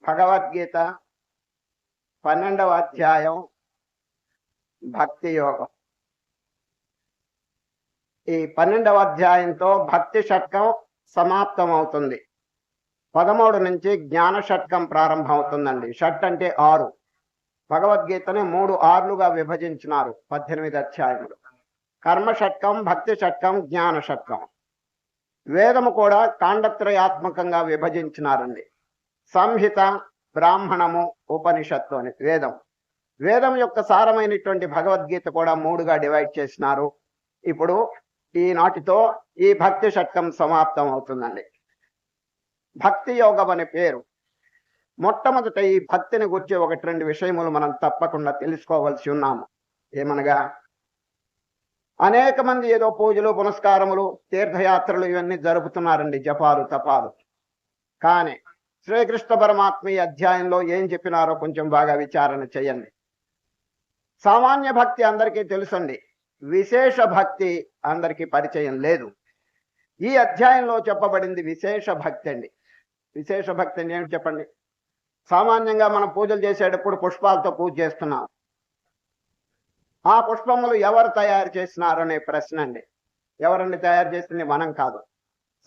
భగవద్గీత 12వ అధ్యాయం భక్తి యోగం. ఈ 12వ అధ్యాయంతో భక్తి షట్కం సమాప్తం అవుతుంది. 13 నుంచి జ్ఞాన షట్కం ప్రారంభం అవుతుందండి. షట్ అంటే 6. భగవద్గీతని 3 ఆర్లుగా విభజించినారు 18 అధ్యాయములు. కర్మ షట్కం, భక్తి షట్కం, జ్ఞాన షట్కం. వేదము కూడా కాండత్రయాత్మకంగా విభజించినారండి. సంహిత, బ్రాహ్మణము, ఉపనిషత్తు అని వేదం యొక్క సారమైనటువంటి భగవద్గీత కూడా 3గా డివైడ్ చేసినారు. ఇప్పుడు ఈనాటితో ఈ భక్తి షట్కం సమాప్తం అవుతుందండి. భక్తి యోగం అనే పేరు. మొట్టమొదట ఈ భక్తిని గురించి 1-2 విషయములు మనం తప్పకుండా తెలుసుకోవలసి ఉన్నాము. ఏమనగా, అనేక మంది ఏదో పూజలు, పునస్కారములు, తీర్థయాత్రలు ఇవన్నీ జరుపుతున్నారండి, జపాలు, తపాలు. కానీ శ్రీకృష్ణ పరమాత్మ ఈ అధ్యాయంలో ఏం చెప్పినారో కొంచెం బాగా విచారణ చేయండి. సామాన్య భక్తి అందరికీ తెలుసండి, విశేష భక్తి అందరికీ పరిచయం లేదు. ఈ అధ్యాయంలో చెప్పబడింది విశేష భక్తి అండి. విశేష భక్తి అంటే ఏమిటి చెప్పండి? సామాన్యంగా మనం పూజలు చేసేటప్పుడు పుష్పాలతో పూజ చేస్తున్నాం. ఆ పుష్పములు ఎవరు తయారు చేసినారనే ప్రశ్న అండి. ఎవరండి తయారు చేసింది? మనం కాదు,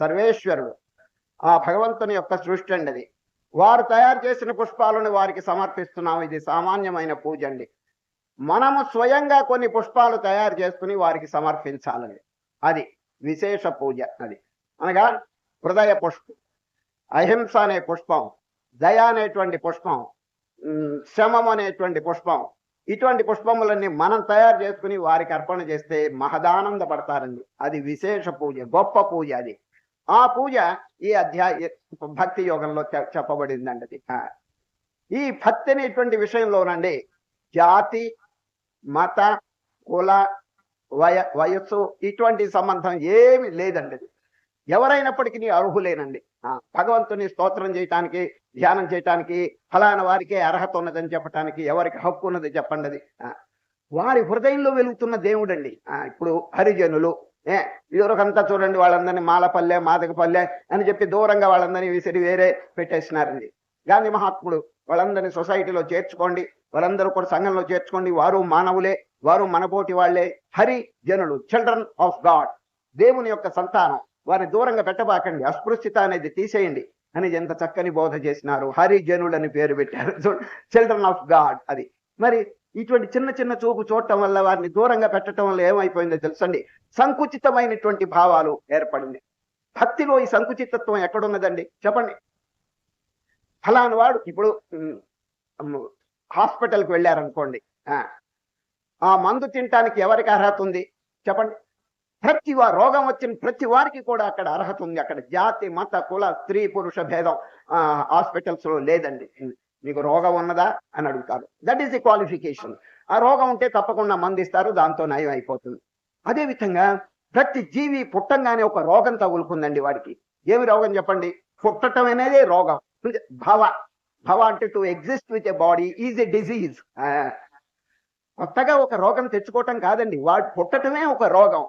సర్వేశ్వరుడు, ఆ భగవంతుని యొక్క సృష్టి అండి అది. వారు తయారు చేసిన పుష్పాలను వారికి సమర్పిస్తున్నాము. ఇది సామాన్యమైన పూజ అండి. మనము స్వయంగా కొన్ని పుష్పాలు తయారు చేసుకుని వారికి సమర్పించాలండి. అది విశేష పూజ. అది అనగా హృదయ పుష్పం, అహింస అనే పుష్పం, దయ అనేటువంటి పుష్పం, శమం అనేటువంటి పుష్పం, ఇటువంటి పుష్పములన్నీ మనం తయారు చేసుకుని వారికి అర్పణ చేస్తే మహదానంద పడతారండి. అది విశేష పూజ, గొప్ప పూజ. అది ఆ పూజ ఈ భక్తి యోగంలో చెప్పబడిందండి. అది ఈ భక్తి అనేటువంటి విషయంలోనండి జాతి, మత, కుల, వయస్సు ఇటువంటి సంబంధం ఏమి లేదండి. ఎవరైనప్పటికీ అర్హులేనండి. భగవంతుని స్తోత్రం చేయటానికి, ధ్యానం చేయటానికి ఫలానా వారికే అర్హత ఉన్నదని చెప్పటానికి ఎవరికి హక్కు ఉన్నది చెప్పండి? అది వారి హృదయంలో వెలుగుతున్న దేవుడండి. ఇప్పుడు హరిజనులు ఇదివరకంతా చూడండి, వాళ్ళందరినీ మాలపల్లె, మాదకపల్లె అని చెప్పి దూరంగా వాళ్ళందరినీ విసిరి వేరే పెట్టేసినారండి. గాంధీ మహాత్ముడు వాళ్ళందరినీ సొసైటీలో చేర్చుకోండి, వాళ్ళందరూ కూడా సంఘంలో చేర్చుకోండి, వారు మానవులే, వారు మనపోటి వాళ్లే, హరి జనులు, చిల్డ్రన్ ఆఫ్ గాడ్, దేవుని యొక్క సంతానం, వారిని దూరంగా పెట్టబాకండి, అస్పృశ్యత అనేది తీసేయండి అని ఎంత చక్కని బోధ చేసినారు. హరి జనులని పేరు పెట్టారు, చిల్డ్రన్ ఆఫ్ గాడ్. అది మరి ఇటువంటి చిన్న చిన్న చూపు చూడటం వల్ల, వారిని దూరంగా పెట్టడం వల్ల ఏమైపోయిందో తెలుసండి, సంకుచితమైనటువంటి భావాలు ఏర్పడింది. భక్తిలో ఈ సంకుచితత్వం ఎక్కడున్నదండి చెప్పండి? ఫలానా వాడు ఇప్పుడు హాస్పిటల్కి వెళ్ళారనుకోండి, ఆ మందు తినటానికి ఎవరికి అర్హత ఉంది చెప్పండి? రోగం వచ్చిన ప్రతి వారికి కూడా అక్కడ అర్హత ఉంది. అక్కడ జాతి, మత, కుల, స్త్రీ, పురుష భేదం హాస్పిటల్స్ లో లేదండి. మీకు రోగం ఉన్నదా అని అడుగుతారు. That is the qualification. ఆ రోగం ఉంటే తప్పకుండా మందు ఇస్తారు, దాంతో నయం అయిపోతుంది. అదేవిధంగా ప్రతి జీవి పుట్టంగానే ఒక రోగం తగులుకుందండి వాడికి. ఏమి రోగం చెప్పండి? పుట్టటం అనేది రోగం. భవ అంటే to exist with a body is a disease. కొత్తగా ఒక రోగం తెచ్చుకోవటం కాదండి, వాడు పుట్టటమే ఒక రోగం.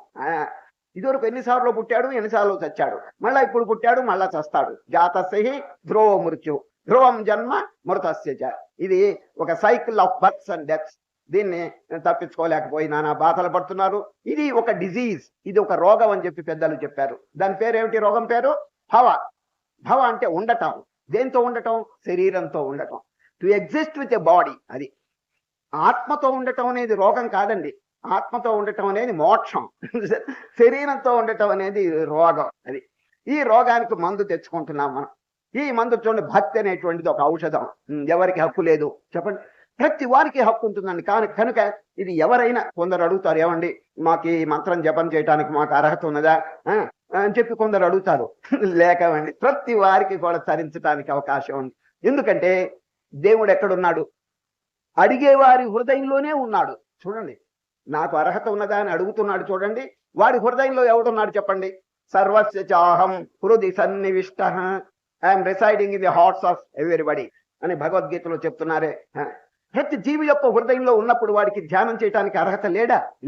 ఇదివరకు ఎన్నిసార్లు పుట్టాడు, ఎన్నిసార్లు చచ్చాడు, మళ్ళా ఇప్పుడు పుట్టాడు, మళ్ళా చస్తాడు. జాతస్య ధ్రువ మృత్యు, ధ్రువం జన్మ మృతస్య. ఇది ఒక cycle of births and deaths. దీన్ని తప్పించుకోలేకపోయినా బాధలు పడుతున్నారు. ఇది ఒక డిజీజ్, ఇది ఒక రోగం అని చెప్పి పెద్దలు చెప్పారు. దాని పేరేమిటి? రోగం పేరు భవ అంటే ఉండటం. దేంతో ఉండటం? శరీరంతో ఉండటం. To exist with a body. అది ఆత్మతో ఉండటం అనేది రోగం కాదండి. ఆత్మతో ఉండటం అనేది మోక్షం. శరీరంతో ఉండటం అనేది రోగం. అది ఈ రోగానికి మందు తెచ్చుకుంటున్నాం మనం. ఈ మందు చూడండి, భక్తి అనేటువంటిది ఒక ఔషధం. ఎవరికి హక్కు లేదు చెప్పండి? ప్రతి వారికి హక్కు ఉంటుందండి. కనుక ఇది ఎవరైనా, కొందరు అడుగుతారు, ఏమండి మాకు ఈ మంత్రం జపం చేయడానికి మాకు అర్హత ఉన్నదా అని చెప్పి కొందరు అడుగుతారు. లేకవండి, ప్రతి వారికి కూడా తరించడానికి అవకాశం ఉంది. ఎందుకంటే దేవుడు ఎక్కడున్నాడు? అడిగేవారి హృదయంలోనే ఉన్నాడు. చూడండి, నాకు అర్హత ఉన్నదా అని అడుగుతున్నాడు చూడండి, వాడి హృదయంలో ఎవడున్నాడు చెప్పండి? సర్వస్య చాహం హృది సన్నివిష్ట, I am residing in the hearts of everybody అని భగవద్గీతలో చెప్తున్నారే. ప్రతి జీవి యొక్క హృదయంలో ఉన్నప్పుడు వాడికి ధ్యానం చేయడానికి అర్హత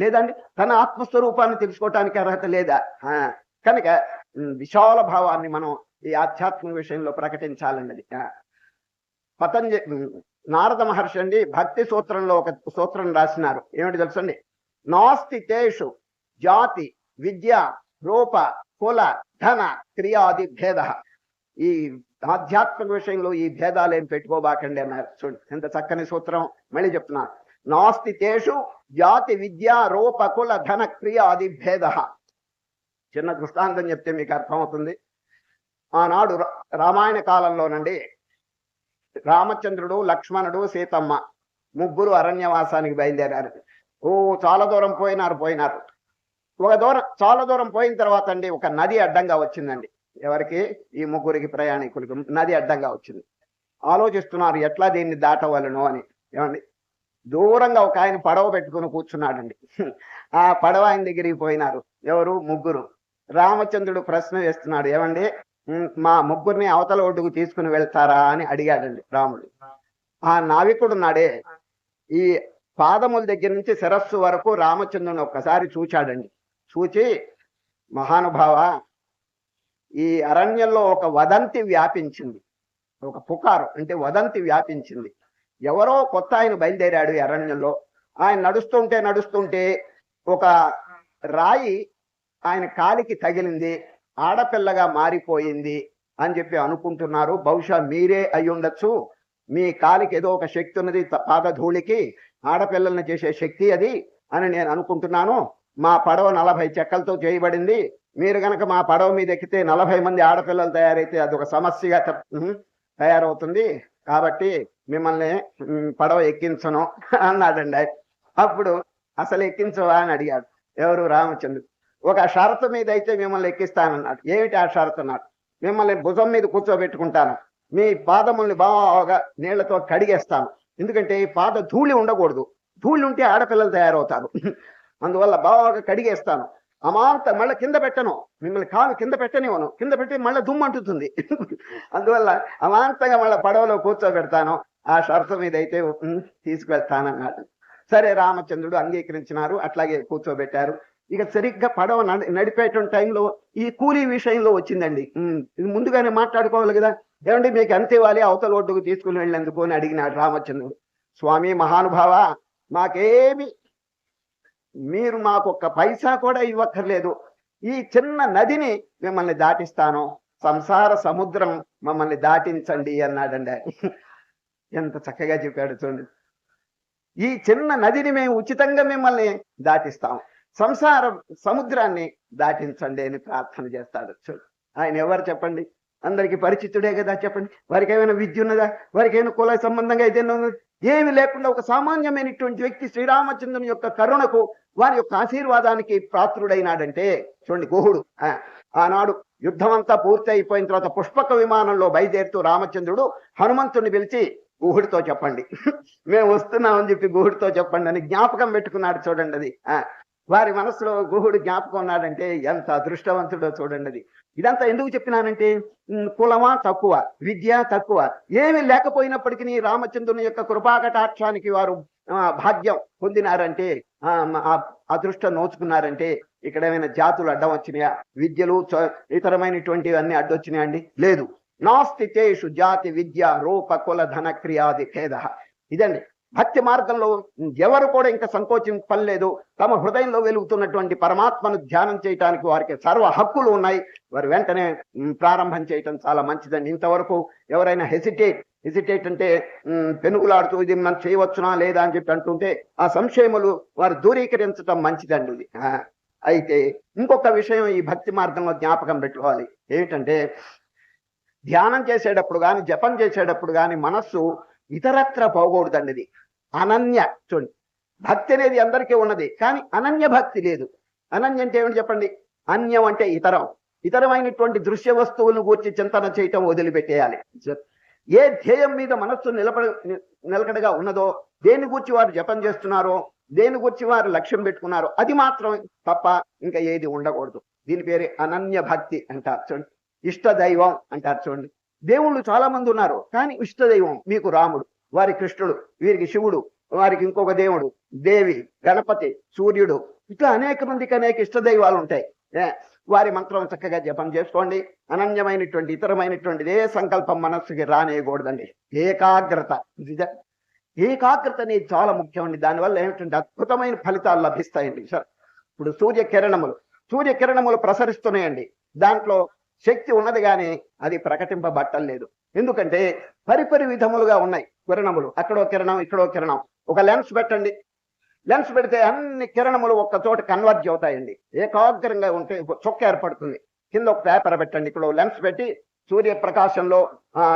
లేదండి? తన ఆత్మస్వరూపాన్ని తెలుసుకోవటానికి అర్హత లేదా? కనుక విశాల భావాన్ని మనం ఈ ఆధ్యాత్మిక విషయంలో ప్రకటించాలన్నది. నారద మహర్షి అండి భక్తి సూత్రంలో ఒక సూత్రం రాసినారు. ఏమిటి తెలుసండి? నాస్తి తేషు జాతి విద్య రూప కుల ధన క్రియాది భేద. ఈ ఆధ్యాత్మిక విషయంలో ఈ భేదాలు ఏం పెట్టుకోబాకండి అన్నారు. చూడండి ఎంత చక్కని సూత్రం. మళ్ళీ చెప్తున్నా, నాస్తి తేషు జాతి విద్య రూప కుల ధన క్రియాది భేద. చిన్న దృష్టాంతం చెప్తే మీకు అర్థమవుతుంది. ఆనాడు రామాయణ కాలంలోనండి రామచంద్రుడు, లక్ష్మణుడు, సీతమ్మ ముగ్గురు అరణ్యవాసానికి బయలుదేరారు. చాలా దూరం పోయినారు. చాలా దూరం పోయిన తర్వాత అండి ఒక నది అడ్డంగా వచ్చిందండి. ఎవరికి? ఈ ముగ్గురికి ప్రయాణికులకి నది అడ్డంగా వచ్చింది. ఆలోచిస్తున్నారు ఎట్లా దీన్ని దాటవలను అని. ఏమండి, దూరంగా ఒక ఆయన పడవ పెట్టుకుని కూర్చున్నాడండి. ఆ పడవ ఆయన దగ్గరికి పోయినారు. ఎవరు? ముగ్గురు. రామచంద్రుడు ప్రశ్న వేస్తున్నాడు, ఏమండి మా ముగ్గురిని అవతల ఒడ్డుకు తీసుకుని వెళ్తారా అని అడిగాడండి రాముడు. ఆ నావికుడు నాడే ఈ పాదముల దగ్గర నుంచి శిరస్సు వరకు రామచంద్రుని ఒక్కసారి చూచాడండి. చూచి, మహానుభావ, ఈ అరణ్యంలో ఒక వదంతి వ్యాపించింది. ఒక పుకారు అంటే వదంతి వ్యాపించింది. ఎవరో కొత్త ఆయన బయలుదేరాడు ఈ అరణ్యంలో. ఆయన నడుస్తుంటే ఒక రాయి ఆయన కాలికి తగిలింది, ఆడపిల్లగా మారిపోయింది అని చెప్పి అనుకుంటున్నారు. బహుశా మీరే అయి ఉండొచ్చు. మీ కాలికి ఏదో ఒక శక్తి ఉన్నది, పాదధూళికి ఆడపిల్లల్ని చేసే శక్తి అది అని నేను అనుకుంటున్నాను. మా పడవ 40 చెక్కలతో చేయబడింది. మీరు గనక మా పడవ మీద ఎక్కితే 40 మంది ఆడపిల్లలు తయారైతే అదొక సమస్యగా తయారవుతుంది. కాబట్టి మిమ్మల్ని పడవ ఎక్కించను అన్నాడండి. అప్పుడు అసలు ఎక్కించవా అని అడిగాడు. ఎవరు? రామచంద్రుడు. ఒక షరతు మీద అయితే మిమ్మల్ని ఎక్కిస్తానన్నాడు. ఏమిటి ఆ షరతు అన్నాడు? మిమ్మల్ని భుజం మీద కూర్చోబెట్టుకుంటాను, మీ పాదముల్ని బాగా నీళ్లతో కడిగేస్తాను. ఎందుకంటే ఈ పాద ధూళి ఉండకూడదు, ధూళి ఉంటే ఆడపిల్లలు తయారవుతారు. అందువల్ల బాగా కడిగేస్తాను. అమాంత మళ్ళీ కింద పెట్టను, మిమ్మల్ని కాలు కింద పెట్టనివ్వను, కింద పెట్టి మళ్ళీ దుమ్ము అంటుతుంది. అందువల్ల అమాంతంగా మళ్ళీ పడవలో కూర్చోబెడతాను, ఆ షరతు మీద అయితే తీసుకువెళ్తానన్నాడు. సరే, రామచంద్రుడు అంగీకరించినారు. అట్లాగే కూర్చోబెట్టారు. ఇక సరిగ్గా పడవ నడిపేటువంటి టైంలో ఈ కూలీ విషయంలో వచ్చిందండి. ఇది ముందుగానే మాట్లాడుకోవాలి కదా. ఏమండి మీకు అంతే ఇవ్వాలి, అవతల ఒడ్డుకు తీసుకుని వెళ్ళేందుకు అని అడిగినాడు రామచంద్రుడు. స్వామి మహానుభావ, మాకేమి మీరు మాకు ఒక్క పైసా కూడా ఇవ్వక్కర్లేదు, ఈ చిన్న నదిని మిమ్మల్ని దాటిస్తాను, సంసార సముద్రం మమ్మల్ని దాటించండి అన్నాడండి. ఎంత చక్కగా చెప్పాడు చూడండి. ఈ చిన్న నదిని మేము ఉచితంగా మిమ్మల్ని దాటిస్తాం, సంసార సముద్రాన్ని దాటించండి అని ప్రార్థన చేస్తాడు. చూడు, ఆయన ఎవరు చెప్పండి? అందరికి పరిచితుడే కదా. చెప్పండి, వారికి ఏమైనా విద్య ఉన్నదా? వారికి ఏమైనా కుల సంబంధంగా అయితే ఏమి లేకుండా ఒక సామాన్యమైనటువంటి వ్యక్తి శ్రీరామచంద్రుని యొక్క కరుణకు, వారి యొక్క ఆశీర్వాదానికి పాత్రుడైనాడంటే చూడండి. గుహుడు ఆనాడు యుద్ధం అంతా పూర్తి అయిపోయిన తర్వాత పుష్పక విమానంలో బయలుదేరుతూ రామచంద్రుడు హనుమంతుడిని పిలిచి, గుహుడితో చెప్పండి, మేము వస్తున్నామని చెప్పి గుహుడితో చెప్పండి అని జ్ఞాపకం పెట్టుకున్నాడు. చూడండి, అది వారి మనసులో గుహుడు జ్ఞాపకం ఉన్నాడంటే ఎంత అదృష్టవంతుడో చూడండి. అది ఇదంతా ఎందుకు చెప్పినానంటే, కులమా తక్కువ, విద్య తక్కువ, ఏమి లేకపోయినప్పటికీ రామచంద్రుని యొక్క కృపాకటాక్షానికి వారు భాగ్యం పొందినారంటే, అదృష్టం నోచుకున్నారంటే, ఇక్కడ ఏమైనా జాతులు అడ్డం వచ్చినాయా? విద్యలు ఇతరమైనటువంటివి అన్ని అడ్డొచ్చినాయా అండి? లేదు. నాస్తి తేషు జాతి విద్య రూప కుల ధన క్రియాది ఖేద. ఇదండి భక్తి మార్గంలో ఎవరు కూడా ఇంకా సంకోచింపలేదు. తమ హృదయంలో వెలుగుతున్నటువంటి పరమాత్మను ధ్యానం చేయటానికి వారికి సర్వ హక్కులు ఉన్నాయి. వారు వెంటనే ప్రారంభం చేయటం చాలా మంచిదండి. ఇంతవరకు ఎవరైనా హెసిటేట్ అంటే పెనుగులాడుతూ ఇది మనం చేయవచ్చునా లేదా అని చెప్పి అంటుంటే ఆ సంశయములు వారు దూరీకరించటం మంచిదండి. ఇది అయితే ఇంకొక విషయం ఈ భక్తి మార్గంలో జ్ఞాపకం పెట్టుకోవాలి. ఏమిటంటే, ధ్యానం చేసేటప్పుడు కానీ జపం చేసేటప్పుడు కానీ మనస్సు ఇతరత్ర పోకూడదండి. ఇది అనన్య. చూడండి, భక్తి అనేది అందరికీ ఉన్నది, కానీ అనన్య భక్తి లేదు. అనన్య అంటే ఏమిటి చెప్పండి? అన్యం అంటే ఇతరమైనటువంటి దృశ్య వస్తువులను గూర్చి చింతన చేయటం వదిలిపెట్టేయాలి. ఏ ధ్యేయం మీద మనస్సు నిలకడగా ఉన్నదో, దేని గురించి వారు జపం చేస్తున్నారో, దేని గురించి వారు లక్ష్యం పెట్టుకున్నారో అది మాత్రం తప్ప ఇంకా ఏది ఉండకూడదు. దీని పేరు అనన్య భక్తి అంటారు. చూడండి, ఇష్ట దైవం అంటారు. చూడండి, దేవుళ్ళు చాలా మంది ఉన్నారు, కానీ ఇష్ట దైవం మీకు రాముడు. వారి కృష్ణుడు, వీరికి శివుడు, వారికి ఇంకొక దేవుడు, దేవి, గణపతి, సూర్యుడు, ఇట్లా అనేక మందికి అనేక ఇష్టదైవాలు ఉంటాయి. వారి మంత్రం చక్కగా జపం చేసుకోండి. అనన్యమైనటువంటి ఇతరమైనటువంటిది ఏ సంకల్పం మనస్సుకి రానేయకూడదండి. ఏకాగ్రత ఏకాగ్రత అనేది చాలా ముఖ్యం అండి. దానివల్ల ఏమిటంటే అద్భుతమైన ఫలితాలు లభిస్తాయండి. సార్ ఇప్పుడు సూర్యకిరణములు ప్రసరిస్తున్నాయండి. దాంట్లో శక్తి ఉన్నది కానీ అది ప్రకటింపబట్టలేదు. ఎందుకంటే పరిపరి విధములుగా ఉన్నాయి కిరణములు. అక్కడో కిరణం, ఇక్కడో కిరణం. ఒక లెన్స్ పెట్టండి, లెన్స్ పెడితే అన్ని కిరణములు ఒక్క చోట కన్వర్జ్ అవుతాయండి. ఏకాగ్రంగా ఉంటే చొక్క ఏర్పడుతుంది. కింద ఒక పేపర్ పెట్టండి, ఇక్కడ లెన్స్ పెట్టి సూర్యప్రకాశంలో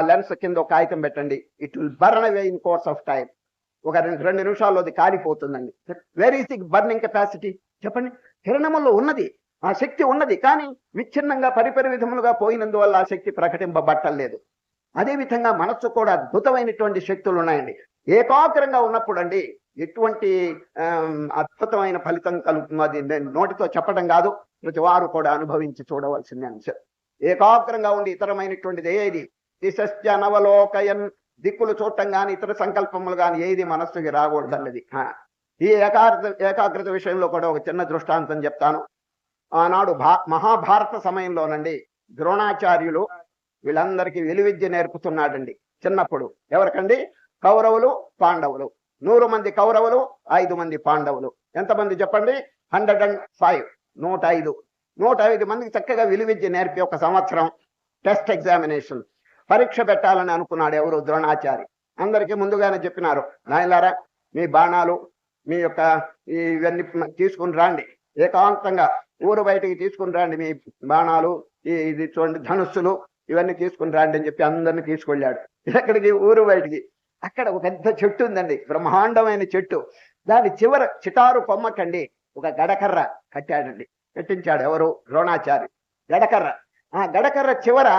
లెన్స్ కింద ఒక కాగితం పెట్టండి. It will burn away in course of time. ఒక 2 నిమిషాల్లో అది కాలిపోతుందండి. వెరీ థిక్ బర్నింగ్ కెపాసిటీ చెప్పండి. కిరణములో ఉన్నది, ఆ శక్తి ఉన్నది, కానీ విచ్ఛిన్నంగా పరిపరి విధములుగా పోయినందువల్ల ఆ శక్తి ప్రకటింపబట్టలేదు. అదేవిధంగా మనస్సు కూడా అద్భుతమైనటువంటి శక్తులు ఉన్నాయండి. ఏకాగ్రంగా ఉన్నప్పుడు అండి ఎటువంటి అద్భుతమైన ఫలితం కలుగుతుంది. అది నేను నోటితో చెప్పడం కాదు, ప్రతి వారు కూడా అనుభవించి చూడవలసింది అంశం. ఏకాగ్రంగా ఉండి ఇతరమైనటువంటిది ఏది దిశశ్చనవలోకయన్, దిక్కులు చూడటం కానీ ఇతర సంకల్పములు కానీ ఏది మనస్సుకి రాకూడదన్నది. ఈ ఏకాగ్రత విషయంలో కూడా ఒక చిన్న దృష్టాంతం చెప్తాను. ఆనాడు మహాభారత సమయంలోనండి ద్రోణాచార్యులు వీళ్ళందరికీ విలువిద్య నేర్పుతున్నాడండి చిన్నప్పుడు. ఎవరికండి? కౌరవులు, పాండవులు. 100 మంది కౌరవులు, 5 మంది పాండవులు. ఎంతమంది చెప్పండి? 105. 105 మందికి చక్కగా విలువిద్య నేర్పి ఒక సంవత్సరం టెస్ట్ ఎగ్జామినేషన్ పరీక్ష పెట్టాలని అనుకున్నాడు ఎవరు? ద్రోణాచారి. అందరికీ ముందుగానే చెప్పినారు, నాయలారా మీ బాణాలు, మీ యొక్క ఇవన్నీ తీసుకుని రాండి, ఏకాంతంగా ఊరు బయటికి తీసుకుని రండి, మీ బాణాలు, ఇది చూడండి ధనుస్సులు, ఇవన్నీ తీసుకుని రండి అని చెప్పి అందరినీ తీసుకెళ్ళాడు. ఎక్కడికి? ఊరు బయటికి. అక్కడ ఒక పెద్ద చెట్టు ఉందండి, బ్రహ్మాండమైన చెట్టు. దాని చివర చిటారు కొమ్మకండి ఒక గడకర్ర కట్టాడండి, కట్టించాడు ఎవరు? ద్రోణాచారి. గడకర్ర. ఆ గడకర్ర చివర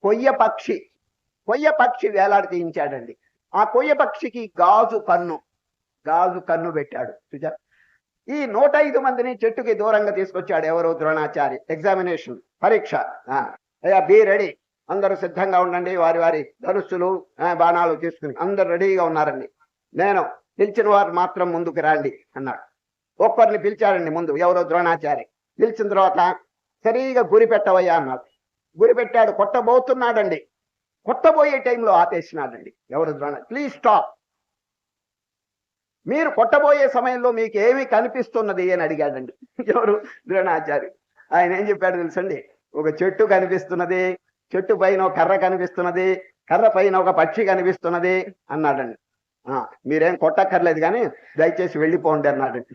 కొయ్య పక్షి వేలాడి తీయించాడండి. ఆ కొయ్య పక్షికి గాజు కన్ను పెట్టాడు. చూచారు? ఈ 105 మందిని చెట్టుకి దూరంగా తీసుకొచ్చాడు ఎవరు? ద్రోణాచారి. ఎగ్జామినేషన్ పరీక్ష. అయ్యా బీ రెడీ, అందరూ సిద్ధంగా ఉండండి, వారి వారి ధనుస్సులు బాణాలు తీసుకుని అందరు రెడీగా ఉన్నారండి. నేను పిలిచిన వారు మాత్రం ముందుకు రండి అన్నాడు. ఒక్కరిని పిలిచాడండి ముందు, ఎవరో? ద్రోణాచారి. పిలిచిన తర్వాత సరిగా గురి పెట్టవయ్యా అన్నాడు. గురి పెట్టాడు, కొట్టబోతున్నాడండి. కొట్టబోయే టైంలో ఆపేసినాడండి ఎవరు? ద్రోణ. Please stop. మీరు కొట్టబోయే సమయంలో మీకు ఏమి కనిపిస్తున్నది అని అడిగాడండి ఎవరు? ద్రోణాచారి. ఆయన ఏం చెప్పాడు తెలుసండి? ఒక చెట్టు కనిపిస్తున్నది, చెట్టు పైన ఒక కర్ర కనిపిస్తున్నది, కర్ర పైన ఒక పక్షి కనిపిస్తున్నది అన్నాడండి. మీరేం కొట్టక్కర్లేదు కానీ దయచేసి వెళ్ళిపోండి అన్నాడండి.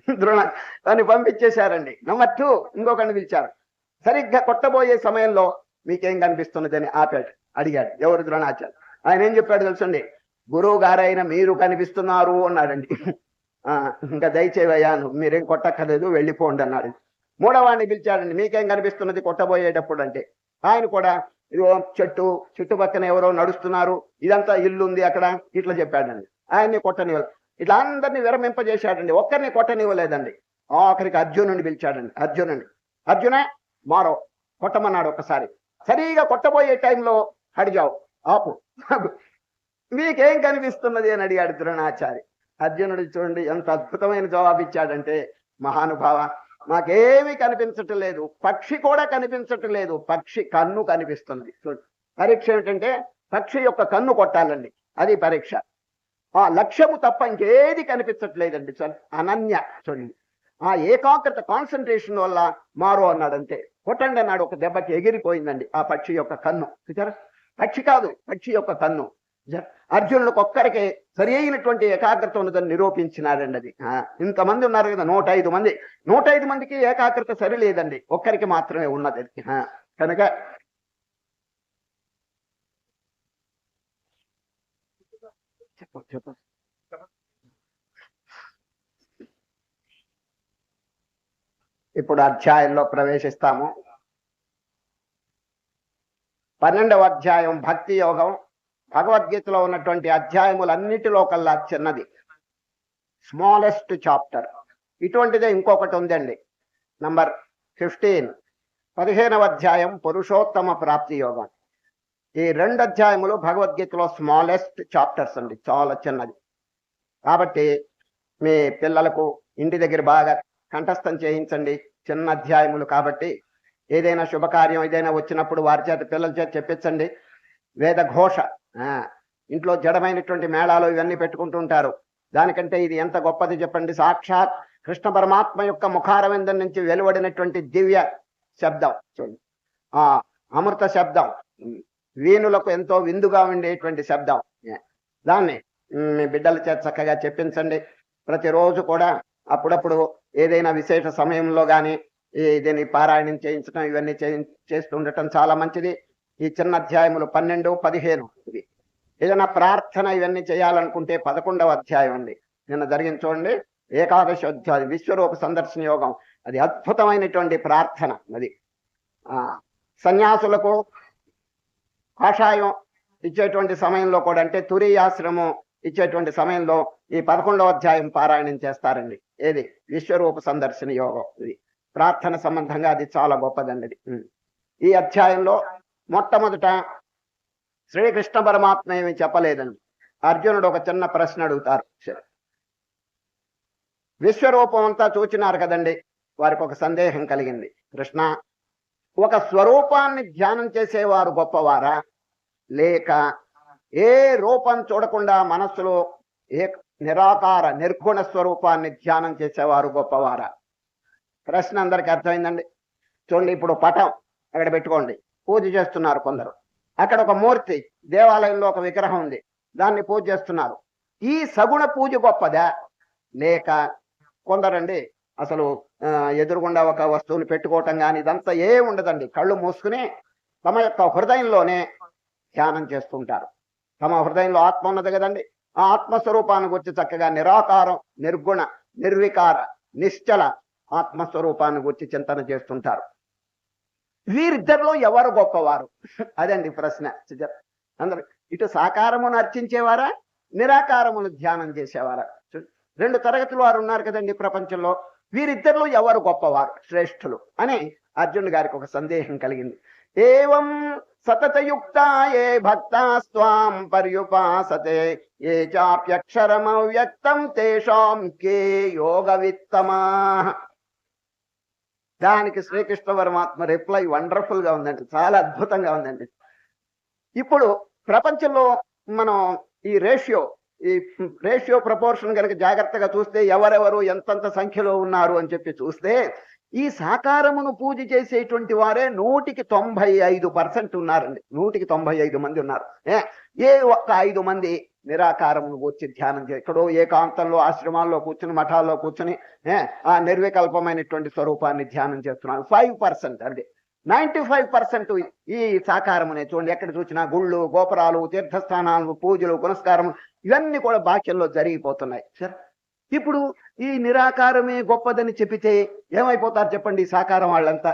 దాన్ని పంపించేశారండి. నెంబర్ 2 ఇంకొకరిని పిలిచారు. సరిగ్గా కొట్టబోయే సమయంలో మీకేం కనిపిస్తున్నది అని అడిగాడు ఎవరు? ద్రోణాచార్య. ఆయన ఏం చెప్పాడు తెలుసండి? గురువు గారైన మీరు కనిపిస్తున్నారు అన్నాడండి. ఇంకా దయచేవయ్యా, మీరేం కొట్టక్కర్లేదు, వెళ్ళిపోండి అన్నాడు. 3వ వాడిని పిలిచాడండి. మీకేం కనిపిస్తున్నది కొట్టబోయేటప్పుడు అంటే? ఆయన కూడా ఇదిగో చెట్టు, చుట్టుపక్కన ఎవరో నడుస్తున్నారు, ఇదంతా ఇల్లు ఉంది అక్కడ, ఇట్లా చెప్పాడండి. ఆయన్ని కొట్టనివ్వలేదు. ఇట్లా అందరినీ విరమింపజేశాడండి, ఒక్కరిని కొట్టనివ్వలేదండి. ఆఖరికి అర్జునుడిని పిలిచాడండి. అర్జునే మారో, కొట్టమన్నాడు ఒకసారి. సరిగా కొట్టబోయే టైంలో హడిజావు, ఆపు, మీకేం కనిపిస్తున్నది అని అడిగాడు ద్రోణాచారి. అర్జునుడు చూడండి ఎంత అద్భుతమైన జవాబు ఇచ్చాడంటే, మహానుభావ మాకేమీ కనిపించటం లేదు, పక్షి కూడా కనిపించటం లేదు, పక్షి కన్ను కనిపిస్తుంది. చూడండి, పరీక్ష ఏమిటంటే పక్షి యొక్క కన్ను కొట్టాలండి, అది పరీక్ష. ఆ లక్ష్యము తప్ప ఇంకేది కనిపించట్లేదండి. అనన్య. చూడండి, ఆ ఏకాగ్రత కాన్సన్ట్రేషన్ వల్ల మారో అన్నాడంతే. కొట్టండి అన్నాడు, ఒక దెబ్బకి ఎగిరిపోయిందండి ఆ పక్షి యొక్క కన్ను. చూచారా? పక్షి కాదు, పక్షి యొక్క కన్ను. అర్జునులకు ఒక్కరికి సరి అయినటువంటి ఏకాగ్రత ఉన్నదని నిరూపించినారండి. అది ఇంతమంది ఉన్నారు కదా, 105 మంది. 105 మందికి ఏకాగ్రత సరి లేదండి, ఒక్కరికి మాత్రమే ఉన్నది. కనుక ఇప్పుడు అధ్యాయంలో ప్రవేశిస్తాము. 12వ అధ్యాయం భక్తి యోగం. భగవద్గీతలో ఉన్నటువంటి అధ్యాయములన్నిటిలో కల్లా చిన్నది, స్మాలెస్ట్ చాప్టర్. ఇటువంటిదే ఇంకొకటి ఉందండి, నంబర్ 15, 15వ అధ్యాయం పురుషోత్తమ ప్రాప్తి యోగం. ఈ 2 అధ్యాయములు భగవద్గీతలో స్మాలెస్ట్ చాప్టర్స్ అండి, చాలా చిన్నది. కాబట్టి మీ పిల్లలకు ఇంటి దగ్గర బాగా కంఠస్థం చేయించండి. చిన్న అధ్యాయములు కాబట్టి ఏదైనా శుభకార్యం ఏదైనా వచ్చినప్పుడు వారి చేత పిల్లల చేత చెప్పించండి. వేద ఘోష, ఇంట్లో జడమైనటువంటి మేళాలు ఇవన్నీ పెట్టుకుంటుంటారు. దానికంటే ఇది ఎంత గొప్పది చెప్పండి. సాక్షాత్ కృష్ణ పరమాత్మ యొక్క ముఖారవిందం నుంచి వెలువడినటువంటి దివ్య శబ్దం చూడండి, ఆ అమృత శబ్దం, వీణులకు ఎంతో విందుగా ఉండేటువంటి శబ్దం. దాన్ని మీ బిడ్డల చేత చక్కగా చెప్పించండి. ప్రతిరోజు కూడా అప్పుడప్పుడు ఏదైనా విశేష సమయంలో కానీ దీన్ని పారాయణం చేయించడం ఇవన్నీ చేస్తుండటం చాలా మంచిది. ఈ చిన్న అధ్యాయములు 12, 15 ఇవి. ఏదైనా ప్రార్థన ఇవన్నీ చేయాలనుకుంటే 11వ అధ్యాయం అండి. నిన్న జరిగింది చూడండి, ఏకాదశి అధ్యాయం విశ్వరూప సందర్శన యోగం. అది అద్భుతమైనటువంటి ప్రార్థన. అది సన్యాసులకు కాషాయం ఇచ్చేటువంటి సమయంలో కూడా, అంటే తురీయాశ్రమం ఇచ్చేటువంటి సమయంలో ఈ 11వ అధ్యాయం పారాయణం చేస్తారండి. ఏది విశ్వరూప సందర్శన యోగం. ఇది ప్రార్థన సంబంధంగా అది చాలా గొప్పదండి. ఈ అధ్యాయంలో మొట్టమొదట శ్రీకృష్ణ పరమాత్మ ఏమి చెప్పలేదండి. అర్జునుడు ఒక చిన్న ప్రశ్న అడుగుతారు. విశ్వరూపం అంతా చూచినారు కదండి, వారికి ఒక సందేహం కలిగింది. కృష్ణ, ఒక స్వరూపాన్ని ధ్యానం చేసేవారు గొప్పవారా, లేక ఏ రూపం చూడకుండా మనస్సులో ఏ నిరాకార నిర్గుణ స్వరూపాన్ని ధ్యానం చేసేవారు గొప్పవారా? ప్రశ్న అందరికి అర్థమైందండి. చూడండి, ఇప్పుడు పటం అక్కడ పెట్టుకోండి, పూజ చేస్తున్నారు కొందరు. అక్కడ ఒక మూర్తి, దేవాలయంలో ఒక విగ్రహం ఉంది, దాన్ని పూజ చేస్తున్నారు. ఈ సగుణ పూజ గొప్పదా, లేక కొందరండి అసలు ఎదురుగుండా ఒక వస్తువుని పెట్టుకోవటం కానీ ఇదంతా ఏ ఉండదండి, కళ్ళు మూసుకుని తమ యొక్క హృదయంలోనే ధ్యానం చేస్తుంటారు. తమ హృదయంలో ఆత్మ ఉన్నది కదండి, ఆ ఆత్మస్వరూపాన్ని గురించి చక్కగా నిరాకారం, నిర్గుణ, నిర్వికార, నిశ్చల ఆత్మస్వరూపాన్ని గురించి చింతన చేస్తుంటారు. వీరిద్దరిలో ఎవరు గొప్పవారు? అదండి ప్రశ్న. అందరు ఇటు సాకారమును అర్చించేవారా, నిరాకారమును ధ్యానం చేసేవారా? 2 తరగతులు వారు ఉన్నారు కదండి ప్రపంచంలో. వీరిద్దరిలో ఎవరు గొప్పవారు, శ్రేష్ఠులు అని అర్జునుడి గారికి ఒక సందేహం కలిగింది. ఏవం సతతయుక్తా ఏ భక్తా స్వాం పర్యుపాసతే ఏ చాప్యక్షరమవ్యక్తం తేషాం కే యోగవిత్తమా. దానికి శ్రీకృష్ణ పరమాత్మ రిప్లై వండర్ఫుల్ గా ఉందండి, చాలా అద్భుతంగా ఉందండి. ఇప్పుడు ప్రపంచంలో మనం ఈ రేషియో ప్రపోర్షన్ కనుక జాగ్రత్తగా చూస్తే, ఎవరెవరు ఎంతంత సంఖ్యలో ఉన్నారు అని చెప్పి చూస్తే, ఈ సాకారమును పూజ చేసేటువంటి వారే 100కి 95% ఉన్నారండి. 100కి 95 మంది ఉన్నారు. ఏ ఒక్క 5 మంది నిరాకారమును వచ్చి ధ్యానం ఎక్కడో ఏకాంతంలో ఆశ్రమాల్లో కూర్చుని, మఠాల్లో కూర్చుని ఆ నిర్వికల్పమైనటువంటి స్వరూపాన్ని ధ్యానం చేస్తున్నారు. 5% అండి. 95% ఈ సాకారమునే చూడండి, ఎక్కడ చూసినా గుళ్ళు, గోపురాలు, తీర్థస్థానాలు, పూజలు, పునస్కారములు ఇవన్నీ కూడా బాక్యంలో జరిగిపోతున్నాయి. సరే, ఇప్పుడు ఈ నిరాకారమే గొప్పదని చెప్పితే ఏమైపోతారు చెప్పండి? సాకారం వాళ్ళంతా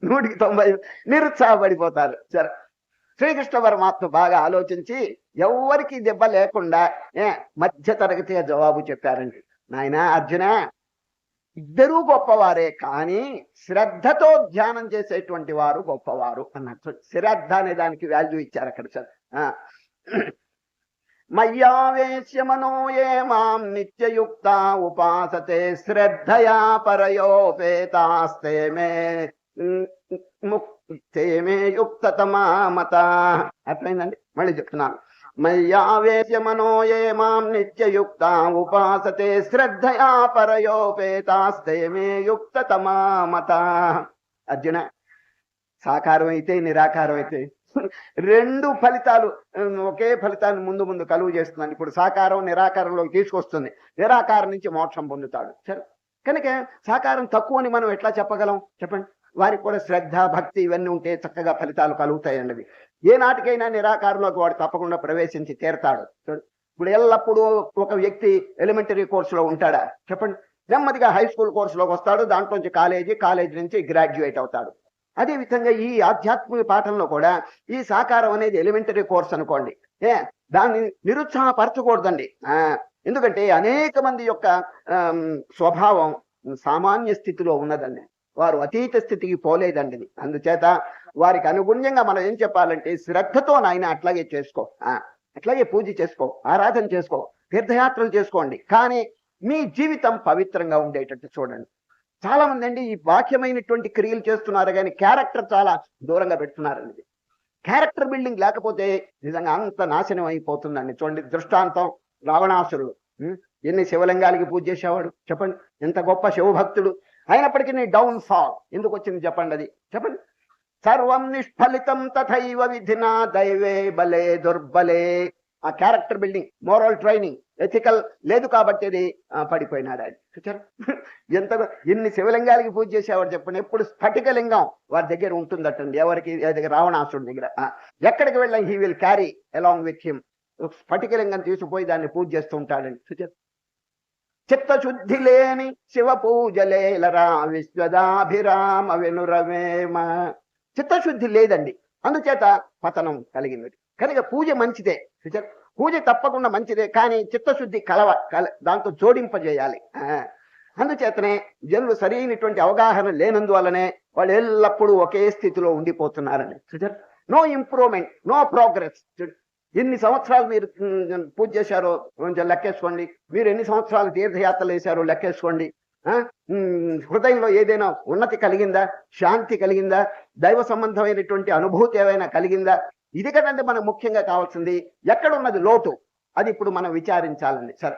100కి 90 నిరుత్సాహపడిపోతారు. సరే, శ్రీకృష్ణ పరమాత్మ బాగా ఆలోచించి ఎవరికి దెబ్బ లేకుండా మధ్య తరగతిగా జవాబు చెప్పారండి. నాయనా అర్జున, ఇద్దరూ గొప్పవారే, కానీ శ్రద్ధతో ధ్యానం చేసేటువంటి వారు గొప్పవారు అన్నట్టు. శ్రద్ధ అనే దానికి వాల్యూ ఇచ్చారు అక్కడ. సార్, మయ్యావేశ్య మనో ఏ మాం నిత్యయుక్త ఉపాసతే శ్రద్ధయా పరయోపేతాస్తే మే యుక్తతమా మత. అట్లయిందండి, మళ్ళీ చెప్తున్నాను. మయ్యావేశ్య మనో ఏ మాం నిత్యయుక్త ఉపాసతే శ్రద్ధయా పరయోపేతాస్తే మే యుక్తతమా మత. అర్జున, సాకారం అయితే నిరాకారం అయితే 2 ఫలితాలు ఒకే ఫలితాన్ని ముందు ముందు కలుగు చేస్తుందండి. ఇప్పుడు సాకారం నిరాకారంలోకి తీసుకొస్తుంది, నిరాకారం నుంచి మోక్షం పొందుతాడు. సరే, కనుక సాకారం తక్కువ అని మనం ఎట్లా చెప్పగలం చెప్పండి? వారికి కూడా శ్రద్ధ, భక్తి ఇవన్నీ ఉంటే చక్కగా ఫలితాలు కలుగుతాయండి. ఏ నాటికైనా నిరాకారంలోకి వాడు తప్పకుండా ప్రవేశించి తీరతాడు. ఇప్పుడు ఎల్లప్పుడూ ఒక వ్యక్తి ఎలిమెంటరీ కోర్సులో ఉంటాడా చెప్పండి? నెమ్మదిగా హై స్కూల్ కోర్సులోకి వస్తాడు, దాంట్లోంచి కాలేజీ నుంచి గ్రాడ్యుయేట్ అవుతాడు. అదేవిధంగా ఈ ఆధ్యాత్మిక పాఠంలో కూడా ఈ సాకారం అనేది ఎలిమెంటరీ కోర్స్ అనుకోండి, దాన్ని నిరుత్సాహపరచకూడదండి. ఎందుకంటే అనేక మంది యొక్క స్వభావం సామాన్య స్థితిలో ఉన్నదండి. వారు అతీత స్థితికి పోలేదండి ఇది. అందుచేత వారికి అనుగుణ్యంగా మనం ఏం చెప్పాలంటే శ్రద్ధతో నాయన అట్లాగే చేసుకో, అట్లాగే పూజ చేసుకో, ఆరాధన చేసుకో, తీర్థయాత్రలు చేసుకోండి, కానీ మీ జీవితం పవిత్రంగా ఉండేటట్టు చూడండి. చాలా మంది అండి ఈ బాహ్యమైనటువంటి క్రియలు చేస్తున్నారు కానీ క్యారెక్టర్ చాలా దూరంగా పెడుతున్నారండి. క్యారెక్టర్ బిల్డింగ్ లేకపోతే నిజంగా అంత నాశనం అయిపోతుందండి. చూడండి, దృష్టాంతం రావణాసురుడు. ఎన్ని శివలింగాలకి పూజ చేసేవాడు చెప్పండి, ఎంత గొప్ప శివభక్తుడు, అయినప్పటికీ నీ డౌన్ ఫాల్ ఎందుకు వచ్చింది చెప్పండి, అది చెప్పండి. సర్వం నిష్ఫలితం తథైవ విధినా దైవే బలే దుర్బలే. ఆ character building, moral training, ethical లేదు కాబట్టి అది పడిపోయినాడు ఆయన. చూచారు ఎంత ఎన్ని శివలింగాలకి పూజ చేసేవాడు చెప్పండి. ఎప్పుడు స్ఫటికలింగం వారి దగ్గర ఉంటుందటండి. ఎవరికి దగ్గర? రావణాసుడి దగ్గర. ఎక్కడికి వెళ్ళాం he will carry along with him. స్ఫటికలింగం తీసుకుపోయి దాన్ని పూజ చేస్తూ ఉంటాడండి. చూచారు, చిత్తశుద్ధి లేని శివ పూజలేలరా విశ్వదాభిరామ వెనురవేమ. చిత్తశుద్ధి లేదండి, అందుచేత పతనం కలిగింది. కనుక పూజ మంచిదే, పూజ తప్పకుండా మంచిదే, కానీ చిత్తశుద్ధి దాంతో జోడింపజేయాలి. అందుచేతనే జనులు సరైనటువంటి అవగాహన లేనందువల్లనే వాళ్ళు ఎల్లప్పుడూ ఒకే స్థితిలో ఉండిపోతున్నారని. No improvement, no progress. ఎన్ని సంవత్సరాలు మీరు పూజ చేశారో కొంచెం లెక్కేసుకోండి, మీరు ఎన్ని సంవత్సరాలు తీర్థయాత్రలు వేశారో లెక్కేసుకోండి. హృదయంలో ఏదైనా ఉన్నతి కలిగిందా, శాంతి కలిగిందా, దైవ సంబంధమైనటువంటి అనుభూతి ఏమైనా కలిగిందా? ఇది కదండి మనకు ముఖ్యంగా కావాల్సింది. ఎక్కడున్నది లోటు, అది ఇప్పుడు మనం విచారించాలండి. సరే,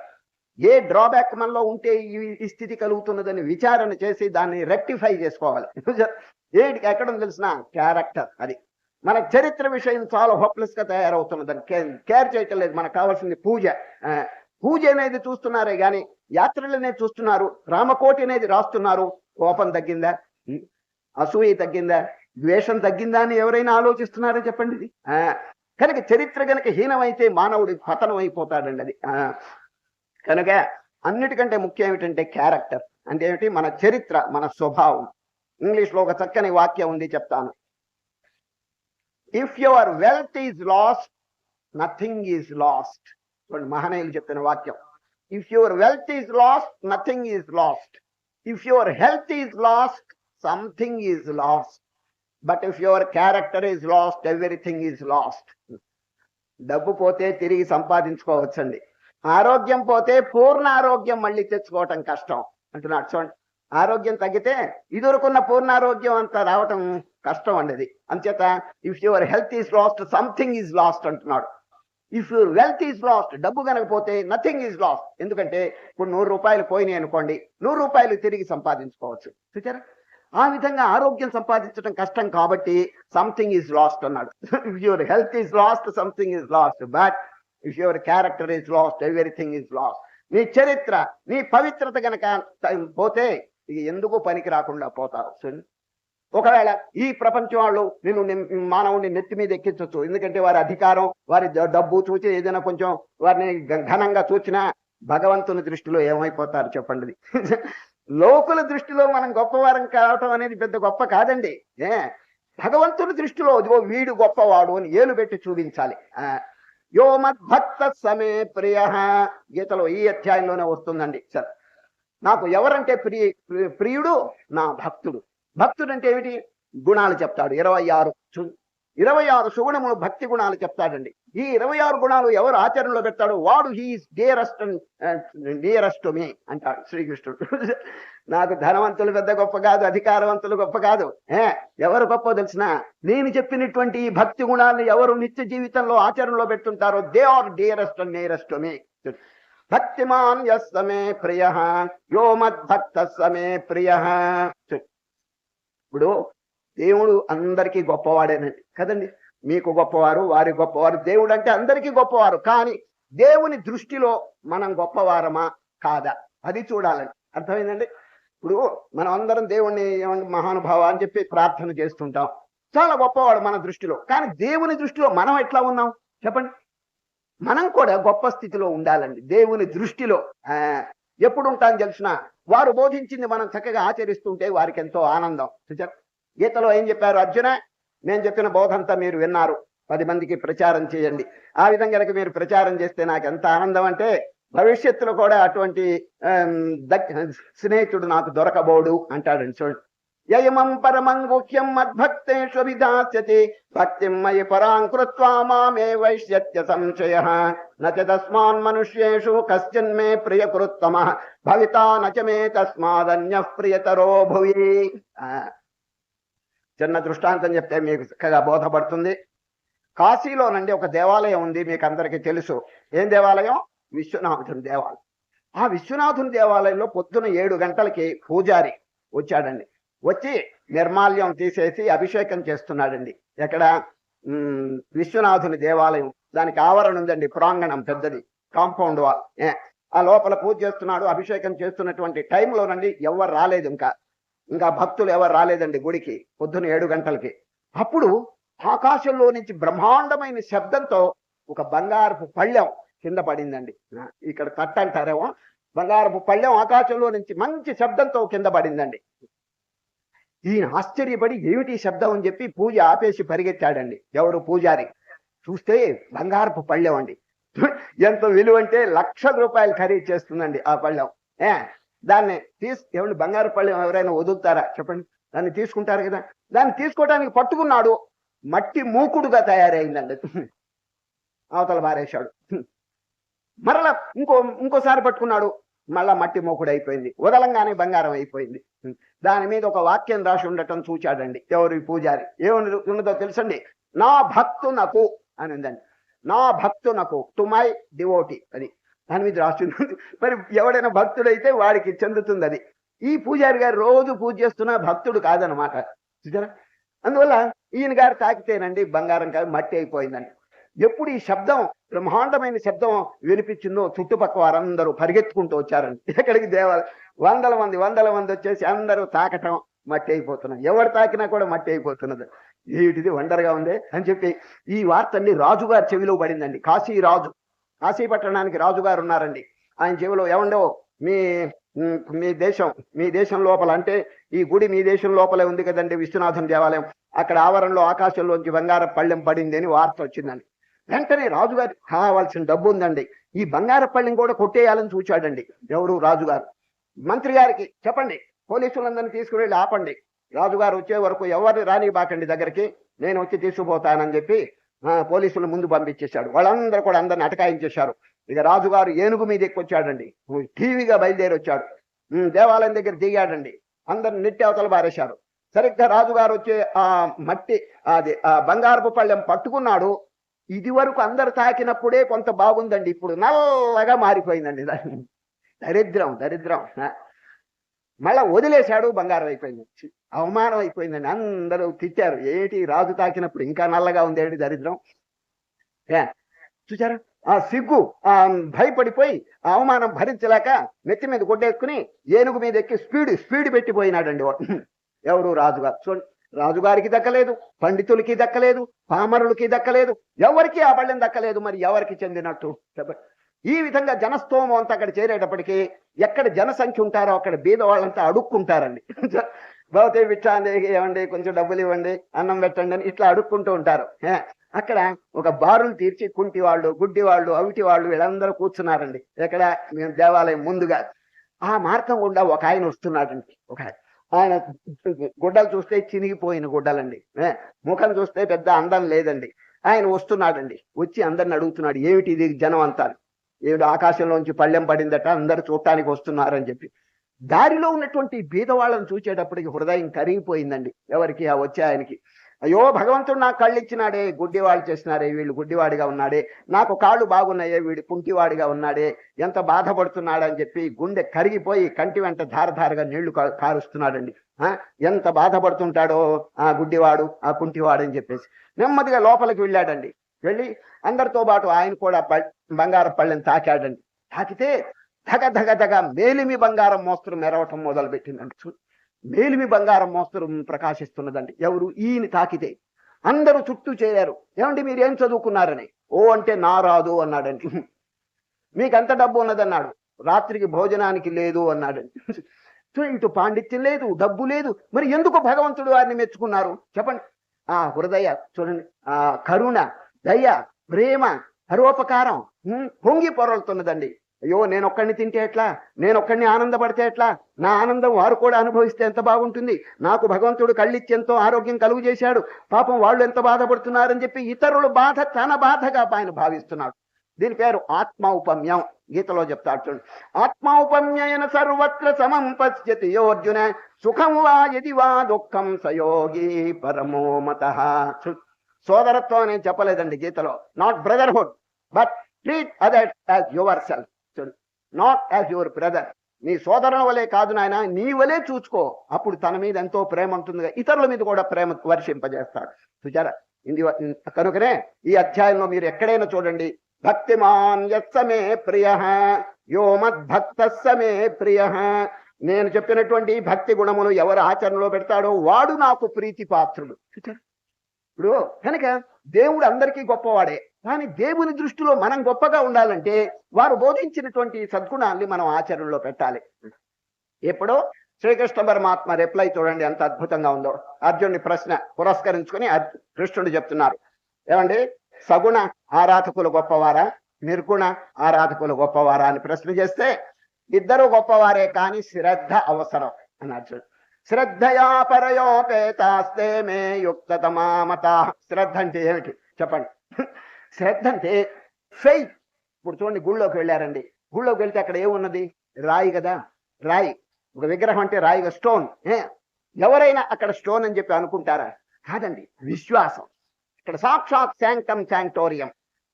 ఏ డ్రాబ్యాక్ మనలో ఉంటే ఈ స్థితి కలుగుతున్నదని విచారణ చేసి దాన్ని రెక్టిఫై చేసుకోవాలి. ఏంటి ఎక్కడ తెలిసిన క్యారెక్టర్, అది మన చరిత్ర విషయం చాలా హోప్లెస్ గా తయారవుతున్నదని కేర్ చేయటం లేదు. మనకు కావాల్సింది పూజ. పూజ అనేది చూస్తున్నారే గాని యాత్రలు అనేది చూస్తున్నారు, రామకోటి అనేది రాస్తున్నారు. కోపం తగ్గిందా, అసూయ తగ్గిందా, ద్వేషం తగ్గిందా అని ఎవరైనా ఆలోచిస్తున్నారో చెప్పండి. ఇది కనుక చరిత్ర కనుక హీనమైతే మానవుడి పతనం అయిపోతాడండి. అది కనుక అన్నిటికంటే ముఖ్యం ఏమిటంటే క్యారెక్టర్ అంటే ఏమిటి? మన చరిత్ర, మన స్వభావం. ఇంగ్లీష్ లో ఒక చక్కని వాక్యం ఉంది, చెప్తాను. If your wealth is last, nothing is lost. చూడండి, మహనీయులు చెప్తున్న వాక్యం. If your wealth is last, nothing is lost. If your health is lost, something is last. But if your character is lost, everything is lost. డబ్బు పోతే తిరిగి సంపాదించుకోవచ్చండి, ఆరోగ్యం పోతే పూర్ణ ఆరోగ్యం మళ్ళీ తెచ్చుకోవటం కష్టం అంటున్నాడు. చూడండి, ఆరోగ్యం తగ్గితే ఇదివరకున్న పూర్ణారోగ్యం అంతా రావటం కష్టం అండి. అది అంచేత if your health is lost, something is lost అంటున్నాడు. If your wealth is lost, డబ్బు కనకపోతే నథింగ్ ఈజ్ లాస్ట్. ఎందుకంటే ఇప్పుడు 100 రూపాయలు పోయినాయి అనుకోండి, 100 రూపాయలు తిరిగి సంపాదించుకోవచ్చు. చూచారా, ఆ విధంగా ఆరోగ్యం సంపాదించడం కష్టం కాబట్టి సంథింగ్ ఈజ్ లాస్ట్ అన్నాడు. If your health is lost, something is last. But if your character is lost, everything is lost. నీ చరిత్ర, నీ పవిత్రత గనక పోతే ఇక ఎందుకు పనికి రాకుండా పోతావు. ఒకవేళ ఈ ప్రపంచం వాళ్ళు నేను మానవుని నెత్తి మీద ఎక్కించవచ్చు, ఎందుకంటే వారి అధికారం, వారి డబ్బు చూసి ఏదైనా కొంచెం వారిని ఘనంగా చూసినా భగవంతుని దృష్టిలో ఏమైపోతారు చెప్పండి. లోకుల దృష్టిలో మనం గొప్పవారం కావటం అనేది పెద్ద గొప్ప కాదండి. భగవంతుని దృష్టిలో వీడు గొప్పవాడు అని ఏలు పెట్టి చూపించాలి. యో మద్భక్త సమే ప్రియ, గీతలో ఈ అధ్యాయంలోనే వస్తుందండి. సరే, నాకు ఎవరంటే ప్రియుడు? నా భక్తుడు. భక్తుడు అంటే ఏమిటి? గుణాలు చెప్తాడు. 26 సుగుణములు భక్తి గుణాలు చెప్తాడండి. ఈ 26 గుణాలు ఎవరు ఆచరణలో పెడతాడు వాడు హీఈస్ డియరెస్ట్ టు మీ అంటాడు శ్రీకృష్ణుడు. నాకు ధనవంతులు పెద్ద గొప్ప కాదు, అధికారవంతులు గొప్ప కాదు. ఎవరు గొప్ప తెలిసిన నేను చెప్పినటువంటి ఈ భక్తి గుణాలను ఎవరు నిత్య జీవితంలో ఆచరణలో పెడుతుంటారో they are dearest and nearest to me. భక్తిమాన్ యస్సమే ప్రియ, యో మద్భక్త సమే ప్రియ. ఇప్పుడు దేవుడు అందరికీ గొప్పవాడేనండి కదండి. మీకు గొప్పవారు, వారి గొప్పవారు. దేవుడు అంటే అందరికీ గొప్పవారు, కానీ దేవుని దృష్టిలో మనం గొప్పవారమా కాదా అది చూడాలండి. అర్థమైందండి? ఇప్పుడు మనం అందరం దేవుణ్ణి మహానుభావ అని చెప్పి ప్రార్థన చేస్తుంటాం, చాలా గొప్పవాడు మన దృష్టిలో. కానీ దేవుని దృష్టిలో మనం ఎట్లా ఉన్నాం చెప్పండి? మనం కూడా గొప్ప స్థితిలో ఉండాలండి దేవుని దృష్టిలో. ఎప్పుడు ఉంటాం తెలిసిన వారు బోధించింది మనం చక్కగా ఆచరిస్తుంటే వారికి ఎంతో ఆనందం. గీతలో ఏం చెప్పారు? అర్జున, నేను చెప్పిన బోధంతా మీరు విన్నారు, 10 మందికి ప్రచారం చేయండి. ఆ విధంగా మీరు ప్రచారం చేస్తే నాకు ఎంత ఆనందం అంటే భవిష్యత్తులో కూడా అటువంటి స్నేహితుడు నాకు దొరకబోడు అంటాడండి. చూడండి, యయమం పరమం గుహ్యం మద్భక్తేషు విధాస్యతి భక్తిం మయి పరాం కృత్వా మామే వైశ్యత్య సంశయః నచ తస్మాన్ మనుష్యేషు కశ్చిన్మే ప్రియకృత్తమః భవితా నచ మే తస్మాదన్యః ప్రియతరో భువి. చిన్న దృష్టాంతం చెప్తే మీకు చక్కగా బోధపడుతుంది. కాశీలోనండి ఒక దేవాలయం ఉంది, మీకు అందరికీ తెలుసు. ఏం దేవాలయం? విశ్వనాథుని దేవాలయం. ఆ విశ్వనాథుని దేవాలయంలో పొద్దున 7 గంటలకి పూజారి వచ్చాడండి. వచ్చి నిర్మాల్యం తీసేసి అభిషేకం చేస్తున్నాడండి. ఎక్కడ? విశ్వనాథుని దేవాలయం. దానికి ఆవరణ ఉందండి, ప్రాంగణం పెద్దది, కాంపౌండ్ వాల్. ఆ లోపల పూజ చేస్తున్నాడు. అభిషేకం చేస్తున్నటువంటి టైంలోనండి ఎవరు రాలేదు, ఇంకా భక్తులు ఎవరు రాలేదండి గుడికి పొద్దున 7 గంటలకి. అప్పుడు ఆకాశంలో నుంచి బ్రహ్మాండమైన శబ్దంతో ఒక బంగారపు పళ్ళెం కింద పడిందండి. ఇక్కడ తట్ట అంటారేమో, బంగారపు పళ్ళెం ఆకాశంలో నుంచి మంచి శబ్దంతో కింద పడిందండి. ఈయన ఆశ్చర్యపడి ఏమిటి శబ్దం అని చెప్పి పూజ ఆపేసి పరిగెత్తాడండి. ఎవరు? పూజారి. చూస్తే బంగారపు పళ్ళెం అండి. ఎంత విలువ అంటే ₹1,00,000 ఖరీదు చేస్తుందండి ఆ పళ్ళెం. దాన్ని ఏమండి, బంగారు పళ్ళెం ఎవరైనా వదులుతారా చెప్పండి? దాన్ని తీసుకుంటారు కదా. దాన్ని తీసుకోవడానికి పట్టుకున్నాడు, మట్టి మూకుడుగా తయారైందండి. అవతల బారేశాడు. మరలా ఇంకోసారి పట్టుకున్నాడు, మళ్ళా మట్టి మూకుడు అయిపోయింది. వదలంగానే బంగారం అయిపోయింది. దాని మీద ఒక వాక్యం రాసి ఉండటం చూచాడండి ఎవరు? పూజారి. ఏమని ఉన్నదో తెలుసండి? నా భక్తునకు అని ఉందండి. నా భక్తునకు, టు మై డివోటీ అని దాని మీద రాసి ఉంది. మరి ఎవడైనా భక్తుడైతే వాడికి చెందుతుంది అది. ఈ పూజారి గారు రోజు పూజ చేస్తున్నా భక్తుడు కాదనమాట. చూసారా? అందువల్ల ఈయన గారు తాకితేనండి బంగారం కాదు, మట్టి అయిపోయిందండి. ఎప్పుడు ఈ శబ్దం, బ్రహ్మాండమైన శబ్దం వినిపించిందో చుట్టుపక్క వారందరూ పరిగెత్తుకుంటూ వచ్చారండి. ఎక్కడికి? వందల మంది వచ్చేసి అందరూ తాకటం, మట్టి అయిపోతున్నారు. ఎవరు తాకినా కూడా మట్టి అయిపోతున్నది. ఏమిటిది వండర్గా ఉంది అని చెప్పి ఈ వార్త అండి రాజుగారి చెవిలో పడిందండి. కాశీ పట్టణానికి రాజుగారు ఉన్నారండి. ఆయన చెవిలో, ఏమండో మీ దేశం లోపల, అంటే ఈ గుడి మీ దేశం లోపలే ఉంది కదండి విశ్వనాథుని దేవాలయం, అక్కడ ఆవరణలో ఆకాశంలోంచి బంగారం పళ్ళెం పడింది అని వార్త వచ్చిందండి. వెంటనే రాజుగారు కావాల్సిన డబ్బు ఉందండి, ఈ బంగారం పళ్ళెం కూడా కొట్టేయాలని చూచాడండి. ఎవరు? రాజుగారు. మంత్రి గారికి చెప్పండి, పోలీసులందరినీ తీసుకువెళ్ళి ఆపండి, రాజుగారు వచ్చే వరకు ఎవరిని రానిబాకండి దగ్గరికి, నేను వచ్చి తీసుకుపోతానని చెప్పి పోలీసులు ముందు పంపించేశాడు. వాళ్ళందరూ కూడా అందరిని అటకాయించేశారు. ఇక రాజుగారు ఏనుగు మీద ఎక్కొచ్చాడండి, టీవీగా బయలుదేరి వచ్చాడు. దేవాలయం దగ్గర దిగాడండి. అందరిని నెట్టి అవతల బారేశారు. సరిగ్గా రాజుగారు వచ్చే ఆ బంగారపు పళ్ళెం పట్టుకున్నాడు. ఇది వరకు అందరు తాకినప్పుడే కొంత బాగుందండి, ఇప్పుడు నల్లగా మారిపోయిందండి. దరిద్రం. మళ్ళా వదిలేశాడు, బంగారం అయిపోయింది. అవమానం అయిపోయిందండి. అందరూ తిట్టారు, ఏంటి రాజు తాకినప్పుడు ఇంకా నల్లగా ఉంది, ఏంటి దరిద్రం. చూచారా? ఆ సిగ్గు భయపడిపోయి అవమానం భరించలేక నెత్తి మీద కొట్టేసుకుని ఏనుగు మీద ఎక్కి స్పీడ్ పెట్టిపోయినాడండి. ఎవరు? రాజుగారు. చూడండి, రాజుగారికి దక్కలేదు, పండితులకి దక్కలేదు, పామరులకి దక్కలేదు, ఎవరికి ఆ పళ్ళెం దక్కలేదు. మరి ఎవరికి చెందినట్టు చెప్పండి? ఈ విధంగా జనస్తోమం అంతా అక్కడ చేరేటప్పటికి ఎక్కడ జనసంఖ్య ఉంటారో అక్కడ బీద వాళ్ళంతా అడుక్కుంటారండి. భౌతే విచ్చాండి, ఏమండి కొంచెం డబ్బులు ఇవ్వండి, అన్నం పెట్టండి అని ఇట్లా అడుక్కుంటూ ఉంటారు. అక్కడ ఒక బారులు తీర్చి కుంటివాళ్ళు, గుడ్డివాళ్ళు, అవిటి వాళ్ళు వీళ్ళందరూ కూర్చున్నారండి. ఎక్కడ? దేవాలయం ముందుగా. ఆ మార్గం గుండా ఒక ఆయన వస్తున్నాడండి. ఆయన గుడ్డలు చూస్తే చినిగిపోయిన గుడ్డలండి, ముఖం చూస్తే పెద్ద అందం లేదండి. ఆయన వస్తున్నాడండి. వచ్చి అందరిని అడుగుతున్నాడు, ఏమిటి ఇది జనం అంతా, ఏమిటి ఆకాశంలోంచి పళ్ళెం పడిందట, అందరు చూడటానికి వస్తున్నారని చెప్పి. దారిలో ఉన్నటువంటి బీదవాళ్ళని చూసేటప్పటికి హృదయం కరిగిపోయిందండి. ఎవరికి? ఆ వచ్చే ఆయనకి. అయ్యో భగవంతుడు నాకు కళ్ళు ఇచ్చినాడే, గుడ్డివాడు చేసినారే, వీళ్ళు గుడ్డివాడిగా ఉన్నాడే, నాకు కాళ్ళు బాగున్నాయే, వీడి కుంటివాడిగా ఉన్నాడే, ఎంత బాధపడుతున్నాడని చెప్పి గుండె కరిగిపోయి కంటి వెంట ధారధారగా నీళ్లు కారుస్తున్నాడండి. ఎంత బాధపడుతుంటాడో ఆ గుడ్డివాడు, ఆ కుంటివాడు అని చెప్పేసి నెమ్మదిగా లోపలికి వెళ్ళాడండి. వెళ్ళి అందరితో పాటు ఆయన కూడా బంగారం పళ్ళని తాకాడండి. తాకితే ధగ మేలిమి బంగారం మోస్తరు మెరవటం మొదలు పెట్టిందండి. మేలిమి బంగారం మోస్తరు ప్రకాశిస్తున్నదండి. ఎవరు? ఈయన తాకితే అందరూ చుట్టూ చేరారు. ఏమండి మీరు ఏం చదువుకున్నారని? ఓ అంటే నా రాదు అన్నాడండి. మీకంత డబ్బు ఉన్నదన్నాడు. రాత్రికి భోజనానికి లేదు అన్నాడండి. ఇటు పాండిత్యం లేదు, డబ్బు లేదు, మరి ఎందుకు భగవంతుడు వారిని మెచ్చుకున్నారు చెప్పండి? ఆ హృదయ చూడండి, ఆ కరుణ, దయ, ప్రేమ, పరోపకారం పొంగి పొరలుతున్నదండి. అయ్యో నేను ఒక్కడిని తింటే ఎట్లా, నేను ఒక్కడిని ఆనందపడితే ఎట్లా, నా ఆనందం వారు కూడా అనుభవిస్తే ఎంత బాగుంటుంది, నాకు భగవంతుడు కళ్ళిచ్చి ఎంతో ఆరోగ్యం కలుగు చేశాడు, పాపం వాళ్ళు ఎంత బాధపడుతున్నారని చెప్పి ఇతరుల బాధ తన బాధగా ఆయన భావిస్తున్నాడు. దీని పేరు ఆత్మౌపమ్యం. గీతలో చెప్తాడు చూడండి, ఆత్మౌపమ్యన సర్వత్ర సమం పశ్యతి యోర్జున సుఖం వా యది వా దుఃఖం సయోగి పరమో మతః. సోదరత్వం నేను చెప్పలేదండి గీతలో, not brotherhood but treat others as your self, not as your brother. నీ సోదరుల వలే కాదు నాయన, నీ వలే చూసుకో, అప్పుడు తన మీద ఎంతో ప్రేమ ఉంటుంది, ఇతరుల మీద కూడా ప్రేమ వర్షింపజేస్తాడు. చూచారా, కనుకనే ఈ అధ్యాయంలో మీరు ఎక్కడైనా చూడండి, భక్తిమాన్ యస్సమే ప్రియ యో మద్భక్త సమే ప్రియ. నేను చెప్పినటువంటి భక్తి గుణములు ఎవరు ఆచరణలో పెడతాడో వాడు నాకు ప్రీతి పాత్రుడు. ఇప్పుడు కనుక దేవుడు అందరికీ గొప్పవాడే, కానీ దేవుని దృష్టిలో మనం గొప్పగా ఉండాలంటే వారు బోధించినటువంటి సద్గుణాన్ని మనం ఆచరణలో పెట్టాలి. ఇప్పుడు శ్రీకృష్ణ పరమాత్మ రిప్లై చూడండి ఎంత అద్భుతంగా ఉందో. అర్జునుడి ప్రశ్న పురస్కరించుకుని కృష్ణుడు చెప్తున్నారు, ఏమండి సగుణ ఆరాధకులు గొప్పవారా, నిర్గుణ ఆరాధకులు గొప్పవారా అని ప్రశ్న చేస్తే ఇద్దరు గొప్పవారే, కానీ శ్రద్ధ అవసరం అన్నారు. శ్రద్ధయా పరయోపేతాస్తే మే యుక్తతమామత. శ్రద్ధ అంటే ఏమిటి చెప్పండి? శ్రద్ధ అంటే ఫెయిత్. ఇప్పుడు చూడండి, గుళ్ళోకి వెళ్ళారండి, గుళ్ళోకి వెళ్తే అక్కడ ఏమున్నది? రాయి కదా, రాయి. ఒక విగ్రహం అంటే రాయిగా, స్టోన్. ఎవరైనా అక్కడ స్టోన్ అని చెప్పి అనుకుంటారా? కాదండి, విశ్వాసం. ఇక్కడ సాక్షాత్ శాంక్టమ్ శాంక్టోరియం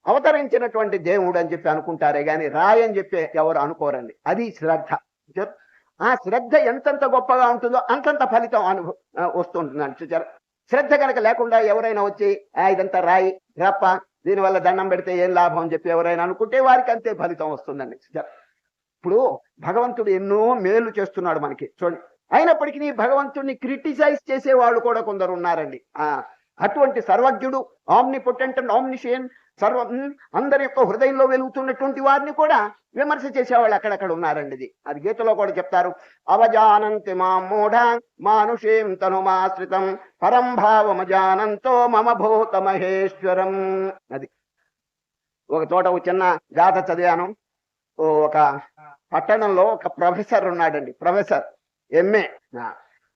అవతరించినటువంటి దేవుడు అని చెప్పి అనుకుంటారే గాని రాయి అని చెప్పి ఎవరు అనుకోరండి. అది శ్రద్ధ. ఆ శ్రద్ధ ఎంతెంత గొప్పగా ఉంటుందో అంతంత ఫలితం వస్తుంటుందండి. చూచారు, శ్రద్ధ కనుక లేకుండా ఎవరైనా వచ్చి ఇదంతా రాయి రప్ప, దీనివల్ల దండం పెడితే ఏం లాభం అని చెప్పి ఎవరైనా అనుకుంటే వారికి అంతే ఫలితం వస్తుందండి. ఇప్పుడు భగవంతుడు ఎన్నో మేలు చేస్తున్నాడు మనకి చూడండి, అయినప్పటికీ భగవంతుడిని క్రిటిసైజ్ చేసే వాళ్ళు కూడా కొందరు ఉన్నారండి. అటువంటి సర్వజ్ఞుడు, ఆమ్నిపొటెంట్ అండ్ ఆమ్నిషియన్, అందరి యొక్క హృదయంలో వెలుగుతున్నటువంటి వారిని కూడా విమర్శ చేసేవాళ్ళు అక్కడక్కడ ఉన్నారండి. అది గీతలో కూడా చెప్తారు, అవజానంతి మాం మూఢ మానుషేం తనుమాశ్రితం పరం భావమజానంతో మమ భూత మహేశ్వరం. అది ఒక చోట ఒక చిన్న గాథ చదివాను. ఒక పట్టణంలో ఒక ప్రొఫెసర్ ఉన్నాడండి, ప్రొఫెసర్ ఎంఏ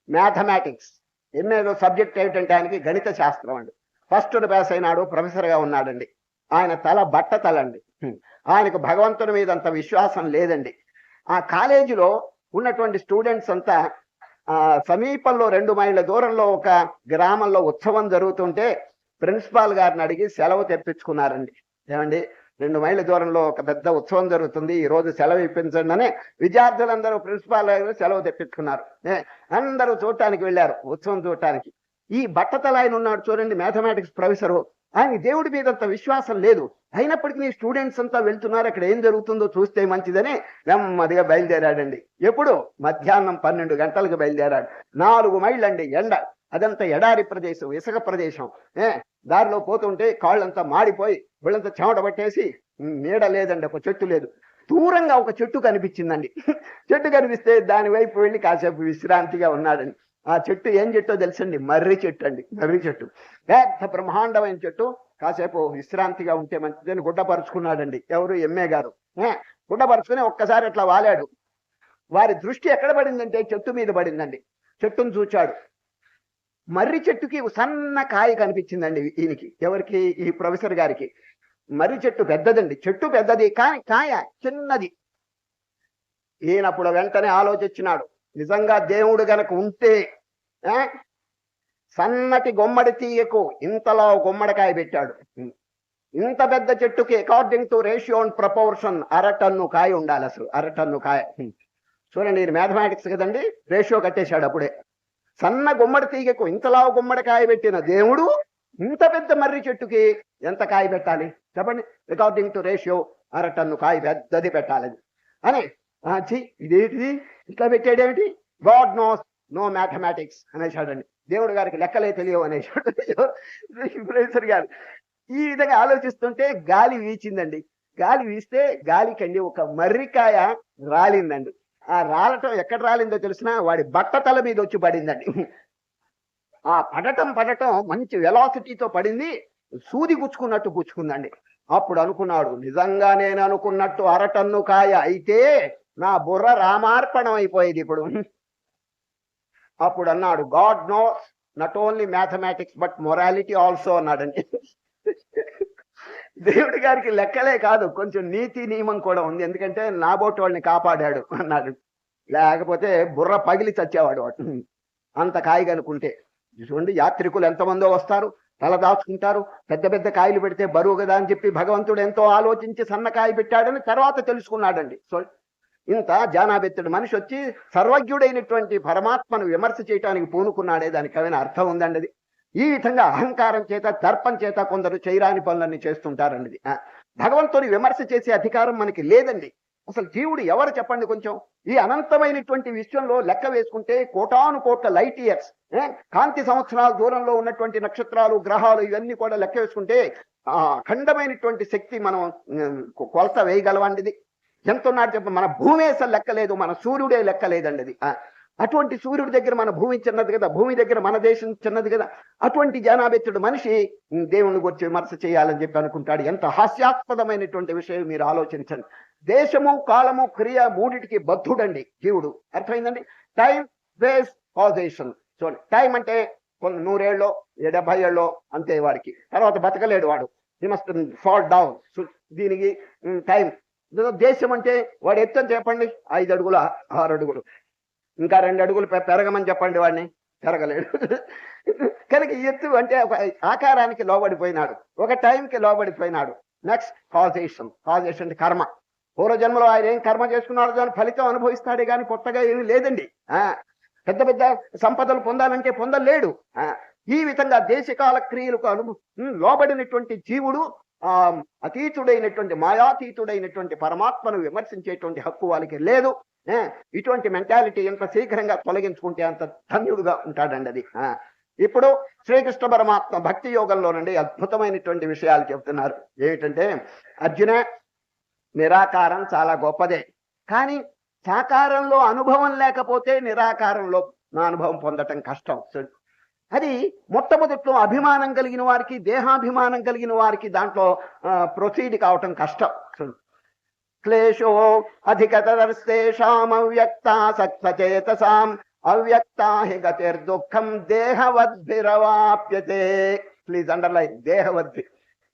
మ్యాథమెటిక్స్. ఎంఏలో సబ్జెక్ట్ ఏమిటంటే ఆయనకి గణిత శాస్త్రం అండి. ఫస్ట్ పాస్ అయినాడు, ప్రొఫెసర్గా ఉన్నాడండి. ఆయన తల బట్ట తలండి. ఆయనకు భగవంతుని మీద అంత విశ్వాసం లేదండి. ఆ కాలేజీలో ఉన్నటువంటి స్టూడెంట్స్ అంతా సమీపంలో 2 మైళ్ళ దూరంలో ఒక గ్రామంలో ఉత్సవం జరుగుతుంటే ప్రిన్సిపాల్ గారిని అడిగి సెలవు తెప్పించుకున్నారండి. ఏమండి 2 మైళ్ళ దూరంలో ఒక పెద్ద ఉత్సవం జరుగుతుంది, ఈ రోజు సెలవు ఇప్పించండి అని విద్యార్థులందరూ ప్రిన్సిపాల్ గారు సెలవు తెప్పించుకున్నారు. అందరూ చూడటానికి వెళ్ళారు, ఉత్సవం చూడటానికి. ఈ బట్టతల ఆయన ఉన్నాడు చూడండి, మ్యాథమెటిక్స్ ప్రొఫెసరు. ఆయన దేవుడి మీద అంత విశ్వాసం లేదు, అయినప్పటికీ స్టూడెంట్స్ అంతా వెళ్తున్నారు, అక్కడ ఏం జరుగుతుందో చూస్తే మంచిదని నెమ్మదిగా బయలుదేరాడండి. ఎప్పుడు? మధ్యాహ్నం 12 గంటలకు బయలుదేరాడు. 4 మైళ్ళండి ఎండ, అదంతా ఎడారి ప్రదేశం, ఇసుక ప్రదేశం. దారిలో పోతుంటే కాళ్ళంతా మాడిపోయి వీళ్ళంతా చెమట పట్టేసి నీడ లేదండి, ఒక చెట్టు లేదు. దూరంగా ఒక చెట్టు కనిపించిందండి. చెట్టు కనిపిస్తే దాని వైపు వెళ్ళి కాసేపు విశ్రాంతిగా ఉన్నాడండి. ఆ చెట్టు ఏం చెట్టో తెలుసండి? మర్రి చెట్టు అండి. మర్రి చెట్టు పెద్ద బ్రహ్మాండమైన చెట్టు. కాసేపు విశ్రాంతిగా ఉంటే మంచిదని గుడ్డపరుచుకున్నాడండి. ఎవరు? ఎంఏ గారు. గుడ్డపరుచుకుని ఒక్కసారి అట్లా వాలాడు. వారి దృష్టి ఎక్కడ పడిందంటే చెట్టు మీద పడిందండి. చెట్టును చూచాడు. మర్రి చెట్టుకి సన్న కాయ కనిపించిందండి ఈయనకి. ఎవరికి? ఈ ప్రొఫెసర్ గారికి. మర్రి చెట్టు పెద్దదండి, చెట్టు పెద్దది, కానీ కాయ చిన్నది. ఈయనప్పుడు వెంటనే ఆలోచించినాడు, నిజంగా దేవుడు గనక ఉంటే సన్నటి గుమ్మడి తీయకు ఇంతలో గుమ్మడికాయ పెట్టాడు. ఇంత పెద్ద చెట్టుకి according to ratio and proportion అరటన్ను కాయ ఉండాలి. అసలు అరటన్ను కాయ. చూడండి, ఇది మ్యాథమెటిక్స్ కదండి, రేషియో కట్టేశాడు అప్పుడే. సన్న గుమ్మడి తీగకు ఇంతలా గుమ్మడికాయ పెట్టిన దేవుడు ఇంత పెద్ద మర్రి చెట్టుకి ఎంత కాయ పెట్టాలి చెప్పండి? అకార్డింగ్ టు రేషియో అరటన్ను కాయ పెద్దది పెట్టాలి అని. ఇదేంటిది ఇట్లా పెట్టాడేమిటి? గాడ్ నోస్ నో మ్యాథమెటిక్స్ అనేసాడండి. దేవుడు గారికి లెక్కలే తెలియవు అనేసాడు ప్రొఫెసర్ గారు. ఈ విధంగా ఆలోచిస్తుంటే గాలి వీచిందండి. గాలి వీస్తే గాలికండి ఒక మర్రికాయ రాలిందండి. ఆ రాలటం ఎక్కడ రాలిందో తెలిసినా వాడి బట్టతల మీద వచ్చి పడిందండి. ఆ పడటం మంచి వెలాసిటీతో పడింది, సూది గుచ్చుకున్నట్టు గుచ్చుకుందండి. అప్పుడు అనుకున్నాడు, నిజంగా నేను అనుకున్నట్టు అరటన్ను కాయ అయితే నా బుర్ర రామార్పణం అయిపోయేది ఇప్పుడు. అప్పుడు అన్నాడు, God knows not only mathematics but morality also అన్నాడండి. దేవుడి గారికి లెక్కలే కాదు, కొంచెం నీతి నియమం కూడా ఉంది, ఎందుకంటే నాబోటి వాళ్ళని కాపాడాడు అన్నాడు. లేకపోతే బుర్ర పగిలి చచ్చేవాడు వాడు అంత కాయ కనుకుంటే. చూడండి, యాత్రికులు ఎంతమందో వస్తారు, తల దాచుకుంటారు, పెద్ద పెద్ద కాయలు పెడితే బరువు కదా అని చెప్పి భగవంతుడు ఎంతో ఆలోచించి సన్నకాయ పెట్టాడని తర్వాత తెలుసుకున్నాడండి. సో ఇంత జానాబెత్తుడు మనిషి వచ్చి సర్వజ్ఞుడైనటువంటి పరమాత్మను విమర్శ చేయటానికి పూనుకున్నాడే, దానికి ఏమైనా అర్థం ఉందండి అది? ఈ విధంగా అహంకారం చేత, దర్పం చేత కొందరు చేయరాని పనులన్నీ చేస్తుంటారండి. భగవంతుని విమర్శ చేసే అధికారం మనకి లేదండి. అసలు జీవుడు ఎవరు చెప్పండి? కొంచెం ఈ అనంతమైనటువంటి విశ్వంలో లెక్క వేసుకుంటే కోటాను కోట్ల లైట్ ఇయర్స్, కాంతి సంవత్సరాల దూరంలో ఉన్నటువంటి నక్షత్రాలు, గ్రహాలు ఇవన్నీ కూడా లెక్క వేసుకుంటే అఖండమైనటువంటి శక్తి మనం కొలత వేయగలవండిది. ఎంత ఉన్నాడు చెప్ప, మన భూమి అసలు లెక్కలేదు, మన సూర్యుడే లెక్కలేదండి అది. అటువంటి సూర్యుడి దగ్గర మన భూమి చిన్నది కదా, భూమి దగ్గర మన దేశం చిన్నది కదా. అటువంటి జానాబెత్తుడు మనిషి దేవుని గురించి విమర్శ చేయాలని చెప్పి అనుకుంటాడు. ఎంత హాస్యాస్పదమైనటువంటి విషయం మీరు ఆలోచించండి. దేశము, కాలము, క్రియ మూడిటికి బద్ధుడండి జీవుడు. అర్థమైందండి? Time, space, causation. చూడండి, టైం అంటే కొన్ని 100 ఏళ్ళలో 70 ఏళ్ళలో అంతే వాడికి, తర్వాత బతకలేడు వాడు. హి మస్ట్ ఫాల్ డౌన్. దీనికి టైం. దేశం అంటే వాడు ఎత్తని చెప్పండి, 5 అడుగులు 6 అడుగులు, ఇంకా 2 అడుగులు పెరగమని చెప్పండి, వాడిని పెరగలేడు. కనుక ఎత్తు అంటే ఒక ఆకారానికి లోబడిపోయినాడు, ఒక టైంకి లోబడిపోయినాడు. Next causation. కాజేషన్ అంటే కర్మ. పూర్వజన్మలో ఆయన ఏం కర్మ చేసుకున్నాడో దాని ఫలితం అనుభవిస్తాడే కానీ కొత్తగా ఏమీ లేదండి. పెద్ద పెద్ద సంపదలు పొందాలంటే పొందలేడు. ఈ విధంగా దేశకాల క్రియలకు లోబడినటువంటి జీవుడు అతీతుడైనటువంటి, మాయాతీతుడైనటువంటి పరమాత్మను విమర్శించేటువంటి హక్కు వాళ్ళకి లేదు. ఇటువంటి మెంటాలిటీ ఎంత శీఘ్రంగా తొలగించుకుంటే అంత ధన్యుడుగా ఉంటాడండి అది. ఇప్పుడు శ్రీకృష్ణ పరమాత్మ భక్తి యోగంలోనండి అద్భుతమైనటువంటి విషయాలు చెబుతున్నారు. ఏమిటంటే, అర్జున, నిరాకారం చాలా గొప్పదే, కానీ సాకారంలో అనుభవం లేకపోతే నిరాకారంలో నా అనుభవం పొందటం కష్టం. అది మొట్టమొదట్లో అభిమానం కలిగిన వారికి, దేహాభిమానం కలిగిన వారికి దాంట్లో ప్రొసీడ్ కావటం కష్టం. క్లేశో అధికతరస్తేషాం అవ్యక్తాసక్తచేతసాం అవ్యక్తా హి గతిర్దుఃఖం దేహవద్భిరవాప్యతే. ప్లీజ్ అండర్లైన్, దేహవద్భి.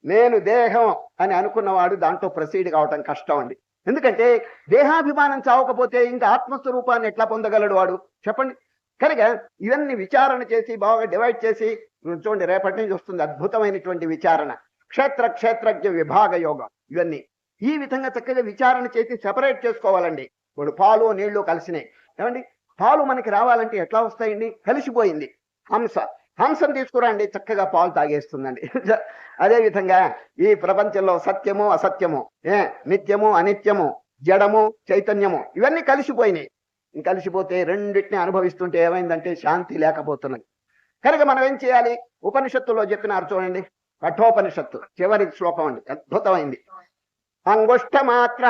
నేను దేహం అని అనుకున్నవాడు దాంట్లో ప్రొసీడ్ కావటం కష్టం అండి. ఎందుకంటే దేహాభిమానం చావకపోతే ఇంకా ఆత్మస్వరూపాన్ని ఎట్లా పొందగలడు వాడు చెప్పండి? కనుక ఇవన్నీ విచారణ చేసి బాగా డివైడ్ చేసి చూడండి, రేపటి నుంచి వస్తుంది అద్భుతమైనటువంటి విచారణ. క్షేత్రజ్ఞ విభాగ యోగం. ఇవన్నీ ఈ విధంగా చక్కగా విచారణ చేసి సెపరేట్ చేసుకోవాలండి. ఇప్పుడు పాలు నీళ్లు కలిసినాయి ఏమండి, పాలు మనకి రావాలంటే ఎట్లా వస్తాయండి? కలిసిపోయింది. హంసను తీసుకురండి, చక్కగా పాలు తాగేస్తుందండి. అదేవిధంగా ఈ ప్రపంచంలో సత్యము అసత్యము, నిత్యము అనిత్యము, జడము చైతన్యము ఇవన్నీ కలిసిపోయినాయి. కలిసిపోతే రెండింటిని అనుభవిస్తుంటే ఏమైందంటే శాంతి లేకపోతున్నది. కనుక మనం ఏం చేయాలి? ఉపనిషత్తులో చెప్పినారు చూడండి, కఠోపనిషత్తు చివరి శ్లోకం అండి, అద్భుతమైంది. అంగుష్ఠమాత్ర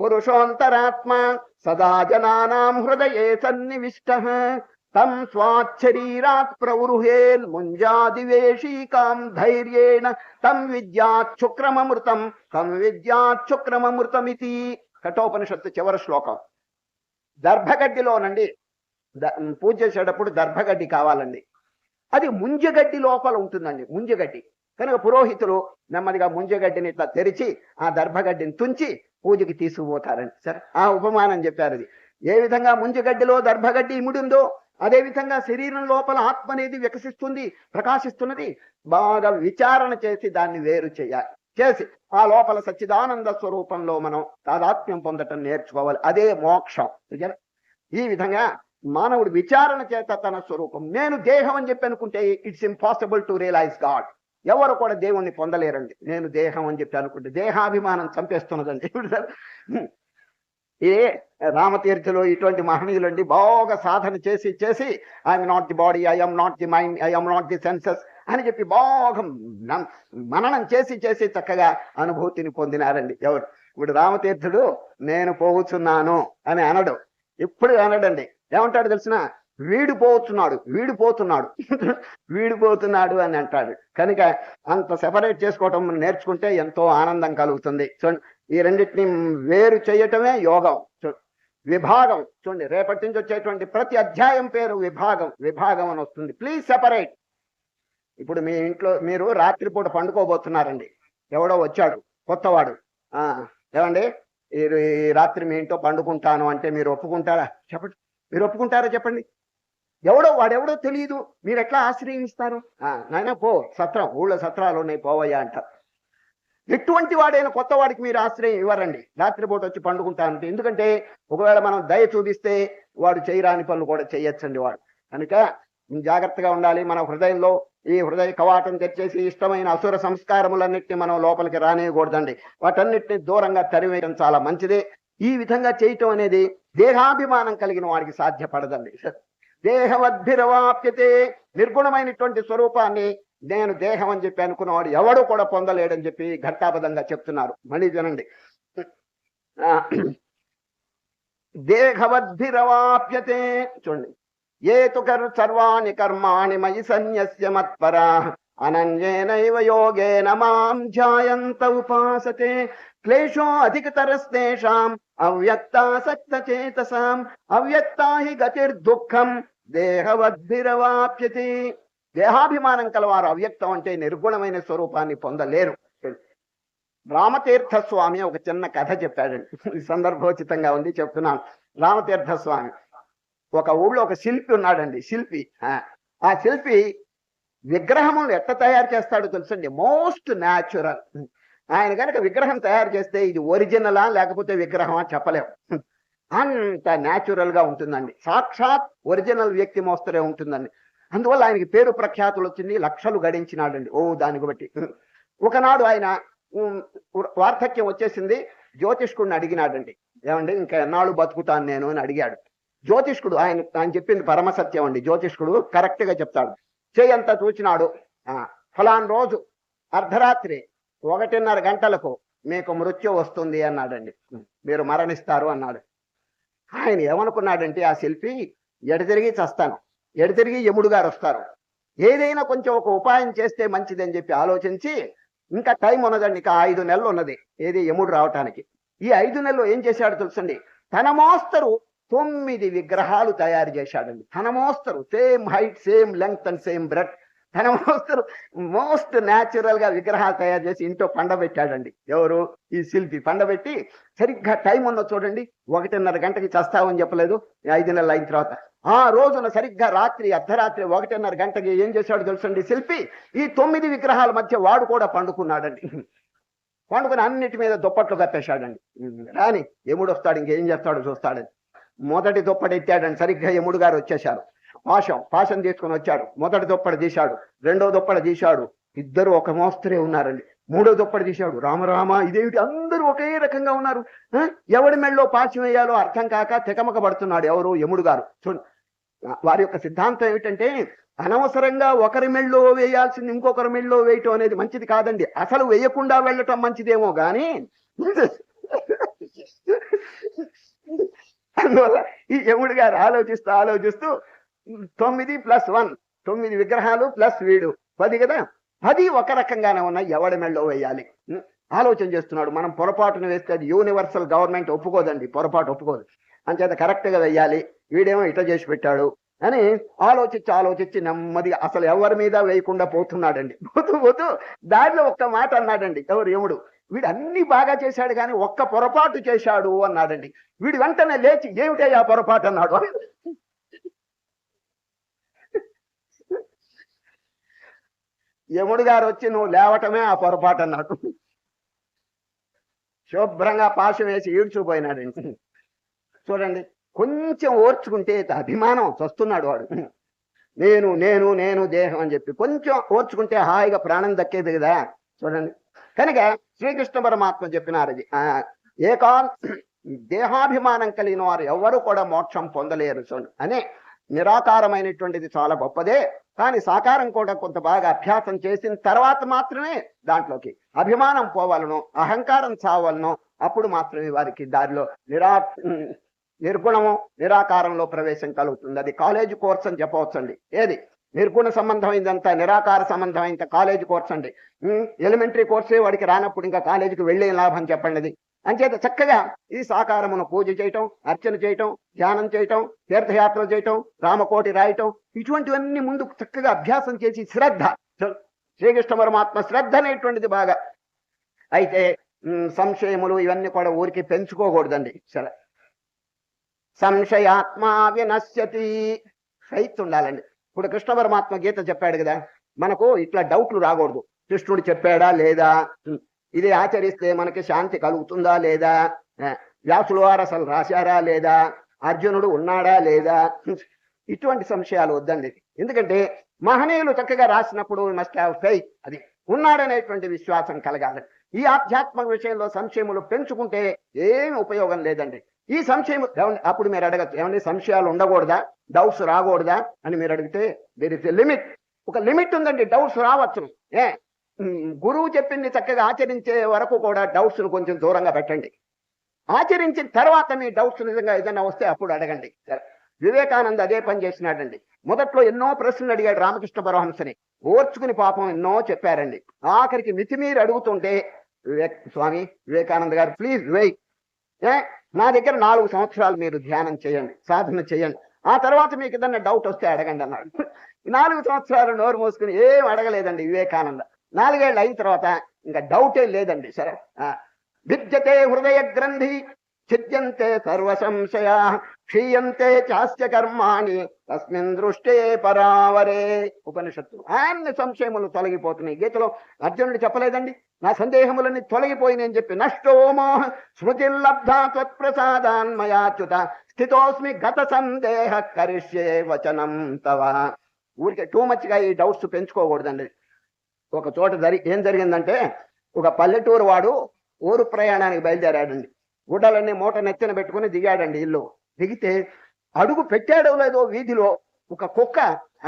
పురుషోంతరాత్మ సదా జనానాం హృదయే సన్నివిష్టః తం స్వాచ్చరీరాత్ ప్రవృహేన్ ముంజాదివేషీకాం ధైర్యేణ తం విద్యాచ్చుక్రమమృతం తం విద్యాచ్చుక్రమమృతమితి. కఠోపనిషత్తు చివరి శ్లోకం. దర్భగడ్డిలోనండి పూజ చేసేటప్పుడు దర్భగడ్డి కావాలండి. అది ముంజగడ్డి లోపల ఉంటుందండి, ముంజగడ్డి. కనుక పురోహితులు నెమ్మదిగా ముంజగడ్డిని ఇట్లా తెరిచి ఆ దర్భగడ్డిని తుంచి పూజకి తీసుకుపోతారండి. సరే, ఆ ఉపమానం చెప్పారు. అది ఏ విధంగా ముంజగడ్డిలో దర్భగడ్డి ఇముడి ఉందో అదే విధంగా శరీరం లోపల ఆత్మ అనేది వికసిస్తుంది, ప్రకాశిస్తున్నది. బాగా విచారణ చేసి దాన్ని వేరు చేయాలి. చేసి ఆ లోపల సచ్చిదానంద స్వరూపంలో మనం తాదాత్మ్యం పొందటం నేర్చుకోవాలి. అదే మోక్షం. ఈ విధంగా మానవుడు విచారణ చేత తన స్వరూపం, నేను దేహం అని చెప్పి అనుకుంటే it's impossible to realise god. ఎవరు కూడా దేవుణ్ణి పొందలేరండి. నేను దేహం అని చెప్పి అనుకుంటే దేహాభిమానం చంపేస్తున్నదండి. ఏ రామతీర్థులు ఇటువంటి మహనీయులండి బాగా సాధన చేసి చేసి I'm not the body, I'm not the mind, I'm not the senses అని చెప్పి బాగా మననం చేసి చేసి చక్కగా అనుభూతిని పొందినారండి. ఎవరు? ఇప్పుడు రామతీర్థుడు నేను పోగుచున్నాను అని అనడు, ఇప్పుడు అనడండి. ఏమంటాడు తెలిసిన? వీడిపోతున్నాడు వీడిపోతున్నాడు వీడిపోతున్నాడు అని అంటాడు. కనుక అంత సెపరేట్ చేసుకోవటం నేర్చుకుంటే ఎంతో ఆనందం కలుగుతుంది. చూడండి, ఈ రెండింటిని వేరు చేయటమే యోగం. విభాగం చూడండి, రేపటి నుంచి వచ్చేటువంటి ప్రతి అధ్యాయం పేరు విభాగం. విభాగం అని వస్తుంది. Please separate. ఇప్పుడు మీ ఇంట్లో మీరు రాత్రిపూట పండుకోబోతున్నారండి, ఎవడో వచ్చాడు కొత్తవాడు, ఏమండి ఈ రాత్రి మీ ఇంట్లో పండుకుంటాను అంటే మీరు ఒప్పుకుంటారా? చెప్పండి, మీరు ఒప్పుకుంటారా చెప్పండి? వాడెవడో తెలియదు, మీరు ఎట్లా ఆశ్రయిస్తారు? నాయన పో, సత్రం, ఊళ్ళో సత్రాలు ఉన్నాయి, పోవయ్యా అంటారు. ఎటువంటి వాడైనా కొత్త వాడికి మీరు ఆశ్రయం ఇవ్వరండి రాత్రిపూట వచ్చి పండుకుంటానంటే. ఎందుకంటే ఒకవేళ మనం దయ చూపిస్తే వాడు చేయరాని పనులు కూడా చేయొచ్చండి వాడు. కనుక జాగ్రత్తగా ఉండాలి. మన హృదయంలో ఈ హృదయ కవాటం తెచ్చేసి ఇష్టమైన అసుర సంస్కారములన్నింటినీ మనం లోపలికి రానియకూడదండి. వాటన్నిటిని దూరంగా తరివేయడం చాలా మంచిదే. ఈ విధంగా చేయటం అనేది దేహాభిమానం కలిగిన వాడికి సాధ్యపడదండి. దేహవద్భిరవాప్యతే, నిర్గుణమైనటువంటి స్వరూపాన్ని నేను దేహం అని చెప్పి అనుకున్నవాడు ఎవడు కూడా పొందలేడని చెప్పి ఘట్టాబద్ధంగా చెప్తున్నారు. మళ్ళీ వినండి, దేహవద్భిరవాప్యతే. చూడండి, ఏతుకర్ సర్వాణి కర్మాణి మయి సన్యస్య మత్పరా అనన్యేనైవ యోగేన మాం ధ్యాయంత ఉపాసతే క్లేశో అధికతరస్తేషాం అవ్యక్తాసక్తచేతసాం అవ్యక్తా హి గతిర్దుఃఖం దేహవద్భిరవాప్యతే. దేహాభిమానం కలవారు అవ్యక్తం అంటే నిర్గుణమైన స్వరూపాన్ని పొందలేరు. రామతీర్థ స్వామి ఒక చిన్న కథ చెప్పాడండి, సందర్భోచితంగా ఉంది చెప్తున్నాను. రామతీర్థ స్వామి ఒక ఊళ్ళో ఒక శిల్పి ఉన్నాడండి. శిల్పి, ఆ శిల్పి విగ్రహములు ఎట్లా తయారు చేస్తాడో తెలుసండి, మోస్ట్ న్యాచురల్. ఆయన కనుక విగ్రహం తయారు చేస్తే ఇది ఒరిజినలా లేకపోతే విగ్రహమా చెప్పలేము, అంత న్యాచురల్ గా ఉంటుందండి. సాక్షాత్ ఒరిజినల్ వ్యక్తి మోస్తరే ఉంటుందండి. అందువల్ల ఆయనకి పేరు ప్రఖ్యాతులు వచ్చింది, లక్షలు గడించినాడండి దానికి బట్టి. ఒకనాడు ఆయన వార్ధక్యం వచ్చేసింది, జ్యోతిష్కుడిని అడిగినాడండి, ఏమండి ఇంకా ఎన్నాళ్ళు బతుకుతాను నేను అని అడిగాడు. జ్యోతిష్కుడు ఆయన చెప్పింది పరమసత్యం అండి. జ్యోతిష్కుడు కరెక్ట్ గా చెప్తాడు. చేయంతా చూచినాడు, ఫలాన్ రోజు అర్ధరాత్రి 1:30 గంటలకు మీకు మృత్యు వస్తుంది అన్నాడండి, మీరు మరణిస్తారు అన్నాడు. ఆయన ఏమనుకున్నాడంటే ఆ శిల్పి, ఎడతిరిగి చస్తాను, ఎడతిరిగి యముడు గారు వస్తారు, ఏదైనా కొంచెం ఒక ఉపాయం చేస్తే మంచిదని చెప్పి ఆలోచించి, ఇంకా టైం ఉన్నదండి, ఇంకా 5 నెలలు ఉన్నది ఏది యముడు రావటానికి. ఈ 5 నెలలు ఏం చేశాడు తెలుసండి, తన మోస్తరు 9 విగ్రహాలు తయారు చేశాడండి. తన మోస్తరు, same height, same length and same breadth, తన మోస్తరు మోస్ట్ న్యాచురల్ గా విగ్రహాలు తయారు చేసి ఇంట్లో పండబెట్టాడండి. ఎవరు? ఈ శిల్పి. పండబెట్టి సరిగ్గా టైం ఉన్న చూడండి, 1:30 గంటకి చస్తావని చెప్పలేదు, 5 నెలలు అయిన తర్వాత ఆ రోజున సరిగ్గా రాత్రి అర్ధరాత్రి 1:30 గంటకి ఏం చేశాడు తెలుసండి శిల్పి, ఈ 9 విగ్రహాల మధ్య వాడు కూడా పండుకున్నాడండి. పండుకుని అన్నిటి మీద దుప్పట్లు కప్పేశాడండి. రాని యముడు వస్తాడు, ఇంకేం చేస్తాడు చూస్తాడని మొదటి దుప్పటి ఎత్తాడండి. సరిగ్గా యముడు గారు వచ్చేశారు. పాశం తీసుకుని వచ్చాడు. మొదటి దుప్పటి తీశాడు, రెండో దుప్పటి తీశాడు, ఇద్దరు ఒక మోస్తరే ఉన్నారండి. మూడో దుప్పటి తీశాడు, రామరామ ఇదేమిటి అందరూ ఒకే రకంగా ఉన్నారు, ఎవడి మెళ్ళలో పాశం వేయాలో అర్థం కాక తెకమక పడుతున్నాడు. ఎవరు? యముడు గారు. చూడండి, వారి యొక్క సిద్ధాంతం ఏమిటంటే అనవసరంగా ఒకరి మెళ్ళో వేయాల్సింది ఇంకొకరి మెళ్ళో వేయటం అనేది మంచిది కాదండి. అసలు వేయకుండా వెళ్ళటం మంచిదేమో గాని, అందువల్ల ఈ యముడు గారు ఆలోచిస్తూ 9 + 1 9 విగ్రహాలు ప్లస్ వీడు 10 కదా, 10 ఒక రకంగానే ఉన్నాయి, ఎవడి మెళ్ళో వేయాలి ఆలోచన చేస్తున్నాడు. మనం పొరపాటును వేస్తే అది యూనివర్సల్ గవర్నమెంట్ ఒప్పుకోదండి, పొరపాటు ఒప్పుకోదు. అంచేత కరెక్ట్ గా వేయాలి, వీడేమో ఇట చేసి పెట్టాడు అని ఆలోచించి నెమ్మదిగా అసలు ఎవరి మీద వేయకుండా పోతున్నాడండి. పోతూ దారిలో ఒక్క మాట అన్నాడండి. ఎవరు? యముడు. వీడు అన్ని బాగా చేశాడు కానీ ఒక్క పొరపాటు చేశాడు అన్నాడండి. వీడు వెంటనే లేచి ఏమిటయ్యా పొరపాటు అన్నాడు. యముడు గారు వచ్చి నువ్వు లేవటమే ఆ పొరపాటు అన్నాడు. శుభ్రంగా పాశం వేసి ఈడ్చుపోయినాడండి. చూడండి, కొంచెం ఓర్చుకుంటే అభిమానం చస్తున్నాడు వాడు. నేను నేను నేను దేహం అని చెప్పి కొంచెం ఓర్చుకుంటే హాయిగా ప్రాణం దక్కేది కదా. చూడండి, కనుక శ్రీకృష్ణ పరమాత్మ చెప్పినారు అది దేహాభిమానం కలిగిన వారు ఎవరు కూడా మోక్షం పొందలేరు. చూడండి అనే నిరాకారమైనటువంటిది చాలా గొప్పదే, కానీ సాకారం కూడా కొంత బాగా అభ్యాసం చేసిన తర్వాత మాత్రమే దాంట్లోకి అభిమానం పోవాలను, అహంకారం చావాలను, అప్పుడు మాత్రమే వారికి దారిలో నిర్గుణము నిరాకారంలో ప్రవేశం కలుగుతుంది. అది కాలేజ్ కోర్స్ అని చెప్పవచ్చండి. ఏది నిర్గుణ సంబంధమైందంతా నిరాకార సంబంధమైంత కాలేజ్ కోర్స్ అండి. ఎలిమెంటరీ కోర్సే వాడికి రానప్పుడు ఇంకా కాలేజీకి వెళ్ళే లాభం చెప్పండి. అది అంచేత చక్కగా ఈ సాకారమును పూజ చేయటం, అర్చన చేయటం, ధ్యానం చేయటం, తీర్థయాత్రలు చేయటం, రామకోటి రాయటం, ఇటువంటివన్నీ ముందు చక్కగా అభ్యాసం చేసి శ్రద్ధ, శ్రీకృష్ణ పరమాత్మ శ్రద్ధ అనేటువంటిది బాగా. అయితే సంశయములు ఇవన్నీ కూడా ఊరికి పెంచుకోకూడదండి. సరే, సంశయాత్మా వినశ్యతి, ఫెయిత్ ఉండాలండి. ఇప్పుడు కృష్ణ పరమాత్మ గీత చెప్పాడు కదా, మనకు ఇట్లా డౌట్లు రాకూడదు. కృష్ణుడు చెప్పాడా లేదా, ఇది ఆచరిస్తే మనకి శాంతి కలుగుతుందా లేదా, వ్యాసుల వారు అసలు రాశారా లేదా, అర్జునుడు ఉన్నాడా లేదా, ఇటువంటి సంశయాలు వద్దండి. ఎందుకంటే మహనీయులు చక్కగా రాసినప్పుడు మస్ట్ హ్యావ్ ఫెయిత్, అది ఉన్నాడనేటువంటి విశ్వాసం కలగాలి. ఈ ఆధ్యాత్మిక విషయంలో సంశయములు పెంచుకుంటే ఏమి ఉపయోగం లేదండి. ఈ సంశయం అప్పుడు మీరు అడగచ్చు, ఏమండి సంశయాలు ఉండకూడదా, డౌట్స్ రాకూడదా అని మీరు అడిగితే దేర్ ఇస్ ఎ లిమిట్. ఒక లిమిట్ ఉందండి, డౌట్స్ రావచ్చును. గురువు చెప్పింది చక్కగా ఆచరించే వరకు కూడా డౌట్స్ ను కొంచెం దూరంగా పెట్టండి. ఆచరించిన తర్వాత మీ డౌట్స్ నిజంగా ఏదైనా వస్తే అప్పుడు అడగండి. వివేకానంద అదే పని చేసినాడండి. మొదట్లో ఎన్నో ప్రశ్నలు అడిగాడు రామకృష్ణ పరమహంసని, ఓర్చుకుని పాపం ఎన్నో చెప్పారండి. ఆఖరికి మితిమీరి అడుగుతుంటే స్వామి వివేకానంద గారు ప్లీజ్ వెయిట్, నా దగ్గర 4 సంవత్సరాలు మీరు ధ్యానం చేయండి, సాధన చేయండి, ఆ తర్వాత మీకు ఏదన్నా డౌట్ వస్తే అడగండి అన్నాడు. 4 సంవత్సరాలు నోరు మూసుకుని ఏం అడగలేదండి వివేకానంద. 4 ఏళ్ళు అయిన తర్వాత ఇంకా డౌటే లేదండి. సరే, విద్యతే హృదయ గ్రంథి ఛిద్యంతే సర్వ సంశయా క్షీయంతే చాస్య కర్మాణి తస్మిన్ దృష్టే పరావరే. ఉపనిషత్తు అన్ని సంశయములు తొలగిపోతున్నాయి. గీతలో అర్జునుడు చెప్పలేదండి, నా సందేహములన్నీ తొలగిపోయినని చెప్పి, నష్టోమో స్మృతిర్లబ్ధా త్వత్ప్రసాదాన్మయాచ్యుత స్థితోస్మి గత సందేహ కరిష్యే వచనం తవ. ఊరికే టూ మచ్గా ఈ డౌట్స్ పెంచుకోకూడదండి. ఒక చోట ఏం జరిగిందంటే, ఒక పల్లెటూరు వాడు ఊరు ప్రయాణానికి బయలుదేరాడండి. గుడ్డలన్నీ మూట నెత్తిన పెట్టుకుని దిగాడండి. ఇల్లు దిగితే అడుగు పెట్టాడో లేదో వీధిలో ఒక కుక్క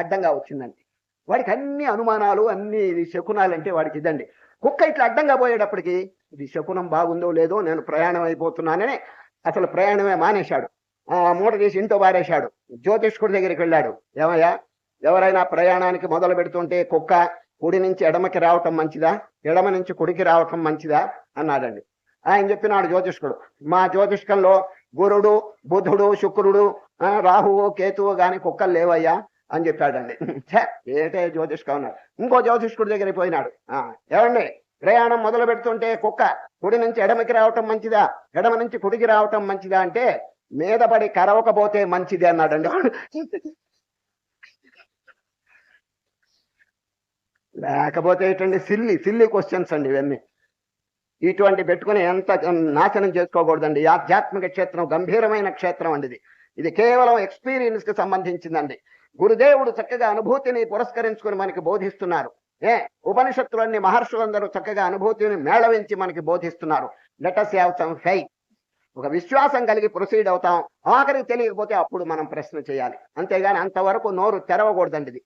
అడ్డంగా వచ్చిందండి. వాడికి అన్ని అనుమానాలు, అన్ని శకునాలంటే వాడికి ఇదండి. కుక్క ఇట్లా అడ్డంగా పోయేటప్పటికి ఇది శకునం బాగుందో లేదో, నేను ప్రయాణం అయిపోతున్నానని అసలు ప్రయాణమే మానేశాడు. ఆ మూట తీసి ఇంట్లో పారేశాడు. జ్యోతిష్కుడి దగ్గరికి వెళ్ళాడు. ఏమయ్యా, ఎవరైనా ప్రయాణానికి మొదలు పెడుతుంటే కుక్క కుడి నుంచి ఎడమకి రావటం మంచిదా, ఎడమ నుంచి కుడికి రావటం మంచిదా అన్నాడండి. ఆయన చెప్పినాడు జ్యోతిష్కుడు, మా జ్యోతిష్కంలో గురుడు, బుధుడు, శుక్రుడు, రాహువు, కేతువు గాని కుక్కలు లేవయ్యా అని చెప్పాడండి. ఏటే జ్యోతిష్కం అన్నాడు. ఇంకో జ్యోతిష్కుడి దగ్గరికి పోయినాడు. ఏమండి, ప్రయాణం మొదలు పెడుతుంటే కుక్క కుడి నుంచి ఎడమకి రావటం మంచిదా, ఎడమ నుంచి కుడికి రావటం మంచిదా అంటే మీద పడి కరవకపోతే మంచిది అన్నాడండి. లేకపోతే ఏంటండి, సిల్లి క్వశ్చన్స్ అండి ఇవన్నీ. ఇటువంటి పెట్టుకుని ఎంత నాశనం చేసుకోకూడదండి. ఆధ్యాత్మిక క్షేత్రం గంభీరమైన క్షేత్రం అండి. ఇది కేవలం ఎక్స్పీరియన్స్ కి సంబంధించిందండి. గురుదేవుడు చక్కగా అనుభూతిని పురస్కరించుకుని మనకి బోధిస్తున్నారు. ఉపనిషత్తులన్నీ మహర్షులందరూ చక్కగా అనుభూతిని మేళవించి మనకి బోధిస్తున్నారు. Let us have some faith. ఒక విశ్వాసం కలిగి ప్రొసీడ్ అవుతాం. ఆఖరికి తెలియకపోతే అప్పుడు మనం ప్రశ్న చేయాలి, అంతేగాని అంతవరకు నోరు తెరవకూడదండి ఇది.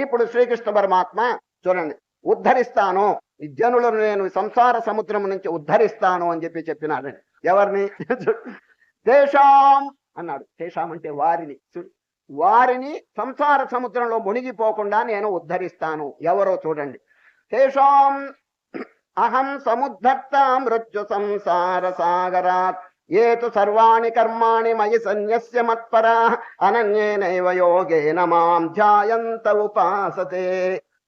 ఇప్పుడు శ్రీకృష్ణ పరమాత్మ చూడండి, ఉద్ధరిస్తాను ఈ జనులను, నేను సంసార సముద్రం నుంచి ఉద్ధరిస్తాను అని చెప్పినాడు. ఎవరిని? తేషాం అన్నాడు. తేషాం అంటే వారిని సంసార సముద్రంలో మునిగిపోకుండా నేను ఉద్ధరిస్తాను. ఎవరో చూడండి. తేషాం అహం సముద్ధర్త మృత్యు సంసార సాగరాత్ ఏతు సర్వాణి కర్మాణి మయి సన్యస్య మత్పరా అనన్యేనైవ యోగేన మాం ధ్యాయంత ఉపాసతే.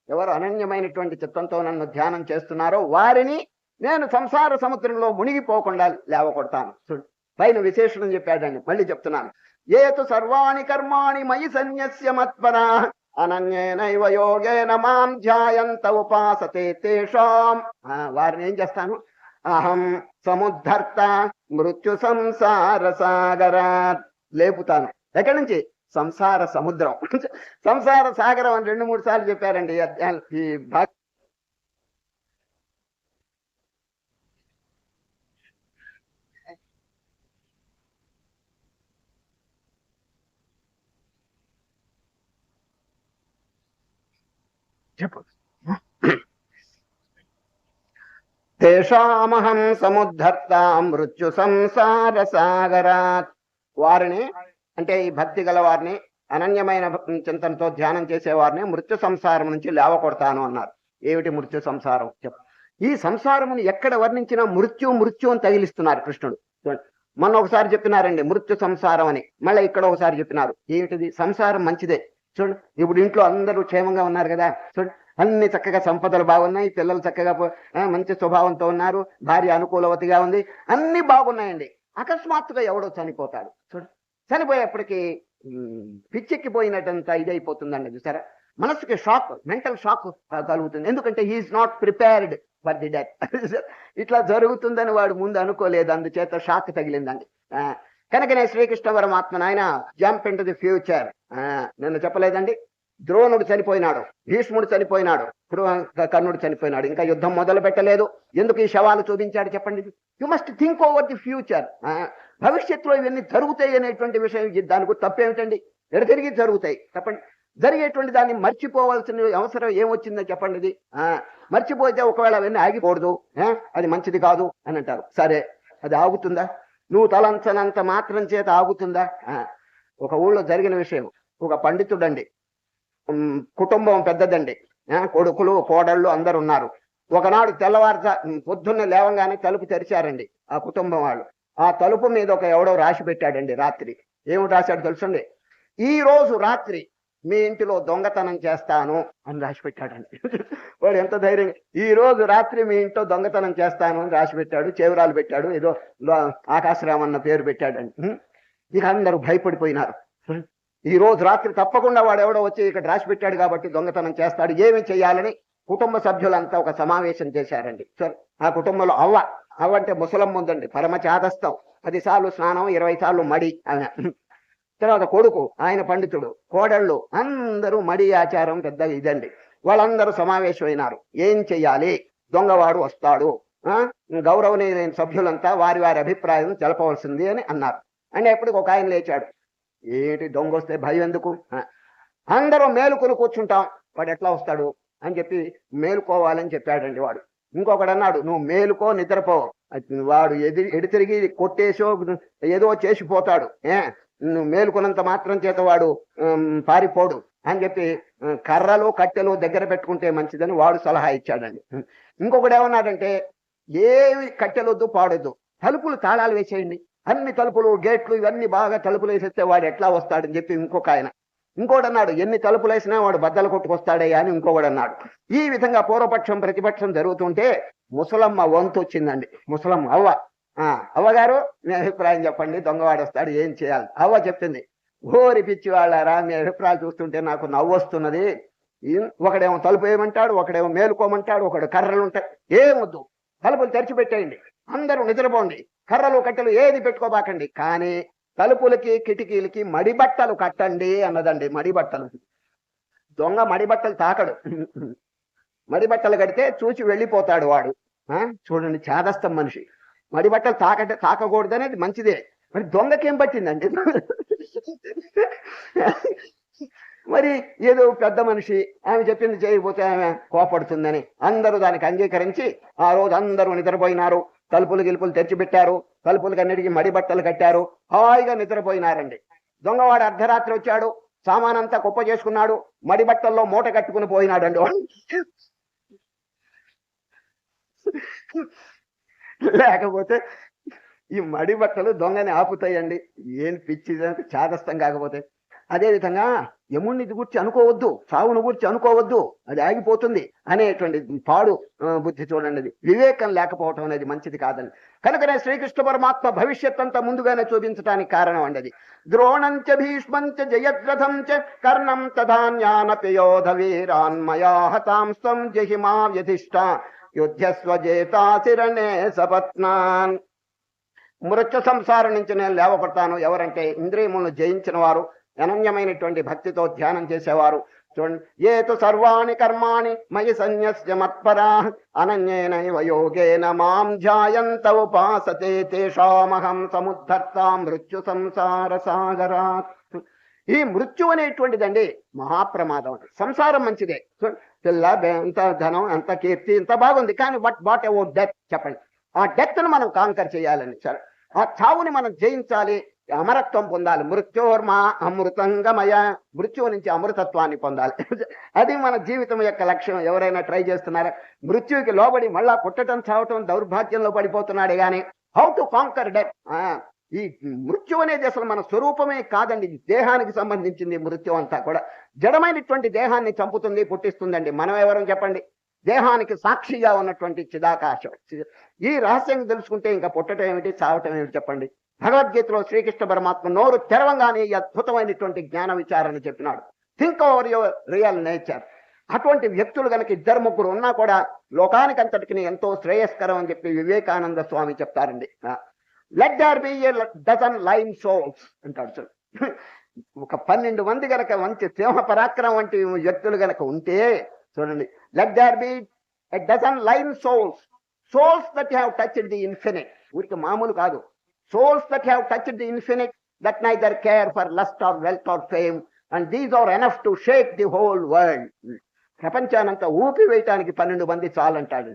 ఎవరు అనన్యమైనటువంటి చిత్తంతో నన్ను ధ్యానం చేస్తున్నారో వారిని నేను సంసార సముద్రంలో మునిగిపోకుండా లేవకొడతాను. పైన విశేషణం చెప్పాడండి, మళ్ళీ చెప్తున్నాను. ఏతు సర్వాణి కర్మాణి మయి సన్యస్య మత్పరా అనన్యేనైవ యోగేన మాం ధ్యాయంత ఉపాసతే తేషాం. వారిని ఏం చేస్తాను? అహం సముద్ధర్త మృత్యు సంసార సాగరాత్. లేపుతాను. ఎక్కడి నుంచి? సంసార సముద్రం. సంసార సాగరం అని 2-3 సార్లు చెప్పారండి ఈ చెప్పు. తేషామహం సముద్ధర్త మృత్యు సంసార సాగరాత్. వారిని అంటే ఈ భక్తి గల వారిని అనన్యమైన చింతనతో ధ్యానం చేసేవారిని మృత్యు సంసారం నుంచి లేవకొడతాను అన్నారు. ఏమిటి మృత్యు సంసారం? ఈ సంసారమును ఎక్కడ వర్ణించినా మృత్యు అని తగిలిస్తున్నారు కృష్ణుడు. మొన్న ఒకసారి చెప్పినారండి మృత్యు సంసారం అని, మళ్ళీ ఇక్కడ ఒకసారి చెప్పినారు. ఏమిటిది? సంసారం మంచిదే చూడు. ఇప్పుడు ఇంట్లో అందరూ క్షేమంగా ఉన్నారు కదా చూడు, అన్ని చక్కగా సంపదలు బాగున్నాయి, పిల్లలు చక్కగా మంచి స్వభావంతో ఉన్నారు, భార్య అనుకూలవతిగా ఉంది, అన్ని బాగున్నాయండి. అకస్మాత్తుగా ఎవడో చనిపోతాడు చూడు. చనిపోయేప్పటికీ పిచ్చెక్కిపోయినట్టంత ఇదైపోతుందండి చూసారా. మనసుకి షాక్, మెంటల్ షాక్ కలుగుతుంది. ఎందుకంటే he is not prepared for the death. ఇట్లా జరుగుతుందని వాడు ముందు అనుకోలేదు, అందుచేత షాక్ తగిలిందండి. కనుకనే శ్రీకృష్ణ పరమాత్మ ఆయన jump in to the future. నిన్న చెప్పలేదండి, ద్రోణుడు చనిపోయినాడు, భీష్ముడు చనిపోయినాడు, కర్ణుడు చనిపోయినాడు, ఇంకా యుద్ధం మొదలు పెట్టలేదు. ఎందుకు ఈ శవాలు చూపించాడు చెప్పండి? You must think over the future. భవిష్యత్తులో ఇవన్నీ జరుగుతాయి అనేటువంటి విషయం, దానికి తప్పేమిటండి? ఎడతిరిగి జరుగుతాయి చెప్పండి. జరిగేటువంటి దాన్ని మర్చిపోవాల్సిన అవసరం ఏమొచ్చిందో చెప్పండి. ఇది మర్చిపోతే ఒకవేళ అవన్నీ ఆగిపోకూడదు, అది మంచిది కాదు అని అంటారు. సరే, అది ఆగుతుందా? నువ్వు తలంచనంత మాత్రం చేత ఆగుతుందా? ఒక ఊళ్ళో జరిగిన విషయం. ఒక పండితుడండి, కుటుంబం పెద్దదండి, కొడుకులు కోడళ్ళు అందరు ఉన్నారు. ఒకనాడు తెల్లవారుజా పొద్దున్న లేవంగానే తలుపు తెరిచారండి ఆ కుటుంబం వాళ్ళు. ఆ తలుపు మీద ఒక ఎవడో రాసి పెట్టాడండి రాత్రి. ఏమిటి రాశాడు తెలుసండి? ఈ రోజు రాత్రి మీ ఇంటిలో దొంగతనం చేస్తాను అని రాసి పెట్టాడండి. వాడు ఎంత ధైర్యంగా ఈ రోజు రాత్రి మీ ఇంట్లో దొంగతనం చేస్తాను అని రాసి పెట్టాడు. చేవరాలు పెట్టాడు, ఏదో ఆకాశరామ్ అన్న పేరు పెట్టాడండి. ఇక అందరూ భయపడిపోయినారు. ఈ రోజు రాత్రి తప్పకుండా వాడు ఎవడో వచ్చి ఇక్కడ రాసి పెట్టాడు కాబట్టి దొంగతనం చేస్తాడు, ఏమి చేయాలని కుటుంబ సభ్యులంతా ఒక సమావేశం చేశారండి. సరే, ఆ కుటుంబంలో అవ్వ అంటే ముసలమ్మ ఉందండి, పరమ చాదస్తం, 10 సార్లు స్నానం, 20 సార్లు మడి. తర్వాత కొడుకు, ఆయన పండితుడు, కోడళ్ళు అందరూ మడి ఆచారం పెద్ద ఇదండి. వాళ్ళందరూ సమావేశమైనారు. ఏం చెయ్యాలి? దొంగవాడు వస్తాడు, గౌరవనీయులైన సభ్యులంతా వారి వారి అభిప్రాయం తెలపవలసింది అని అన్నారు. అంటే ఎప్పటికి ఒక ఆయన లేచాడు. ఏంటి దొంగ వస్తే భయం ఎందుకు? అందరూ మేలుకొని కూర్చుంటాం, వాడు ఎట్లా వస్తాడు అని చెప్పి మేలుకోవాలని చెప్పాడండి వాడు. ఇంకొకడు అన్నాడు, నువ్వు మేలుకో, నిద్రపో, వాడు ఎడితిరిగి కొట్టేసో ఏదో చేసిపోతాడు, నువ్వు మేలుకున్నంత మాత్రం చేత వాడు పారిపోడు అని చెప్పి కర్రలు కట్టెలు దగ్గర పెట్టుకుంటే మంచిదని వాడు సలహా ఇచ్చాడండి. ఇంకొకడు ఏమన్నాడంటే, ఏవి కట్టెలొద్దు పాడొద్దు, తలుపులు తాళాలు వేసేయండి, అన్ని తలుపులు గేట్లు ఇవన్నీ బాగా తలుపులు వేసేస్తే వాడు ఎట్లా వస్తాడని చెప్పి ఇంకొక ఆయన. ఇంకోటి అన్నాడు, ఎన్ని తలుపులు వేసినా వాడు బద్దలు కొట్టుకొస్తాడయ్యా అని ఇంకొకడు అన్నాడు. ఈ విధంగా పూర్వపక్షం ప్రతిపక్షం జరుగుతుంటే ముసలమ్మ వంతు వచ్చిందండి. ముసలమ్మ అవ్వగారు మీ అభిప్రాయం చెప్పండి, దొంగవాడు వస్తాడు, ఏం చేయాలి? అవ్వ చెప్పింది, ఓరి పిచ్చి వాళ్ళారా, మీ అభిప్రాయాలు చూస్తుంటే నాకు నవ్వు వస్తున్నది. ఒకడేమో తలుపు వేయమంటాడు, ఒకడేమో మేలుకోమంటాడు, ఒకడు కర్రలు ఉంటాయి. ఏమొద్దు, తలుపులు తెరిచిపెట్టేయండి, అందరూ నిద్రపోండి, కర్రలు కట్టెలు ఏది పెట్టుకోబాకండి, కానీ తలుపులకి కిటికీలకి మడిబట్టలు కట్టండి అన్నదండి. మడిబట్టలు, దొంగ మడిబట్టలు తాకడు, మడిబట్టలు కడితే చూచి వెళ్ళిపోతాడు వాడు. చూడండి, చాదస్తం మనిషి. మడిబట్టలు తాకకూడదు అనేది మంచిదే, మరి దొంగకేం పట్టిందండి? మరి ఏదో పెద్ద మనిషి, ఆమె చెప్పింది చేయకపోతే ఆమె కోపడుతుందని అందరూ దానికి అంగీకరించి ఆ రోజు అందరూ నిద్రపోయినారు. తలుపులు గిలుపులు తెరిచిపెట్టారు, తలుపులకి అన్నిటికీ మడి బట్టలు కట్టారు, హాయిగా నిద్రపోయినారండి. దొంగవాడు అర్ధరాత్రి వచ్చాడు, సామానంతా కుప్ప చేసుకున్నాడు, మడి బట్టల్లో మూట కట్టుకుని పోయినాడండి వాడు. లేకపోతే ఈ మడి బట్టలు దొంగని ఆపుతాయండి. ఏం పిచ్చి చాదస్తం కాకపోతే. అదేవిధంగా యముణ్ణి గురించి అనుకోవద్దు, చావును గురించి అనుకోవద్దు, అది ఆగిపోతుంది అనేటువంటి పాడు బుద్ధి చూడండి. వివేకం లేకపోవటం అనేది మంచిది కాదని. కనుకనే శ్రీకృష్ణ పరమాత్మ భవిష్యత్ అంతా ముందుగానే చూపించడానికి కారణం అండి అది. ద్రోణంచ భీష్మంచ జయద్రథం చ కర్ణం తధాన్యానపయోధ వీరాన్మయా హతాంస్తం జహిమా వ్యధిష్ట యుద్ధస్వజేతాశిరణే సపత్నాన్. మృత్యు సంసారం నుంచి నేను లేవపడతాను. ఎవరంటే ఇంద్రియములను జయించిన వారు, అనన్యమైనటువంటి భక్తితో ధ్యానం చేసేవారు. చూడండి, ఏతు సర్వాణి కర్మాణి మయి సన్యస్య మత్పరా అనన్యేనైవ యోగేన మాం ధ్యాయంత ఉపాసతే తేషామహం సముద్ధర్తా మృత్యు సంసార సాగరాత్. ఈ మృత్యు అనేటువంటిదండి మహాప్రమాదం. సంసారం మంచిదే, పిల్ల, ఎంత ధనం, ఎంత కీర్తి, ఇంత బాగుంది, కానీ వాట్ అబౌట్ డెత్ చెప్పండి. ఆ డెత్ ను మనం కాంకర్ చేయాలని, సరే, ఆ చావుని మనం జయించాలి. అమరత్వం పొందాలి. మృత్యోర్మా అమృతంగమయ, మృత్యువు నుంచి అమృతత్వాన్ని పొందాలి. అది మన జీవితం యొక్క లక్ష్యం. ఎవరైనా ట్రై చేస్తున్నారా? మృత్యువుకి లోబడి మళ్ళా పుట్టడం చావటం దౌర్భాగ్యంలో పడిపోతున్నాడే గాని హౌ టు కాంకర్ డెత్. ఈ మృత్యు అనేది అసలు మన స్వరూపమే కాదండి, దేహానికి సంబంధించింది మృత్యు అంతా కూడా. జడమైనటువంటి దేహాన్ని చంపుతుంది, పుట్టిస్తుందండి. మనం ఎవరం చెప్పండి? దేహానికి సాక్షిగా ఉన్నటువంటి చిదాకాశం. ఈ రహస్యం తెలుసుకుంటే ఇంకా పుట్టడం ఏమిటి, చావటం ఏమిటి చెప్పండి? భగవద్గీతలో శ్రీకృష్ణ పరమాత్మ నోరు తెరవంగానే ఈ అద్భుతమైనటువంటి జ్ఞాన విచారణ చెప్పినాడు. Think over your real nature. అటువంటి వ్యక్తులు కనుక 2-3 ఉన్నా కూడా లోకానికి అంతటికి ఎంతో శ్రేయస్కరం అని చెప్పి వివేకానంద స్వామి చెప్తారండి. Let there be a dozen lion souls అంటాడు సార్. ఒక 12 మంది గనక మంచి సింహ పరాక్రమం వంటి వ్యక్తులు గనక ఉంటే చూడండి, let there be a dozen lion souls, souls that have touched the infinite. ఊరికి మామూలు కాదు, souls that have touched the infinite, that neither care for lust or wealth or fame, and these are enough to shake the whole world. ప్రపంచానంతా ఊపి వేయటానికి 12 మంది చాలంటాడు.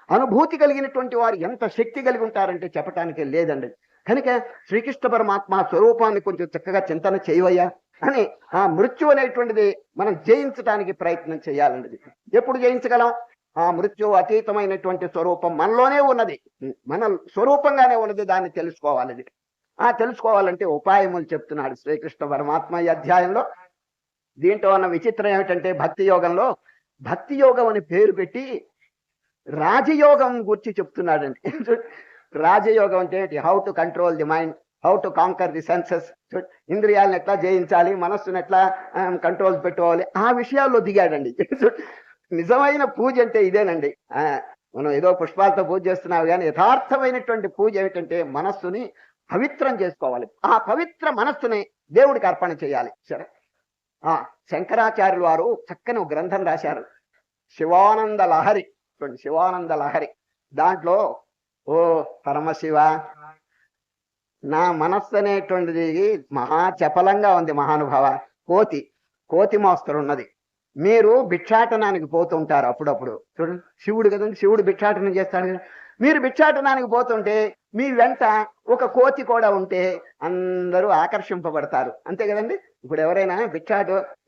అనుభూతి కలిగినటువంటి వారు ఎంత శక్తి కలిగి ఉంటారంటే చెప్పటానికి లేదండి. కనుక శ్రీకృష్ణ పరమాత్మ స్వరూపాన్ని కొంచెం చక్కగా చింతన చేయవయ్యా అని ఆ మృత్యు అనేటువంటిది మనం జయించడానికి ప్రయత్నం చేయాలండి. ఎప్పుడు జయించగలం? ఆ మృత్యు అతీతమైనటువంటి స్వరూపం మనలోనే ఉన్నది, మన స్వరూపంగానే ఉన్నది. దాన్ని తెలుసుకోవాలి. తెలుసుకోవాలంటే ఉపాయములు చెప్తున్నాడు శ్రీకృష్ణ పరమాత్మ ఈ అధ్యాయంలో. దీంట్లో ఉన్న విచిత్రం ఏమిటంటే భక్తి యోగంలో భక్తి యోగం అని పేరు పెట్టి రాజయోగం గురించి చెప్తున్నాడండి. రాజయోగం అంటే how to control the mind, how to conquer the senses. ఇంద్రియాలను ఎట్లా జయించాలి, మనస్సును ఎట్లా కంట్రోల్ పెట్టుకోవాలి, ఆ విషయాల్లో దిగాడండి. నిజమైన పూజ అంటే ఇదేనండి. మనం ఏదో పుష్పాలతో పూజ చేస్తున్నావు కానీ యథార్థమైనటువంటి పూజ ఏమిటంటే మనస్సుని పవిత్రం చేసుకోవాలి. ఆ పవిత్ర మనస్సుని దేవుడికి అర్పణ చేయాలి. సరే, శంకరాచార్యులు వారు చక్కని ఒక గ్రంథం రాశారు, శివానంద లహరి. చూడండి, శివానంద లహరి. దాంట్లో ఓ పరమశివ, నా మనస్సు అనేటువంటిది మహా చపలంగా ఉంది మహానుభావ. కోతి మోస్తరు ఉన్నది. మీరు భిక్షాటనానికి పోతుంటారు అప్పుడప్పుడు. చూడండి, శివుడు కదండి, శివుడు భిక్షాటనం చేస్తాడు కదా. మీరు భిక్షాటనానికి పోతుంటే మీ వెంట ఒక కోతి కూడా ఉంటే అందరూ ఆకర్షింపబడతారు, అంతే కదండి. ఇప్పుడు ఎవరైనా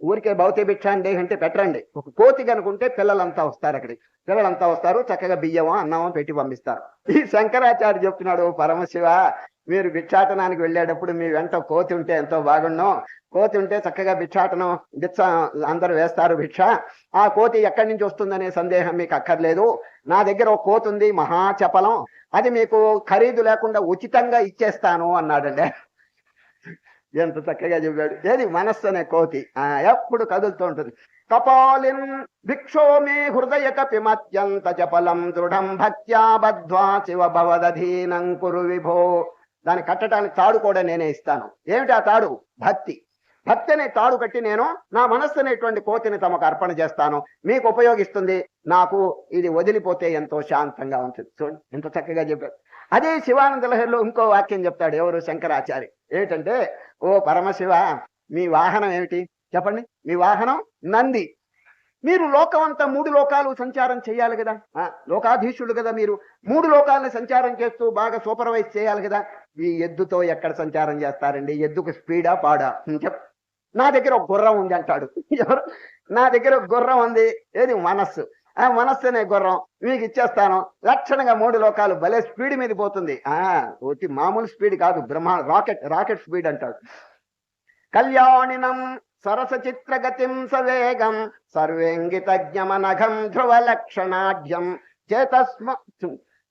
ఊరికే భౌతిక భిక్ష అంటే పెట్టరండి. ఒక కోతి కనుకుంటే పిల్లలంతా వస్తారు, పిల్లలంతా వస్తారు, చక్కగా బియ్యమో అన్నమో పెట్టి పంపిస్తారు. ఈ శంకరాచార్య చెప్తున్నాడు, పరమశివ మీరు భిక్షాటనానికి వెళ్ళేటప్పుడు మీ వెంట కోతి ఉంటే ఎంతో బాగుండు. కోతి ఉంటే చక్కగా భిక్షాటనం అందరూ వేస్తారు భిక్ష. ఆ కోతి ఎక్కడి నుంచి వస్తుందనే సందేహం మీకు అక్కర్లేదు. నా దగ్గర ఒక కోతి ఉంది మహా చపలం, అది మీకు ఖరీదు లేకుండా ఉచితంగా ఇచ్చేస్తాను అన్నాడండి. ఎంత చక్కగా చెప్పాడు. ఏది మనస్సు అనే కోతి ఎప్పుడు కదులుతూ ఉంటుంది. కపాలిన్ భిక్షో మే హృదయ కపిమత్యంత చపలం దృఢం భక్త్యా బద్ధ్వా శివ భవదధీనం కురు విభో. దాన్ని కట్టడానికి తాడు కూడా నేనే ఇస్తాను. ఏమిటి ఆ తాడు? భక్తి. భక్తి అనే తాడు కట్టి నేను నా మనస్సు అనేటువంటి కోతిని తమకు అర్పణ చేస్తాను, మీకు ఉపయోగిస్తుంది. నాకు ఇది వదిలిపోతే ఎంతో శాంతంగా ఉంటుంది. చూడండి ఎంత చక్కగా చెప్పారు. అదే శివానంద లహరిలో ఇంకో వాక్యం చెప్తాడు ఎవరు? శంకరాచార్య. ఏమిటంటే, ఓ పరమశివ మీ వాహనం ఏమిటి చెప్పండి? మీ వాహనం నంది. మీరు లోకమంతా 3 లోకాలు సంచారం చేయాలి కదా, లోకాధీశుడు కదా మీరు. 3 లోకాలను సంచారం చేస్తూ బాగా సూపర్వైజ్ చేయాలి కదా. ఈ ఎద్దుతో ఎక్కడ సంచారం చేస్తారండి? ఎద్దుకు స్పీడా పాడా? నా దగ్గర ఒక గుర్రం ఉంది అంటాడు. ఎవరు? నా దగ్గర ఒక గుర్రం ఉంది. ఏది? మనస్సు. ఆ మనస్సు అనే గుర్రం మీకు ఇచ్చేస్తాను. లక్షణంగా 3 లోకాలు భలే స్పీడ్ మీద పోతుంది. ఒకటి మామూలు స్పీడ్ కాదు, రాకెట్ స్పీడ్ అంటాడు. కళ్యాణినం సరస చిత్రగతిం సవేగం సర్వేంగితజ్ఞమనఘం ధ్రువ లక్షణాఢ్యం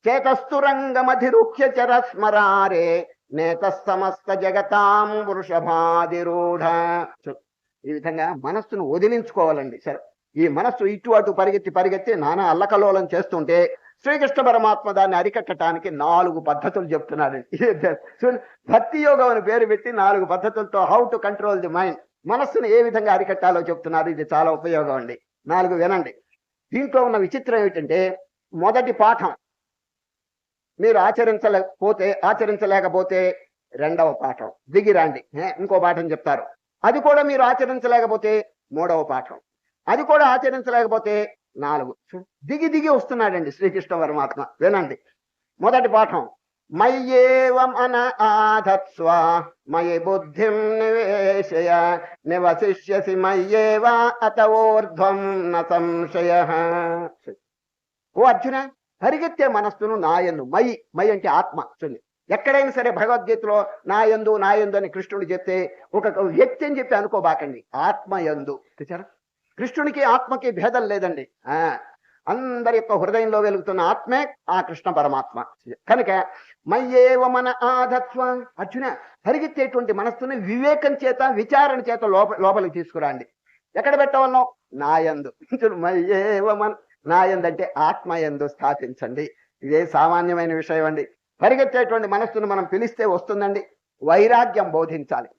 చేతస్తురంగమధిరుహ్య చరస్మరారే నేత సమస్త జగతాం వృషభాదిరూఢ. ఈ విధంగా మనస్సును వదిలించుకోవాలండి. సరే, ఈ మనస్సు ఇటు అటు పరిగెత్తి నానా అల్లకలోలం చేస్తుంటే శ్రీకృష్ణ పరమాత్మ దాన్ని అరికట్టడానికి 4 పద్ధతులు చెప్తున్నాడండి. భక్తి యోగం అని పేరు పెట్టి 4 పద్ధతులతో how to control the mind, మనస్సును ఏ విధంగా అరికట్టాలో చెప్తున్నారు. ఇది చాలా ఉపయోగం అండి. 4 వినండి. దీంట్లో ఉన్న విచిత్రం ఏమిటంటే, మొదటి పాఠం మీరు ఆచరించలేకపోతే 2వ పాఠం దిగిరండి, ఇంకో పాఠం చెప్తారు. అది కూడా మీరు ఆచరించలేకపోతే 3వ పాఠం, అది కూడా ఆచరించలేకపోతే 4. దిగి వస్తున్నాడండి శ్రీకృష్ణ పరమాత్మ. వినండి. మొదటి పాఠం మయ్యేవం అన ఆధత్స్వ మయి బుద్ధిం నివేశయ నివసిష్యసి మయ్యేవ అతవోర్ధ్వం న సంశయః. ఓ అర్జున, పరిగెత్తే మనస్సును నాయందు, మయి అంటే ఆత్మ. చూడండి, ఎక్కడైనా సరే భగవద్గీతలో నాయందు అని కృష్ణుడు చెప్తే ఒక వ్యక్తి అని చెప్పి అనుకోబాకండి, ఆత్మయందు. చూచారా, కృష్ణునికి ఆత్మకి భేదం లేదండి. అందరి యొక్క హృదయంలో వెలుగుతున్న ఆత్మే ఆ కృష్ణ పరమాత్మ. కనుక మయ్యేవ మన ఆధత్వ, అర్జున పరిగెత్తేటువంటి మనస్సుని వివేకం చేత విచారణ చేత లోపలికి తీసుకురండి. ఎక్కడ పెట్టవలను? నాయందు. మయ్యేవ మన, నాయందు అంటే ఆత్మయందు స్థాపించండి. ఇదే సామాన్యమైన విషయం అండి. పరిగెత్తేటువంటి మనస్సును మనం పిలిస్తే వస్తుందండి. వైరాగ్యం బోధించాలి,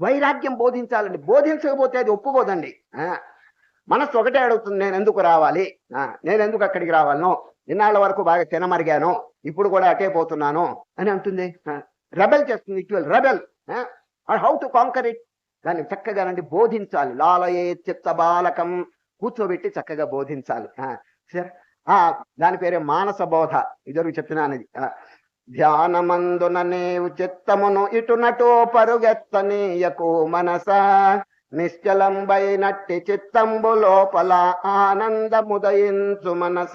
వైరాగ్యం బోధించాలండి. బోధించకపోతే అది ఒప్పుకోదండి. మనస్సు ఒకటే అడుగుతుంది, నేను ఎందుకు రావాలి, నేను ఎందుకు అక్కడికి రావాలను, ఇన్నాళ్ళ వరకు బాగా తినమరిగాను, ఇప్పుడు కూడా అటే పోతున్నాను అని అంటుంది. రెబెల్ చేస్తుంది, it will rebel. How to canker it, దాన్ని చక్కగానండి బోధించాలి. లాలయే చిత్త బాలకం, కూర్చోబెట్టి చక్కగా బోధించాలి. సరే, దాని పేరే మానస బోధ. ఇద్దరు చెప్తున్నాను. ధ్యానమందున నీవు చిత్తమును ఇటునటో పరుగెత్తనీయకు మనస, నిశ్చలంబైనట్టి చిత్తంబు లోపల ఆనందముదయించు మనస.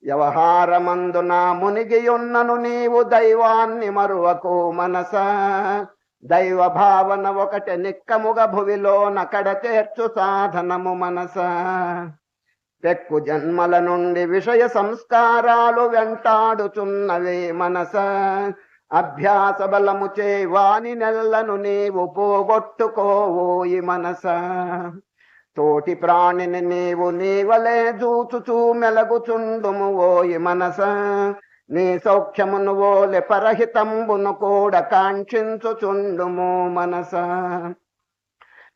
వ్యవహారమందున మునిగియున్నను నీవు దైవాన్ని మరువకు మనస, దైవ భావన ఒకటి నిక్కముగ భువిలో నకడ చేర్చు సాధనము మనస. పెక్కు జన్మల నుండి విషయ సంస్కారాలు వెంటాడుచున్నవే మనస, అభ్యాస బలము చే వాని నెల్లను నీవు పోగొట్టుకోవోయి మనస. తోటి ప్రాణిని నీవలే జూచుచూ మెలగుచుండుము ఓయి మనస, నీ సౌఖ్యమును ఓలె పరహితంబును కూడా కాంక్షించుచుండుము మనస.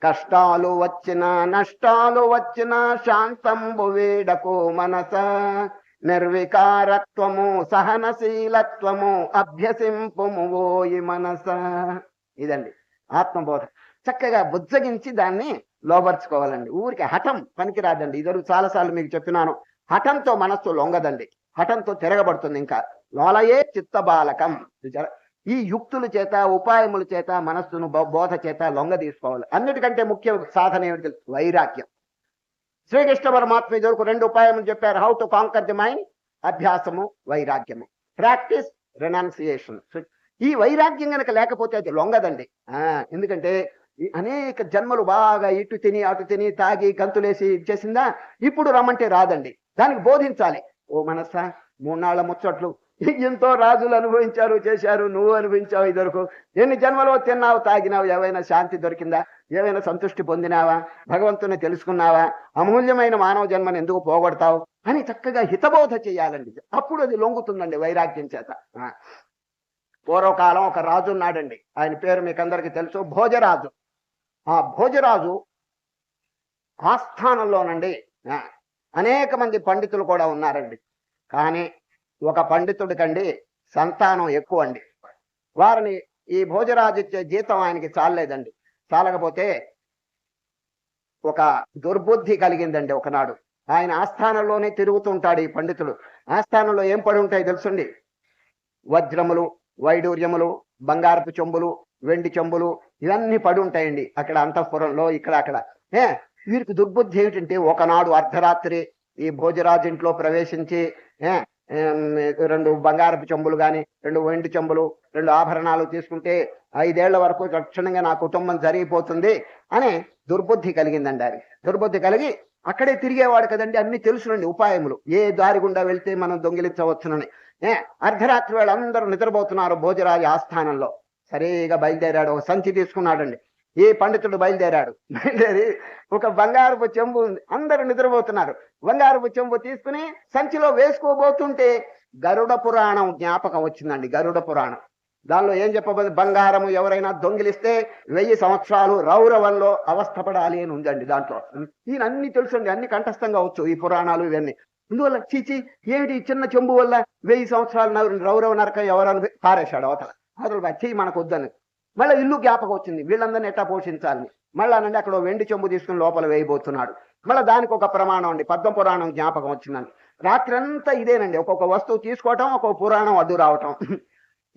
కష్టాలు వచ్చినా నష్టాలు వచ్చినా శాంతంబు వీడకు మనస, నిర్వికారత్వము సహనశీలత్వము అభ్యసింపుము ఓయి మనస. ఇదండి ఆత్మబోధ. చక్కగా బుజ్జగించి దాన్ని లోపరుచుకోవాలండి. ఊరికి హఠం పనికిరాదండి. ఇద్దరు చాలాసార్లు మీకు చెప్తున్నాను, హఠంతో మనస్సు లొంగదండి, హఠంతో తిరగబడుతుంది. ఇంకా లోలయే చిత్త బాలకం. ఈ యుక్తుల చేత ఉపాయముల చేత మనస్సును బోధ చేత లొంగ తీసుకోవాలి. అన్నిటికంటే ముఖ్య సాధన ఏమిటి? వైరాగ్యం. శ్రీకృష్ణ పరమాత్మ ఇదివరకు 2 ఉపాయములు చెప్పారు. How to conquer the mind, అభ్యాసము, వైరాగ్యము. Practice, renunciation. ఈ వైరాగ్యం కనుక లేకపోతే అది లొంగదండి. ఎందుకంటే అనేక జన్మలు బాగా ఇటు తిని అటు తిని తాగి గంతులేసి ఇచ్చేసిందా, ఇప్పుడు రమ్మంటే రాదండి. దానికి బోధించాలి. ఓ మనస్సా, 3 నాళ్ల ముచ్చట్లు ఎంతో రాజులు అనుభవించారు, చేశారు, నువ్వు అనుభవించావు. ఇదివరకు ఎన్ని జన్మలో తిన్నావు, తాగినావు, ఏవైనా శాంతి దొరికిందా, ఏవైనా సంతృష్టి పొందినావా, భగవంతుని తెలుసుకున్నావా, అమూల్యమైన మానవ జన్మను ఎందుకు పోగొడతావు అని చక్కగా హితబోధ చేయాలండి. అప్పుడు అది లొంగుతుందండి వైరాగ్యం చేత. పూర్వకాలం ఒక రాజు ఉన్నాడండి. ఆయన పేరు మీకు అందరికీ తెలుసు, భోజరాజు. ఆ భోజరాజు ఆస్థానంలోనండి అనేక మంది పండితులు కూడా ఉన్నారండి. కానీ ఒక పండితుడి కండి సంతానం ఎక్కువ అండి. వారిని ఈ భోజరాజు ఇచ్చే జీతం ఆయనకి చాలలేదండి. చాలకపోతే ఒక దుర్బుద్ధి కలిగిందండి. ఒకనాడు ఆయన ఆస్థానంలోనే తిరుగుతుంటాడు. ఈ పండితుడు ఆస్థానంలో ఏం పడి ఉంటాయి తెలుసండి? వజ్రములు, వైడూర్యములు, బంగారపు చెంబులు, వెండి చెంబులు, ఇవన్నీ పడి ఉంటాయండి అక్కడ అంతఃపురంలో, ఇక్కడ అక్కడ. వీరికి దుర్బుద్ధి ఏమిటంటే, ఒకనాడు అర్ధరాత్రి ఈ భోజరాజు ఇంట్లో ప్రవేశించి 2 బంగారపు చెంబులు కానీ 2 వెండి చెంబులు 2 ఆభరణాలు తీసుకుంటే 5 ఏళ్ల వరకు తక్షణంగా నా కుటుంబం జరిగిపోతుంది అని దుర్బుద్ధి కలిగిందండి. అది దుర్బుద్ధి కలిగి అక్కడే తిరిగేవాడు కదండి, అన్ని తెలుసునండి ఉపాయములు, ఏ దారి గుండా వెళ్తే మనం దొంగిలించవచ్చునని. అర్ధరాత్రి వేళ అందరూ నిద్రపోతున్నారు భోజరాజు ఆస్థానంలో. సరిగా బయలుదేరాడు, ఒక సంచి తీసుకున్నాడండి. ఈ పండితుడు బయలుదేరి ఒక బంగారపు చెంబు ఉంది, అందరూ నిద్రపోతున్నారు. బంగారపు చెంబు తీసుకుని సంచిలో వేసుకోబోతుంటే గరుడ పురాణం జ్ఞాపకం వచ్చిందండి. గరుడ పురాణం దానిలో ఏం చెప్పబోతుంది? బంగారము ఎవరైనా దొంగిలిస్తే 1000 సంవత్సరాలు రౌరవంలో అవస్థపడాలి అని ఉందండి. దాంట్లో ఈయన అన్ని తెలుసండి, అన్ని కంఠస్థంగా వచ్చు ఈ పురాణాలు ఇవన్నీ. అందువల్ల చీచి ఏమిటి చిన్న చెంబు వల్ల 1000 సంవత్సరాలు రౌరవ నరకం ఎవరని పారేశాడు అవతల వచ్చి మనకు వద్దని. మళ్ళీ ఇల్లు జ్ఞాపకం వచ్చింది, వీళ్ళందరినీ ఎట్టా పోషించాలని. మళ్ళా అనండి అక్కడ వెండి చెంబు తీసుకుని లోపల వేయబోతున్నాడు. మళ్ళీ దానికి ఒక ప్రమాణం అండి, పద్మ పురాణం జ్ఞాపకం వచ్చిందండి. రాత్రంతా ఇదేనండి, ఒక్కొక్క వస్తువు తీసుకోవటం, ఒక్కొక్క పురాణం అడ్డు రావటం.